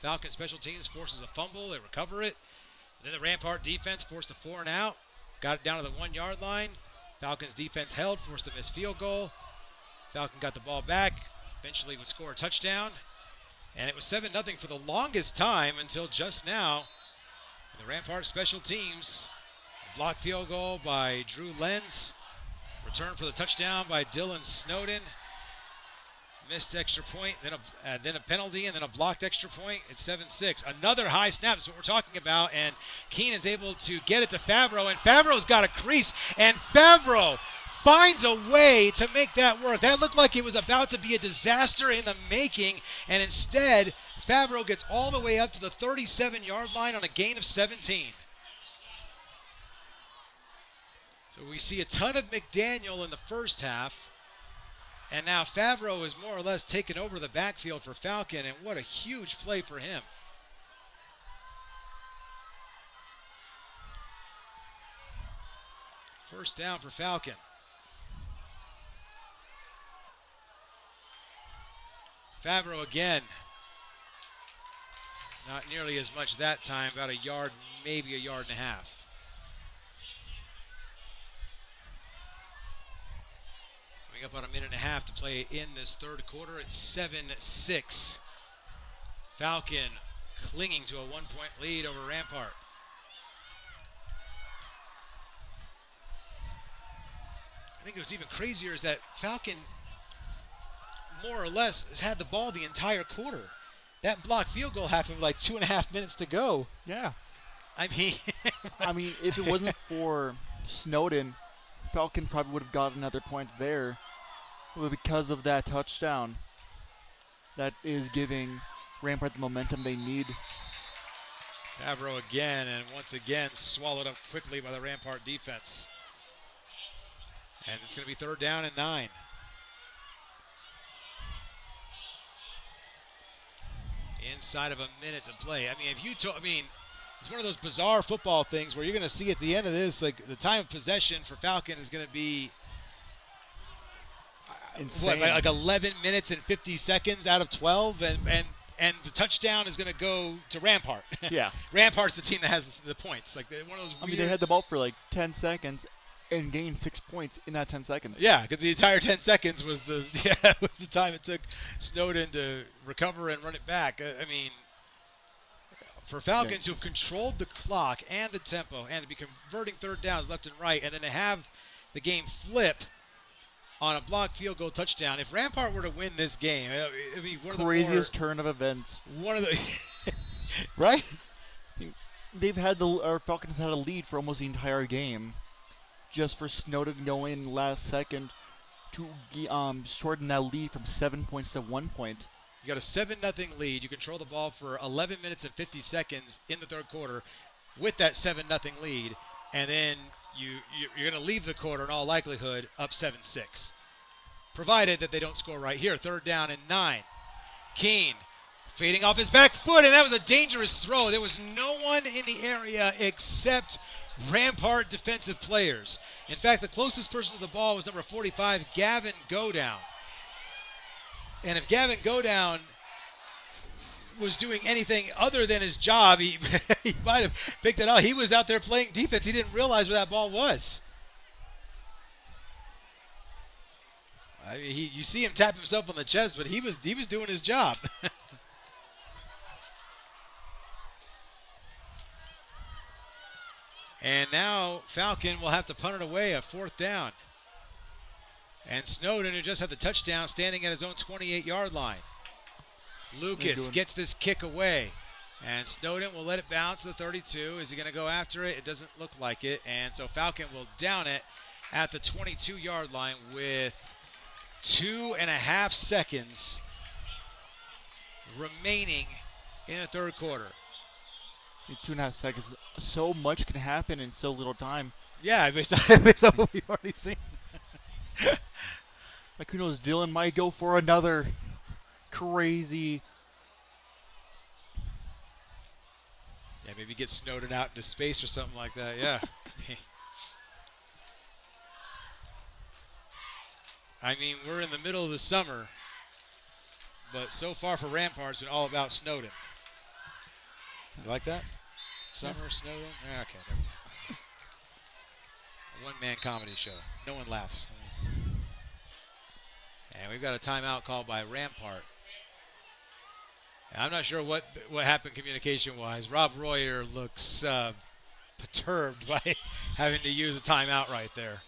Falcon special teams forces a fumble. They recover it. Then the Rampart defense forced a 4 and out. Got it down to the 1 yard line. Falcons defense held, forced a missed field goal. Falcon got the ball back. Eventually would score a touchdown. And it was 7-0 for the longest time until just now. The Rampart special teams. Blocked field goal by Drew Lenz. Return for the touchdown by Dylan Snowden. Missed extra point, then a penalty, and then a blocked extra point. It's 7-6. Another high snap is what we're talking about, and Keene is able to get it to Favreau, and Favreau's got a crease, and Favreau finds a way to make that work. That looked like it was about to be a disaster in the making, and instead, Favreau gets all the way up to the 37-yard line on a gain of 17. So we see a ton of McDaniel in the first half. And now Favreau is more or less taken over the backfield for Falcon, and what a huge play for him. First down for Falcon. Favreau again. Not nearly as much that time, about a yard, maybe a yard and a half. We got about a minute and a half to play in this third quarter. It's 7-6. Falcon clinging to a 1-point lead over Rampart. I think what's even crazier is that Falcon more or less has had the ball the entire quarter. That blocked field goal happened with like 2.5 minutes to go. Yeah. I mean, if it wasn't for Snowden, Falcon probably would have got another point there. But because of that touchdown, that is giving Rampart the momentum they need. Favreau again, and once again swallowed up quickly by the Rampart defense. And it's going to be 3rd down and 9. Inside of a minute to play. It's one of those bizarre football things where you're going to see at the end of this, like the time of possession for Falcon is going to be like 11 minutes and 50 seconds out of 12, and the touchdown is going to go to Rampart. Yeah. Rampart's the team that has the points. Like one of those weird, they had the ball for like 10 seconds and gained 6 points in that 10 seconds. Yeah, because the entire 10 seconds was the time it took Snowden to recover and run it back. For Falcon to have controlled the clock and the tempo and to be converting 3rd downs left and right, and then to have the game flip on a blocked field goal touchdown. If Rampart were to win this game, one of the craziest turn of events. One of the right? Falcons had a lead for almost the entire game, just for Snowden to go in last second to shorten that lead from 7 points to 1 point. You got a 7-0 lead. You control the ball for 11 minutes and 50 seconds in the third quarter with that 7-0 lead, and then you're going to leave the quarter in all likelihood up 7-6, provided that they don't score right here. 3rd down and 9. Keene fading off his back foot, and that was a dangerous throw. There was no one in the area except Rampart defensive players. In fact, the closest person to the ball was number 45, Gavin Godown. And if Gavin Godown was doing anything other than his job, he might have picked it out. He was out there playing defense. He didn't realize where that ball was. You see him tap himself on the chest, but he was doing his job. And now Falcon will have to punt it away, a 4th down. And Snowden, who just had the touchdown, standing at his own 28-yard line. Lucas gets this kick away. And Snowden will let it bounce to the 32. Is he going to go after it? It doesn't look like it. And so Falcon will down it at the 22-yard line with 2.5 seconds remaining in the third quarter. In 2.5 seconds, so much can happen in so little time. Yeah, based on what we've already seen. Like, who knows, Dylan might go for another crazy. Yeah, maybe get Snowden out into space or something like that, yeah. We're in the middle of the summer, but so far for Rampart, it's been all about Snowden. You like that? Summer, Snowden? Yeah, okay. A one-man comedy show. No one laughs. And we've got a timeout called by Rampart. And I'm not sure what happened communication-wise. Rob Royer looks perturbed by having to use a timeout right there.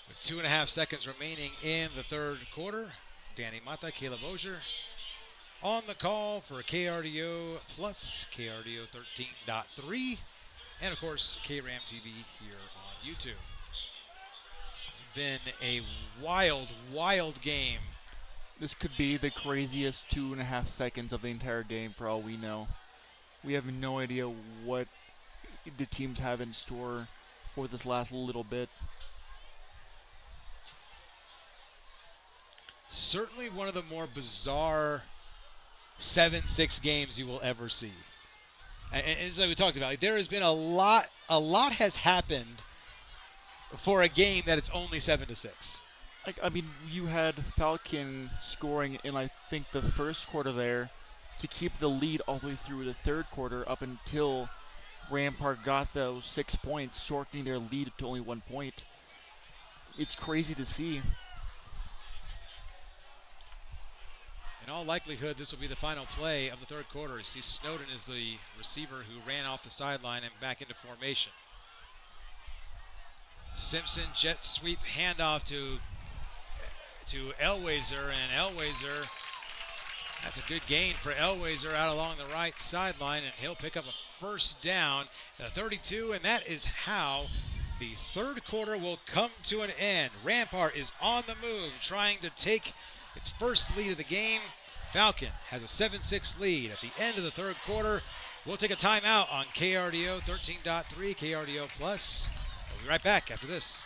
With 2.5 seconds remaining in the third quarter, Danny Mata, Caleb Osier on the call for KRDO Plus, KRDO 13.3, and of course KRAM TV here on YouTube. Been a wild game. This could be the craziest 2.5 seconds of the entire game for all we know. We have no idea what the teams have in store for this last little bit. Certainly one of the more bizarre 7-6 games you will ever see. And as we talked about, like, there has been a lot has happened for a game that it's only 7-6. Like, I mean, you had Falcon scoring in, I think, the first quarter there to keep the lead all the way through the third quarter up until Rampart got those 6 points, shortening their lead to only 1 point. It's crazy to see. In all likelihood, this will be the final play of the third quarter. You see Snowden is the receiver who ran off the sideline and back into formation. Simpson jet sweep handoff to Elwayser, and Elwayser, that's a good gain for Elwayser out along the right sideline, and he'll pick up a first down at 32, and that is how the third quarter will come to an end. Rampart is on the move, trying to take its first lead of the game. Falcon has a 7-6 lead at the end of the third quarter. We'll take a timeout on KRDO 13.3, KRDO Plus. We'll be right back after this.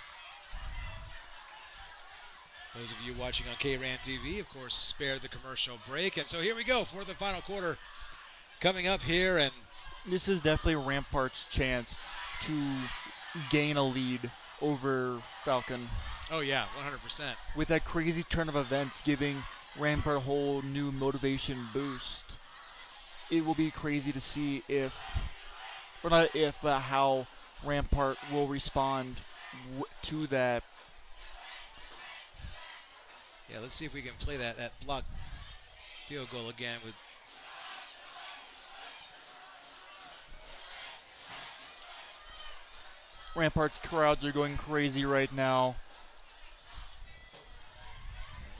Those of you watching on KRAM TV, of course, spared the commercial break. And so here we go for the final quarter coming up here. And this is definitely Rampart's chance to gain a lead over Falcon. Oh, yeah, 100%. With that crazy turn of events giving Rampart a whole new motivation boost. It will be crazy to see if, or not if, but how Rampart will respond to that. Yeah, let's see if we can play that block field goal again with Rampart's crowds are going crazy right now.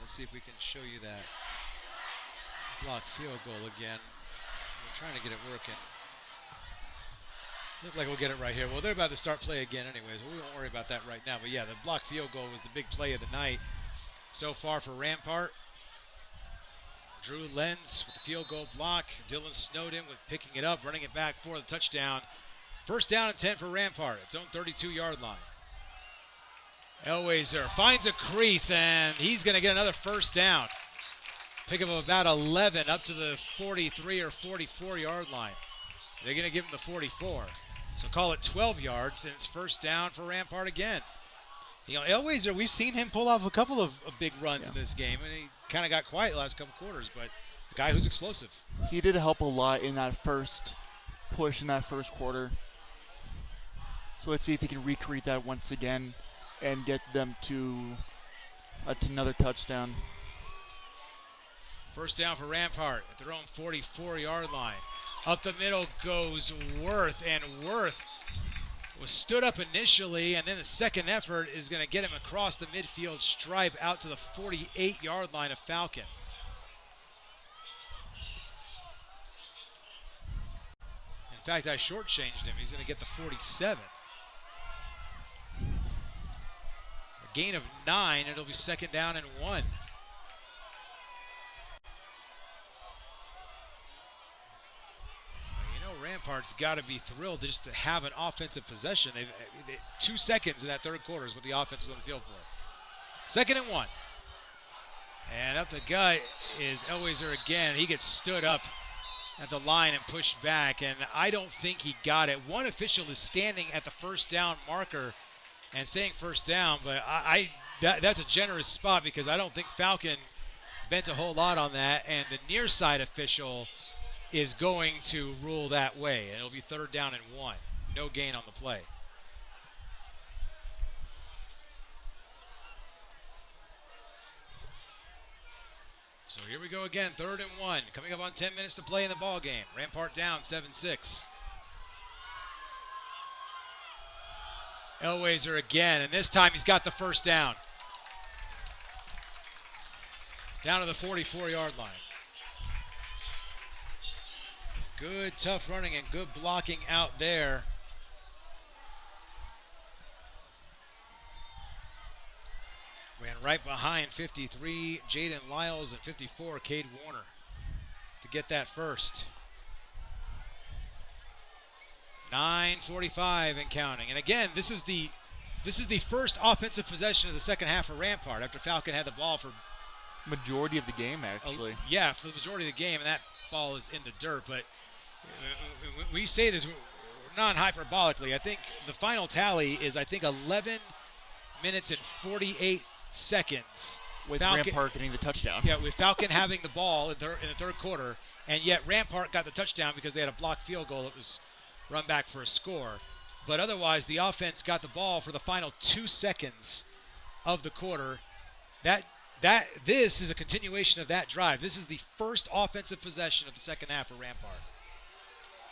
Let's see if we can show you that block field goal again. We're trying to get it working. Looks like we'll get it right here. Well, they're about to start play again anyways. We won't worry about that right now. But yeah, the block field goal was the big play of the night so far for Rampart. Drew Lenz with the field goal block. Dylan Snowden with picking it up, running it back for the touchdown. First down and 10 for Rampart. Its own 32-yard line. Elwayser finds a crease, and he's going to get another first down. Pick up about 11 up to the 43 or 44-yard line. They're going to give him the 44. So call it 12 yards, and it's first down for Rampart again. You know, Elwayser, we've seen him pull off a couple of big runs in this game, and he kind of got quiet the last couple quarters, but a guy who's explosive. He did help a lot in that first push in that first quarter. So let's see if he can recreate that once again and get them to another touchdown. First down for Rampart at their own 44-yard line. Up the middle goes Worth, and Worth was stood up initially, and then the second effort is going to get him across the midfield stripe out to the 48-yard line of Falcon. In fact, I shortchanged him. He's going to get the 47. A gain of 9. It'll be second down and 1. Rampart's got to be thrilled just to have an offensive possession. 2 seconds in that third quarter is what the offense was on the field for. Second and 1. And up the gut is Elwayser again. He gets stood up at the line and pushed back, and I don't think he got it. One official is standing at the first down marker and saying first down, but that's a generous spot because I don't think Falcon bent a whole lot on that, and the near side official is going to rule that way, and it'll be third down and 1. No gain on the play. So here we go again, third and 1. Coming up on 10 minutes to play in the ball game. Rampart down 7-6. Elwayser again, and this time he's got the first down. Down to the 44-yard line. Good tough running and good blocking out there. Ran right behind 53, Jaden Lyles, and 54, Cade Warner, to get that first. 9:45 and counting. And again, this is the first offensive possession of the second half for Rampart after Falcon had the ball for majority of the game, actually. For the majority of the game, and that ball is in the dirt. But we say this non-hyperbolically. I think the final tally is 11 minutes and 48 seconds. With Rampart getting the touchdown. Yeah, with Falcon having the ball in the third quarter, and yet Rampart got the touchdown because they had a blocked field goal that was run back for a score. But otherwise, the offense got the ball for the final 2 seconds of the quarter. This is a continuation of that drive. This is the first offensive possession of the second half for Rampart.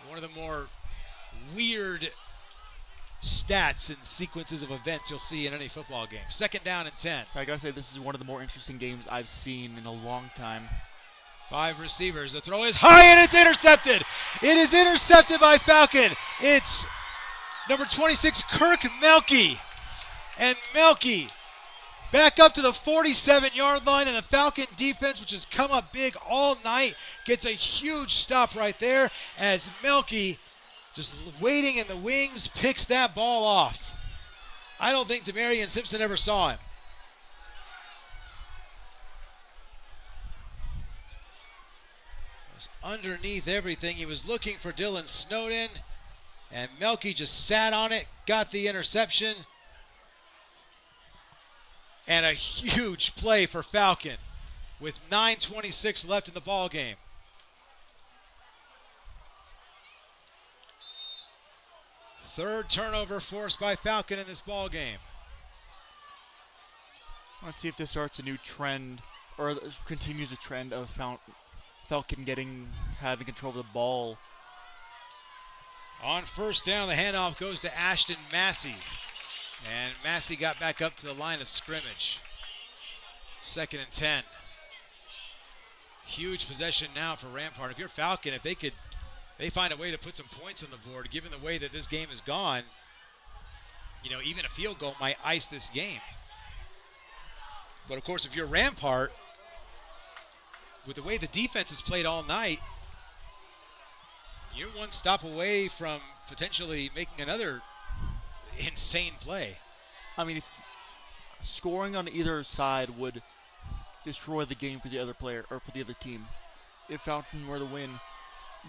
One of the more weird stats and sequences of events you'll see in any football game. 2nd down and 10. I gotta say, this is one of the more interesting games I've seen in a long time. 5 receivers. The throw is high and it's intercepted. It is intercepted by Falcon. It's number 26, Kirk Melky. And Melky back up to the 47-yard line, and the Falcon defense, which has come up big all night, gets a huge stop right there as Melky, just waiting in the wings, picks that ball off. I don't think Demarion Simpson ever saw him. Underneath everything, he was looking for Dylan Snowden, and Melky just sat on it, got the interception, and a huge play for Falcon with 9:26 left in the ball game. Third turnover forced by Falcon in this ball game. Let's see if this starts a new trend, or continues a trend of Falcon having control of the ball. On first down, the handoff goes to Ashton Massey. And Massey got back up to the line of scrimmage. 2nd and 10. Huge possession now for Rampart. If you're Falcon, if they find a way to put some points on the board, given the way that this game is gone, even a field goal might ice this game. But of course, if you're Rampart, with the way the defense has played all night, you're one stop away from potentially making another insane play. I mean, scoring on either side would destroy the game for the other player or for the other team. If Falcon were to win,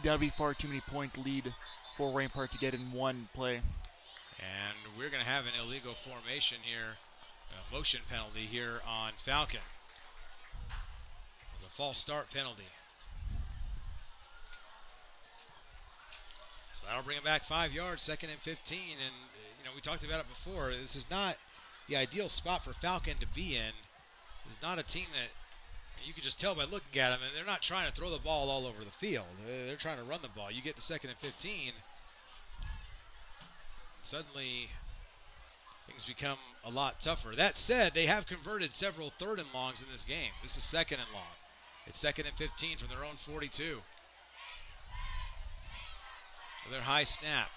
that would be far too many point lead for Rampart to get in one play. And we're going to have an illegal formation here, a motion penalty here on Falcon. It's a false start penalty. So that'll bring him back 5 yards, 2nd and 15. And, we talked about it before. This is not the ideal spot for Falcon to be in. This is not a team that you can just tell by looking at them. And they're not trying to throw the ball all over the field. They're trying to run the ball. You get to 2nd and 15. Suddenly, things become a lot tougher. That said, they have converted several 3rd and longs in this game. This is 2nd and long. It's 2nd and 15 from their own 42. Their high snap.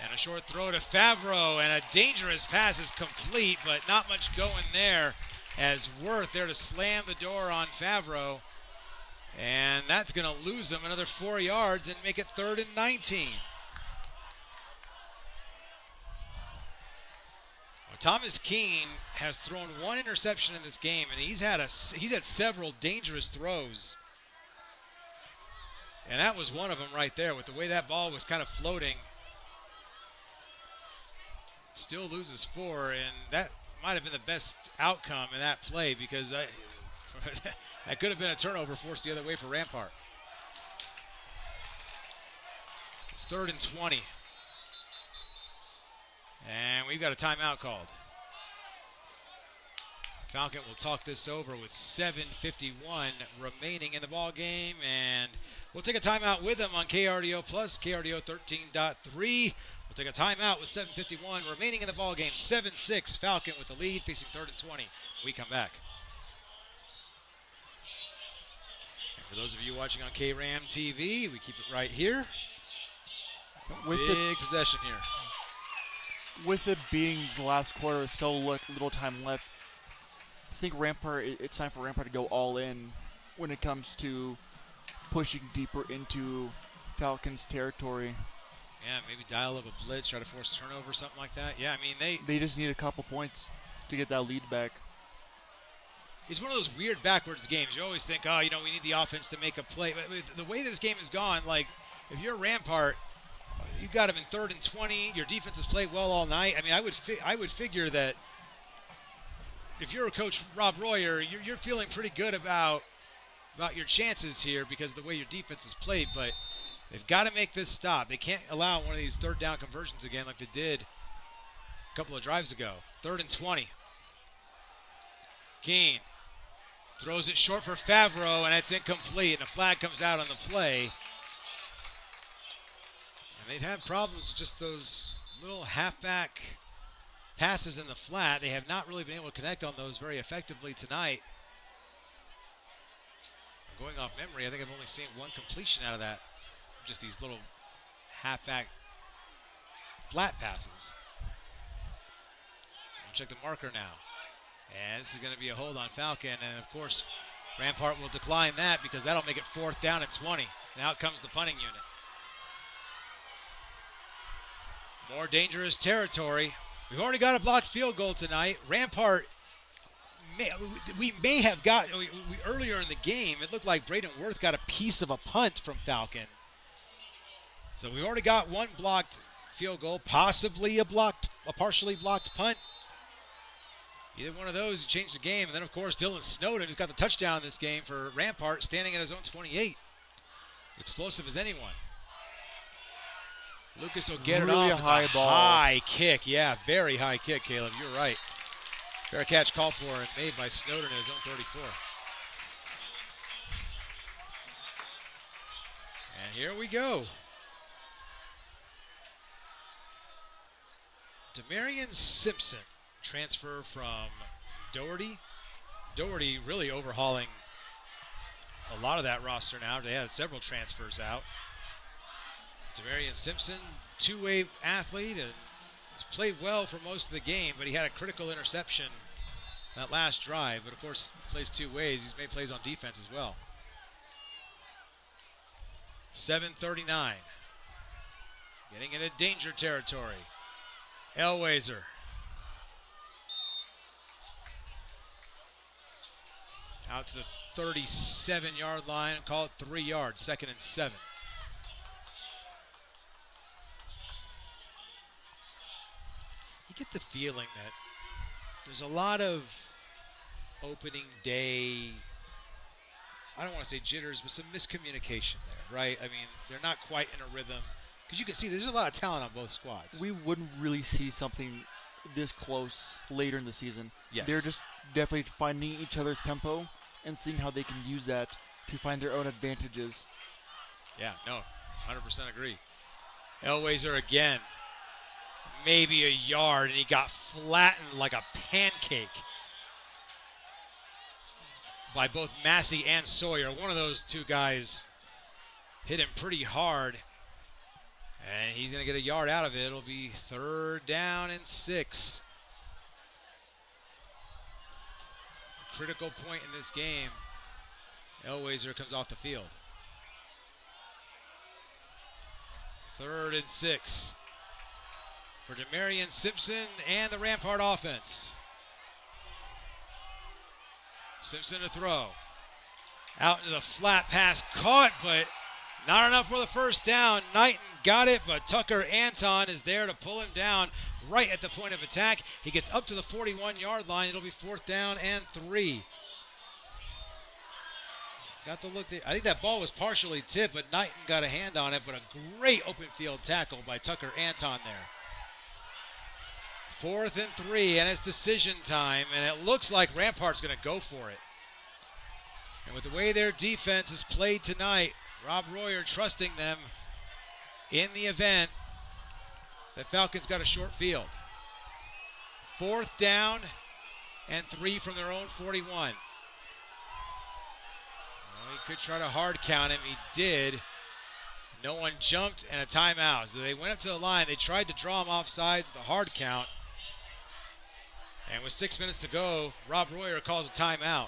And a short throw to Favreau, and a dangerous pass is complete, but not much going there as Worth there to slam the door on Favreau. And that's going to lose him another 4 yards and make it 3rd and 19. Well, Thomas Keene has thrown 1 interception in this game, and he's had several dangerous throws. And that was one of them right there with the way that ball was kind of floating. Still loses 4, and that might have been the best outcome in that play because that could have been a turnover forced the other way for Rampart. It's 3rd and 20. And we've got a timeout called. Falcon will talk this over with 7:51 remaining in the ball game, and we'll take a timeout with them on KRDO Plus, KRDO 13.3. We'll take a timeout with 7:51 remaining in the ball game. 7-6 Falcon with the lead, facing 3rd and 20. We come back. And for those of you watching on KRAM TV, we keep it right here. Big possession here. With it being the last quarter, so little time left, I think it's time for Rampart to go all in when it comes to pushing deeper into Falcons' territory. Yeah, maybe dial up a blitz, try to force a turnover, something like that. Yeah, I mean, They just need a couple points to get that lead back. it's one of those weird backwards games. You always think, oh, we need the offense to make a play. But the way this game has gone, like, if you're Rampart, you got them in 3rd and 20. Your defense has played well all night. I mean, I would figure that if you're a coach, Rob Royer, you're feeling pretty good about your chances here because of the way your defense has played. But they've got to make this stop. They can't allow one of these 3rd down conversions again like they did a couple of drives ago. 3rd and 20. Keene throws it short for Favreau, and it's incomplete, and a flag comes out on the play. And they've had problems with just those little halfback passes in the flat. They have not really been able to connect on those very effectively tonight. Going off memory, I think I've only seen one completion out of that. Just these little halfback flat passes. Check the marker now. And this is going to be a hold on Falcon. And, of course, Rampart will decline that because that'll make it 4th down and 20. And out comes the punting unit. More dangerous territory. We've already got a blocked field goal tonight. Rampart, we may have got, earlier in the game, it looked like Braden Worth got a piece of a punt from Falcon. So we've already got one blocked field goal, possibly a partially blocked punt. Either one of those changed the game. And then, of course, Dylan Snowden, who's got the touchdown in this game for Rampart, standing at his own 28. Explosive as anyone. Lucas will get Really it off. It's high a ball. high kick. Yeah, very high kick, Caleb. You're right. Fair catch called for and made by Snowden at his own 34. And here we go. Demarion Simpson, transfer from Doherty. Doherty really overhauling a lot of that roster now. They had several transfers out. Demarion Simpson, two-way athlete, and has played well for most of the game, but he had a critical interception that last drive. But of course, plays two ways. He's made plays on defense as well. 7:39. Getting into danger territory. Elwayser. Out to the 37-yard line and call it 3 yards, 2nd and 7. You get the feeling that there's a lot of opening day, I don't want to say jitters, but some miscommunication there, right? I mean, they're not quite in a rhythm. Because you can see there's a lot of talent on both squads. We wouldn't really see something this close later in the season. Yes. They're just definitely finding each other's tempo and seeing how they can use that to find their own advantages. Yeah, no, 100% agree. Elwayser again. Maybe a yard, and he got flattened like a pancake by both Massey and Sawyer. One of those two guys hit him pretty hard, and he's going to get a yard out of it. It'll be 3rd down and 6. A critical point in this game. Elwayser comes off the field. 3rd and 6. For Demarion Simpson and the Rampart offense. Simpson to throw. Out into the flat pass, caught, but not enough for the 1st down. Knighton got it, but Tucker Anton is there to pull him down right at the point of attack. He gets up to the 41-yard line. It'll be 4th down and 3. Got to look there. I think that ball was partially tipped, but Knighton got a hand on it, but a great open field tackle by Tucker Anton there. 4th and 3, and it's decision time, and it looks like Rampart's going to go for it. And with the way their defense is played tonight, Rob Royer trusting them in the event that Falcons got a short field. 4th down and 3 from their own 41. Well, he could try to hard count him. He did. No one jumped, and a timeout. So they went up to the line. They tried to draw him off sides, the hard count. And with 6 minutes to go, Rob Royer calls a timeout.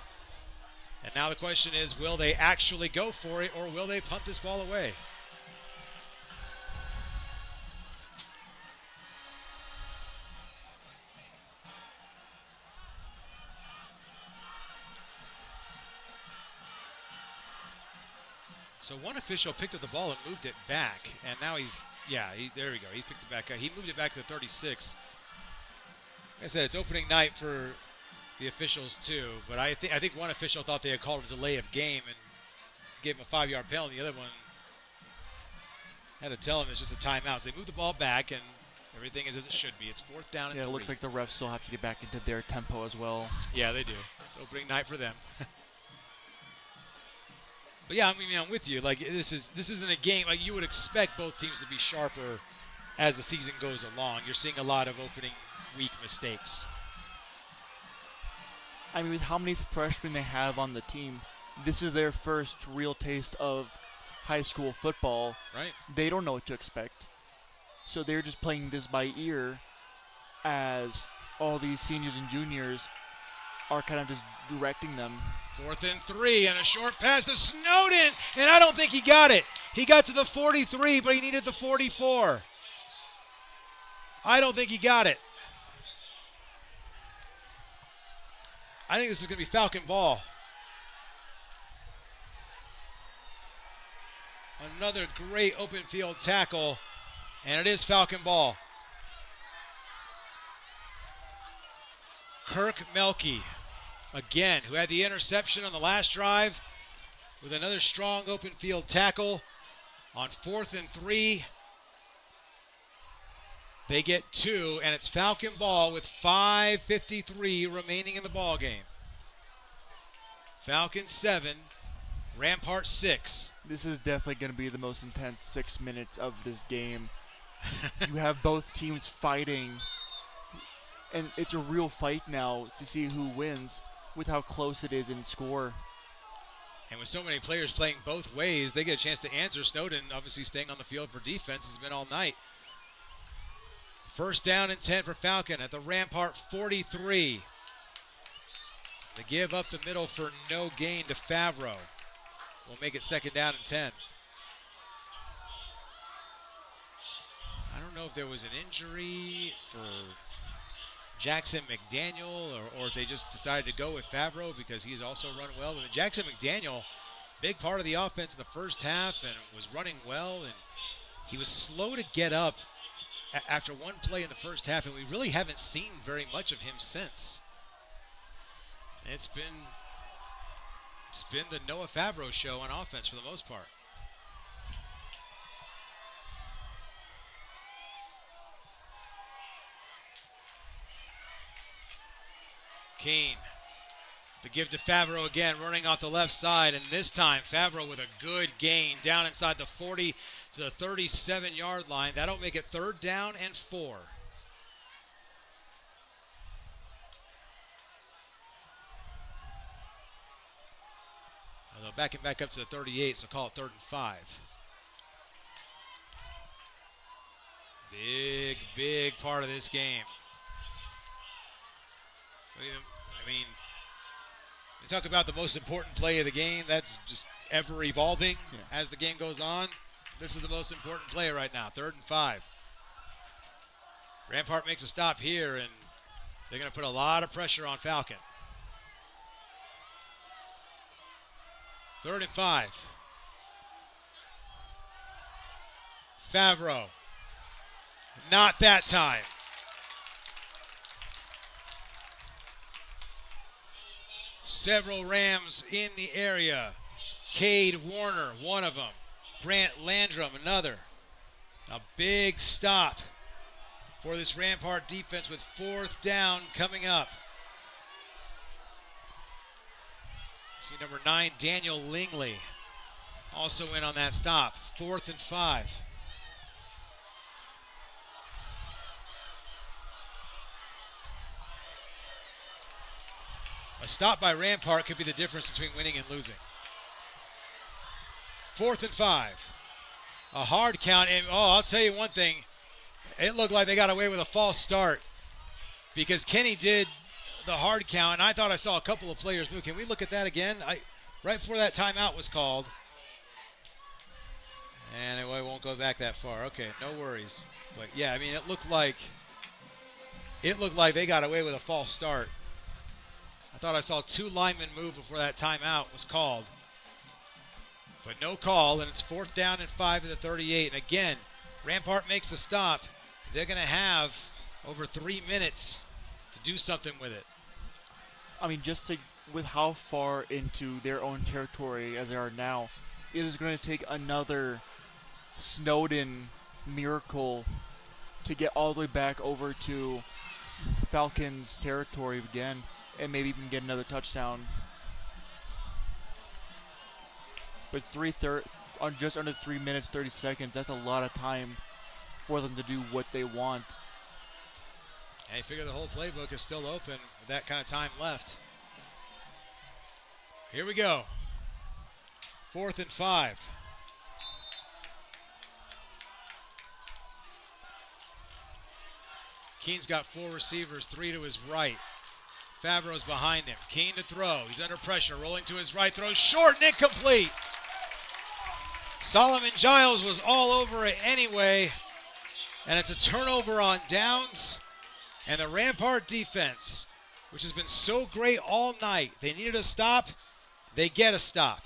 And now the question is, will they actually go for it, or will they punt this ball away? So one official picked up the ball and moved it back, and now there we go. He picked it back up. He moved it back to the 36. Like I said, it's opening night for the officials too, but I think one official thought they had called a delay of game and gave him a 5-yard penalty. The other one had to tell him it's just a timeout. So they moved the ball back, and everything is as it should be. It's 4th down and 3. It looks like the refs still have to get back into their tempo as well. Yeah, they do. It's opening night for them. But yeah, I mean, I'm with you. Like this isn't a game like you would expect both teams to be sharper as the season goes along. You're seeing a lot of opening week mistakes. I mean, with how many freshmen they have on the team, this is their first real taste of high school football. Right. They don't know what to expect. So they're just playing this by ear as all these seniors and juniors are kind of just directing them. 4th and 3 and a short pass to Snowden, and I don't think he got it. He got to the 43, but he needed the 44. I don't think he got it. I think this is going to be Falcon ball. Another great open field tackle, and it is Falcon ball. Kirk Melke, again, who had the interception on the last drive, with another strong open field tackle on 4th and 3. They get 2, and it's Falcon ball with 5:53 remaining in the ball game. Falcon 7, Rampart 6. This is definitely going to be the most intense 6 minutes of this game. You have both teams fighting, and it's a real fight now to see who wins with how close it is in score. And with so many players playing both ways, they get a chance to answer. Snowden obviously staying on the field for defense has been all night. 1st down and 10 for Falcon at the Rampart 43. They give up the middle for no gain to Favreau. We'll make it 2nd down and 10. I don't know if there was an injury for Jackson McDaniel or if they just decided to go with Favreau because he's also run well. But Jackson McDaniel, big part of the offense in the first half and was running well, and he was slow to get up after one play in the first half, and we really haven't seen very much of him since. It's been the Noah Favreau show on offense for the most part. Keene to give to Favreau again, running off the left side, and this time Favreau with a good gain down inside the 40 to the 37-yard line. That'll make it 3rd down and 4. They'll back it back up to the 38, so call it 3rd and 5. Big part of this game. I mean, you talk about the most important play of the game. That's just ever evolving as the game goes on. This is the most important play right now, 3rd and 5. Rampart makes a stop here, and they're going to put a lot of pressure on Falcon. 3rd and 5. Favreau. Not that time. Several Rams in the area. Cade Warner, one of them. Grant Landrum, another. A big stop for this Rampart defense with 4th down coming up. See number 9, Daniel Lingley, also in on that stop. 4th and 5. A stop by Rampart could be the difference between winning and losing. 4th and 5. A hard count, and I'll tell you one thing. It looked like they got away with a false start because Kenny did the hard count, and I thought I saw a couple of players move. Can we look at that again? Right before that timeout was called. And it won't go back that far. Okay, no worries. But yeah, I mean, it looked like they got away with a false start. I thought I saw 2 linemen move before that timeout was called. But no call, and it's 4th down and 5 at the 38. And again, Rampart makes the stop. They're going to have over 3 minutes to do something with it. I mean, with how far into their own territory as they are now, it is going to take another Snowden miracle to get all the way back over to Falcons territory again and maybe even get another touchdown. But on just under 3 minutes, 30 seconds, that's a lot of time for them to do what they want. And you figure the whole playbook is still open with that kind of time left. Here we go. 4th and 5. Keene's got 4 receivers, 3 to his right. Favreau's behind him. Keene to throw. He's under pressure, rolling to his right, throws short and incomplete. Solomon Giles was all over it anyway, and it's a turnover on downs. And the Rampart defense, which has been so great all night, they needed a stop, they get a stop.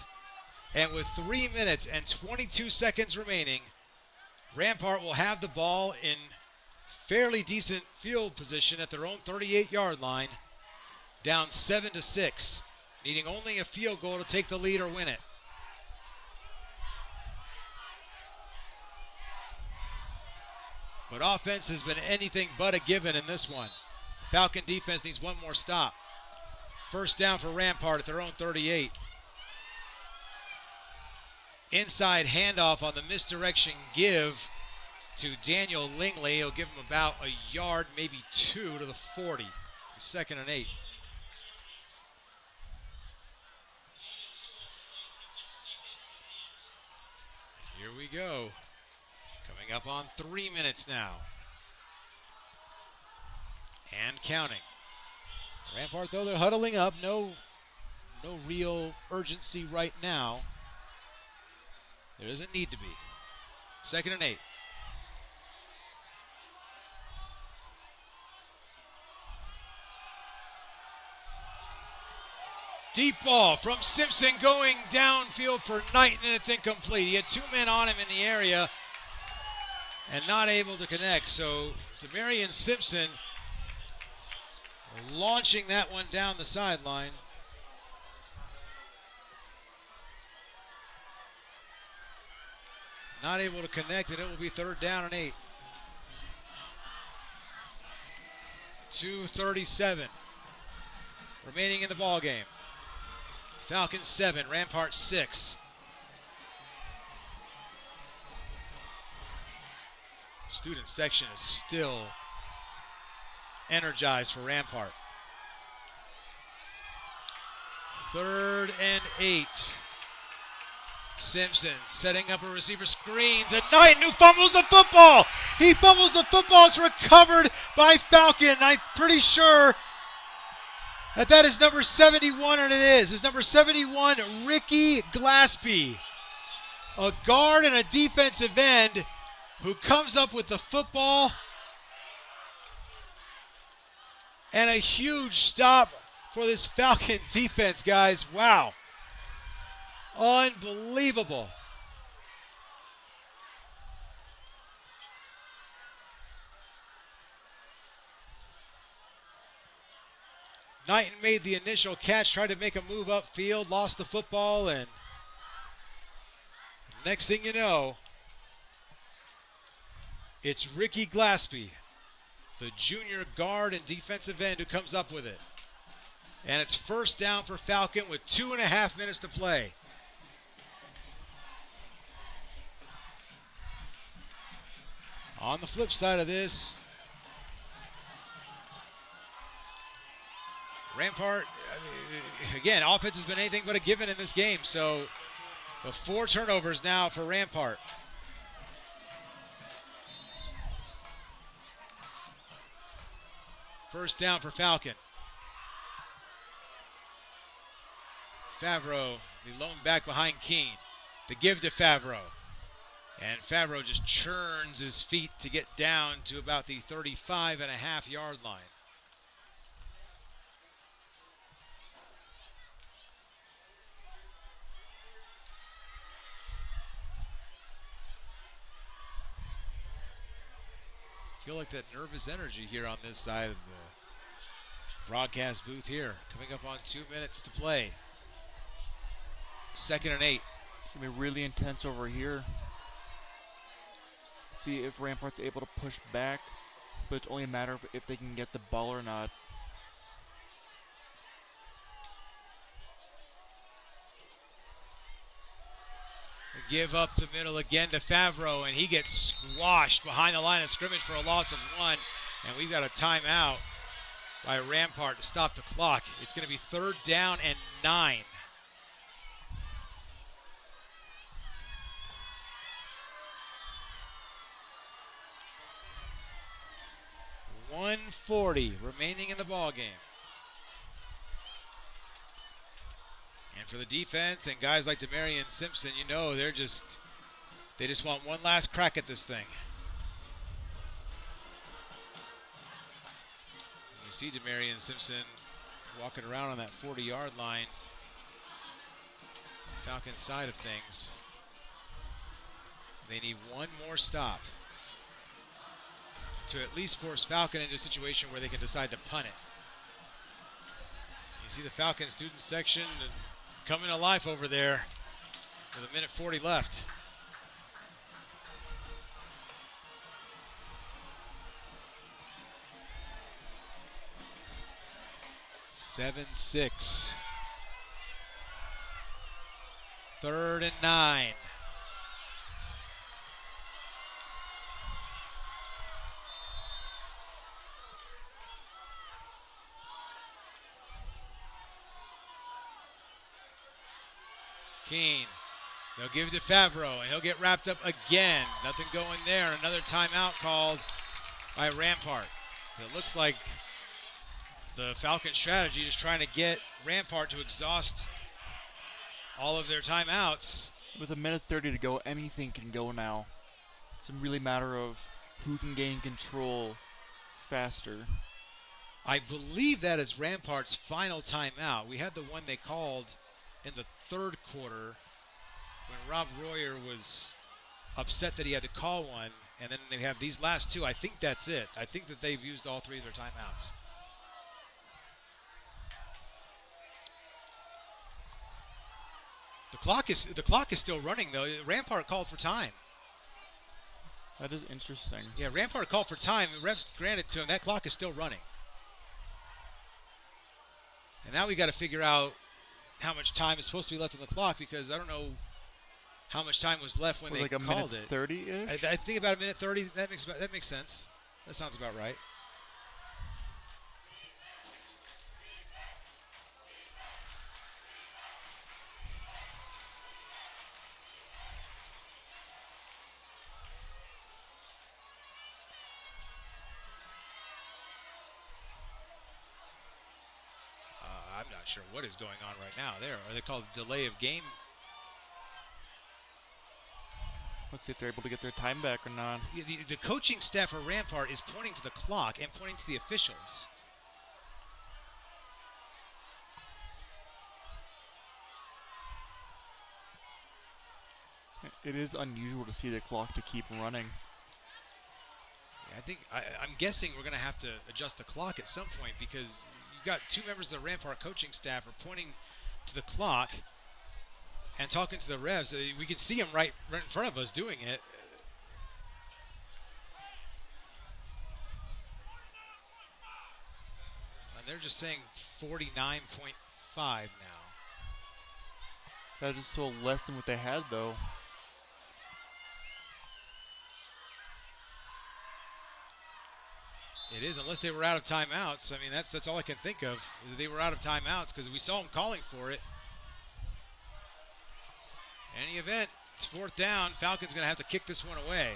And with 3 minutes and 22 seconds remaining, Rampart will have the ball in fairly decent field position at their own 38-yard line, down 7-6, needing only a field goal to take the lead or win it. But offense has been anything but a given in this one. Falcon defense needs one more stop. 1st down for Rampart at their own 38. Inside handoff on the misdirection give to Daniel Lingley. He'll give him about a yard, maybe 2 to the 40. 2nd and 8. Here we go. Coming up on 3 minutes now. And counting. Rampart, though, they're huddling up. No real urgency right now. There doesn't need to be. 2nd and 8. Deep ball from Simpson going downfield for Knighton, and it's incomplete. He had 2 men on him in the area and not able to connect. So Demarion Simpson launching that one down the sideline. Not able to connect, and it will be 3rd down and 8. 2:37 remaining in the ball game. Falcons 7, Rampart 6. Student section is still energized for Rampart. 3rd and 8. Simpson setting up a receiver screen to Knighton, who fumbles the football. He fumbles the football. It's recovered by Falcon. I'm pretty sure that is number 71, and it is. It's number 71, Ricky Glaspie, a guard and a defensive end who comes up with the football. And a huge stop for this Falcon defense, guys. Wow. Unbelievable. Knighton made the initial catch, tried to make a move upfield, lost the football, and next thing you know, it's Ricky Glaspie, the junior guard and defensive end, who comes up with it. And it's 1st down for Falcon with 2.5 minutes to play. On the flip side of this, Rampart, again, offense has been anything but a given in this game. So the 4 turnovers now for Rampart. First down for Falcon. Favreau, the lone back behind Keene. The give to Favreau. And Favreau just churns his feet to get down to about the 35.5-yard line. Feel like that nervous energy here on this side of the broadcast booth here. Coming up on 2 minutes to play. 2nd and 8. It's going to be really intense over here. See if Rampart's able to push back, but it's only a matter of if they can get the ball or not. Give up the middle again to Favreau, and he gets squashed behind the line of scrimmage for a loss of 1. And we've got a timeout by Rampart to stop the clock. It's going to be 3rd down and 9. .140 remaining in the ball game. And for the defense and guys like Demarion Simpson, you know they just want one last crack at this thing. And you see Demarion Simpson walking around on that 40-yard line, Falcon side of things. They need one more stop to at least force Falcon into a situation where they can decide to punt it. You see the Falcon student section coming to life over there with 1:40 left. Seven, 6. 3rd and 9. Keene, they'll give it to Favreau, and he'll get wrapped up again. Nothing going there. Another timeout called by Rampart. It looks like the Falcon strategy is trying to get Rampart to exhaust all of their timeouts. With 1:30 to go, anything can go now. It's a really matter of who can gain control faster. I believe that is Rampart's final timeout. We had the one they called in the 3rd quarter when Rob Royer was upset that he had to call one, and then they have these last 2. I think that's it. I think that they've used all 3 of their timeouts. The clock is still running though. Rampart called for time. That is interesting. Yeah, Rampart called for time. The refs granted to him. That clock is still running. And now we got to figure out how much time is supposed to be left on the clock, because I don't know how much time was left when they like called a it. 30-ish? I think about 1:30. That makes sense. That sounds about right. I'm not sure what is going on right now there. Are they called delay of game? Let's see if they're able to get their time back or not. The coaching staff for Rampart is pointing to the clock and pointing to the officials. It is unusual to see the clock to keep running. Yeah, I'm guessing we're going to have to adjust the clock at some point, because you've got 2 members of the Rampart coaching staff are pointing to the clock and talking to the refs. We can see them right in front of us doing it. And they're just saying 49.5 now. That is still less than what they had, though. It is, unless they were out of timeouts. I mean, that's all I can think of. They were out of timeouts because we saw them calling for it. In any event, it's 4th down. Falcons going to have to kick this one away.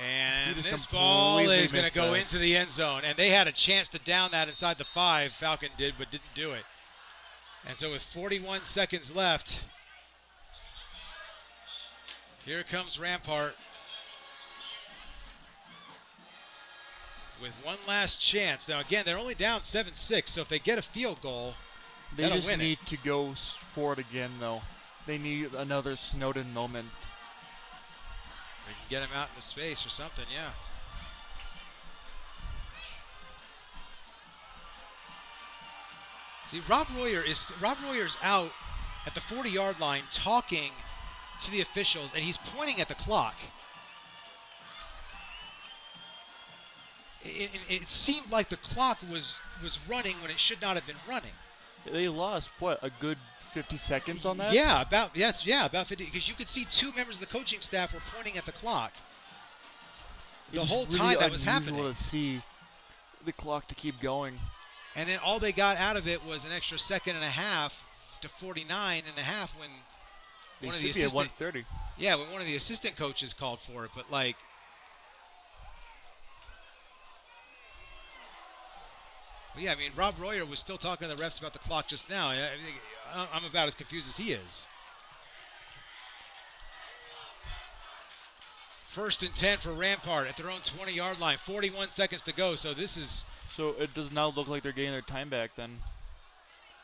And this ball is going to go into the end zone. And they had a chance to down that inside the 5. Falcon did, but didn't do it. And so with 41 seconds left, here comes Rampart with one last chance. Now again, they're only down 7-6, so if they get a field goal, they that'll just win need to go for it again, though. They need another Snowden moment. They can get him out into space or something, yeah. See, Rob Royer's out at the 40-yard line talking to the officials, and he's pointing at the clock. It seemed like the clock was running when it should not have been running. They lost, what, a good 50 seconds on that? Yeah, about 50, because you could see two members of the coaching staff were pointing at the clock the whole time that was happening. It was to see the clock to keep going. And then all they got out of it was an extra second and a half to 49 and a half when one of the assistant 130. Yeah, when one of the assistant coaches called for it, but like well, yeah, I mean, Rob Royer was still talking to the refs about the clock just now. I'm about as confused as he is. 1st and 10 for Rampart at their own 20-yard line. 41 seconds to go, so this is... So it does not look like they're getting their time back then.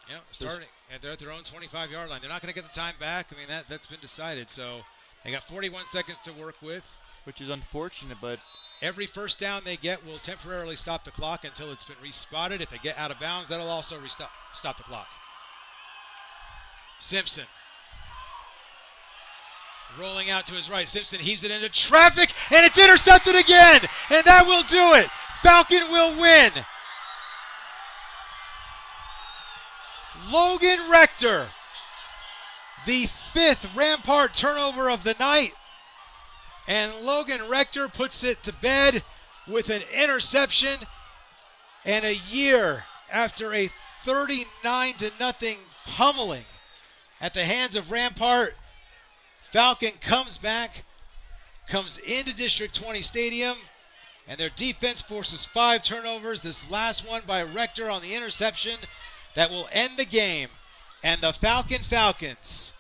Yeah, starting. They're at their own 25-yard line. They're not going to get the time back. I mean, that's been decided. So they got 41 seconds to work with. Which is unfortunate, but... Every first down they get will temporarily stop the clock until it's been respotted. If they get out of bounds, that'll also stop the clock. Simpson. Rolling out to his right. Simpson heaves it into traffic, and it's intercepted again. And that will do it. Falcon will win. Logan Rector, the 5th Rampart turnover of the night. And Logan Rector puts it to bed with an interception. And a year after a 39-0 pummeling at the hands of Rampart, Falcon comes back, comes into District 20 Stadium, and their defense forces 5 turnovers. This last one by Rector on the interception that will end the game. And the Falcons,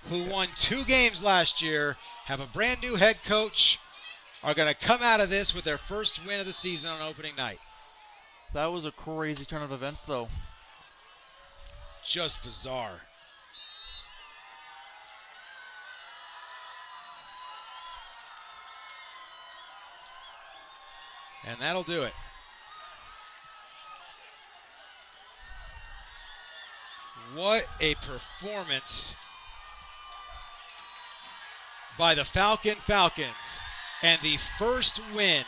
who won 2 games last year, have a brand new head coach, are going to come out of this with their first win of the season on opening night. That was a crazy turn of events, though. Just bizarre. And that'll do it. What a performance by the Falcons, and the first win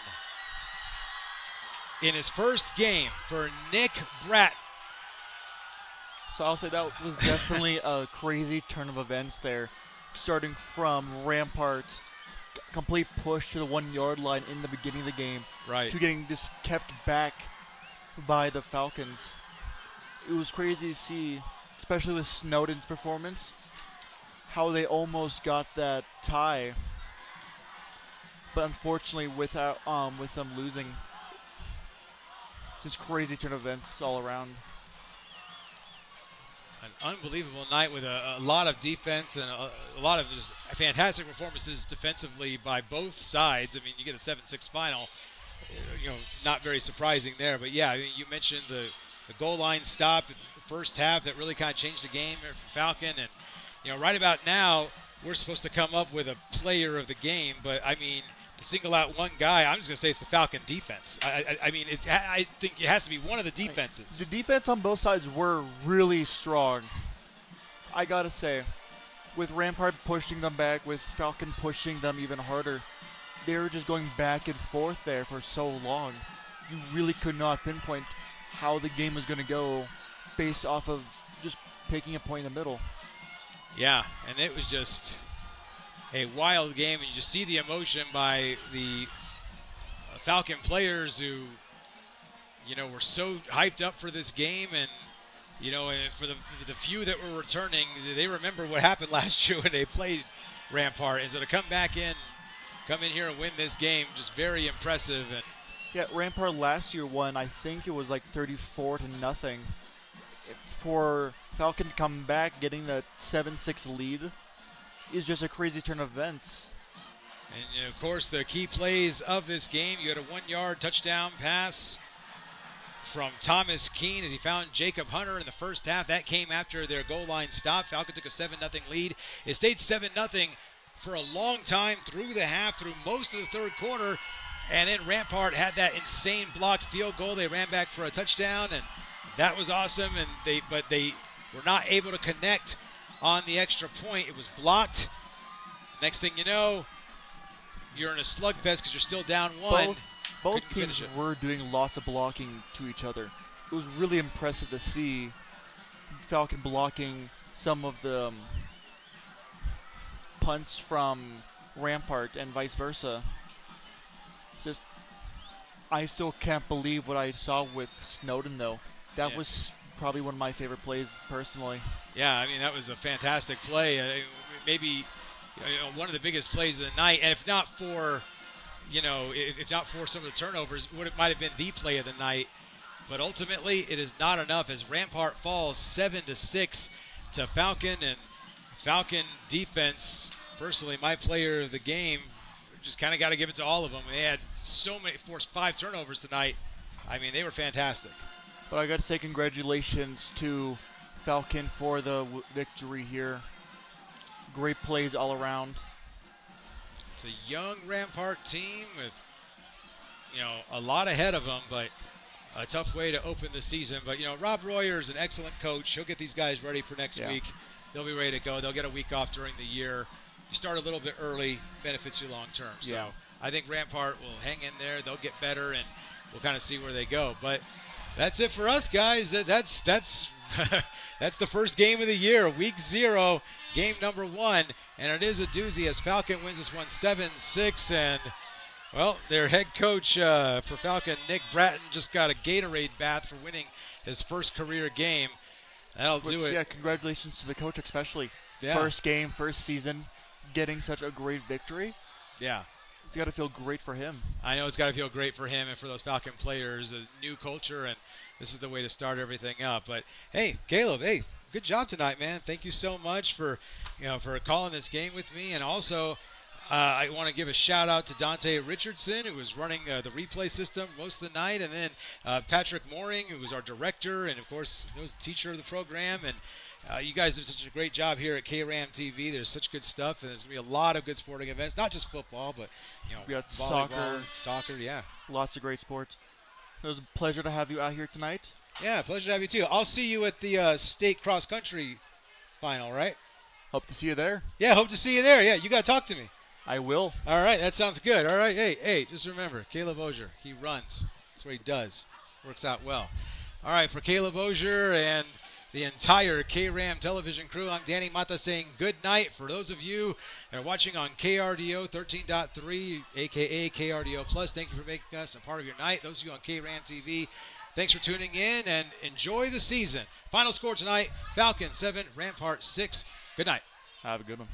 in his first game for Nick Bratton. So I'll say that was definitely a crazy turn of events there, starting from Rampart's complete push to the 1-yard line in the beginning of the game, right, to getting just kept back by the Falcons. It was crazy to see, especially with Snowden's performance, how they almost got that tie, but unfortunately with them losing, just crazy turn of events all around. An unbelievable night with a lot of defense and a lot of just fantastic performances defensively by both sides. I mean, you get a 7-6 final, not very surprising there. But yeah, I mean, you mentioned the goal line stop in the first half that really kind of changed the game for Falcon. And right about now, we're supposed to come up with a player of the game, but I mean, to single out one guy, I'm just going to say it's the Falcon defense. I mean, I think it has to be one of the defenses. The defense on both sides were really strong. I got to say, with Rampart pushing them back, with Falcon pushing them even harder, they were just going back and forth there for so long. You really could not pinpoint how the game was going to go based off of just picking a point in the middle. Yeah, and it was just a wild game, and you just see the emotion by the Falcon players who, were so hyped up for this game, and and for the few that were returning, they remember what happened last year when they played Rampart, and so to come in here and win this game, just very impressive. And yeah, Rampart last year won, I think it was like 34-0. For Falcon to come back, getting the 7-6 lead is just a crazy turn of events. And of course, the key plays of this game, you had a 1-yard touchdown pass from Thomas Keene as he found Jacob Hunter in the first half. That came after their goal line stop. Falcon took a 7-0 lead. It stayed 7-0 for a long time through the half, through most of the third quarter. And then Rampart had that insane blocked field goal. They ran back for a touchdown, and that was awesome. And they were not able to connect on the extra point. It was blocked. Next thing you know, you're in a slugfest because you're still down one. Both teams were doing lots of blocking to each other. It was really impressive to see Falcon blocking some of the punts from Rampart and vice versa. Just, I still can't believe what I saw with Snowden, though. That was probably one of my favorite plays personally. Yeah, I mean, that was a fantastic play. Maybe one of the biggest plays of the night, and if not for some of the turnovers, it might have been the play of the night. But ultimately, it is not enough as Rampart falls 7-6 to Falcon, and Falcon defense, personally, my player of the game, just kind of got to give it to all of them. They had forced 5 turnovers tonight. I mean, they were fantastic. But I got to say congratulations to Falcon for the victory here. Great plays all around. It's a young Rampart team with, a lot ahead of them, but a tough way to open the season. But, Rob Royer is an excellent coach. He'll get these guys ready for next week. They'll be ready to go. They'll get a week off during the year. You start a little bit early, benefits you long term. So I think Rampart will hang in there. They'll get better, and we'll kind of see where they go. But that's it for us, guys. That's that's the first game of the year, week 0, game number 1, and it is a doozy as Falcon wins this one 7-6. And well, their head coach for Falcon, Nick Bratton, just got a Gatorade bath for winning his first career game. That'll do it. Yeah, congratulations to the coach, especially. Yeah. First game, first season, getting such a great victory. Yeah. It's got to feel great for him. I know it's got to feel great for him and for those Falcon players. A new culture, and this is the way to start everything up. But hey, Caleb, good job tonight, man. Thank you so much for calling this game with me. And also, I want to give a shout out to Dante Richardson, who was running the replay system most of the night, and then Patrick Mooring, who was our director, and of course was the teacher of the program. And you guys do such a great job here at KRAM TV. There's such good stuff, and there's going to be a lot of good sporting events, not just football, but we got volleyball, soccer, yeah. Lots of great sports. It was a pleasure to have you out here tonight. Yeah, pleasure to have you too. I'll see you at the state cross country final, right? Hope to see you there. Yeah, hope to see you there. Yeah, you got to talk to me. I will. All right, that sounds good. All right, hey, just remember, Caleb Osier, he runs. That's what he does. Works out well. All right, for Caleb Osier and the entire KRAM television crew, I'm Danny Mata saying good night. For those of you that are watching on KRDO 13.3, a.k.a. KRDO Plus, thank you for making us a part of your night. Those of you on KRAM TV, thanks for tuning in, and enjoy the season. Final score tonight, Falcon 7, Rampart 6. Good night. Have a good one.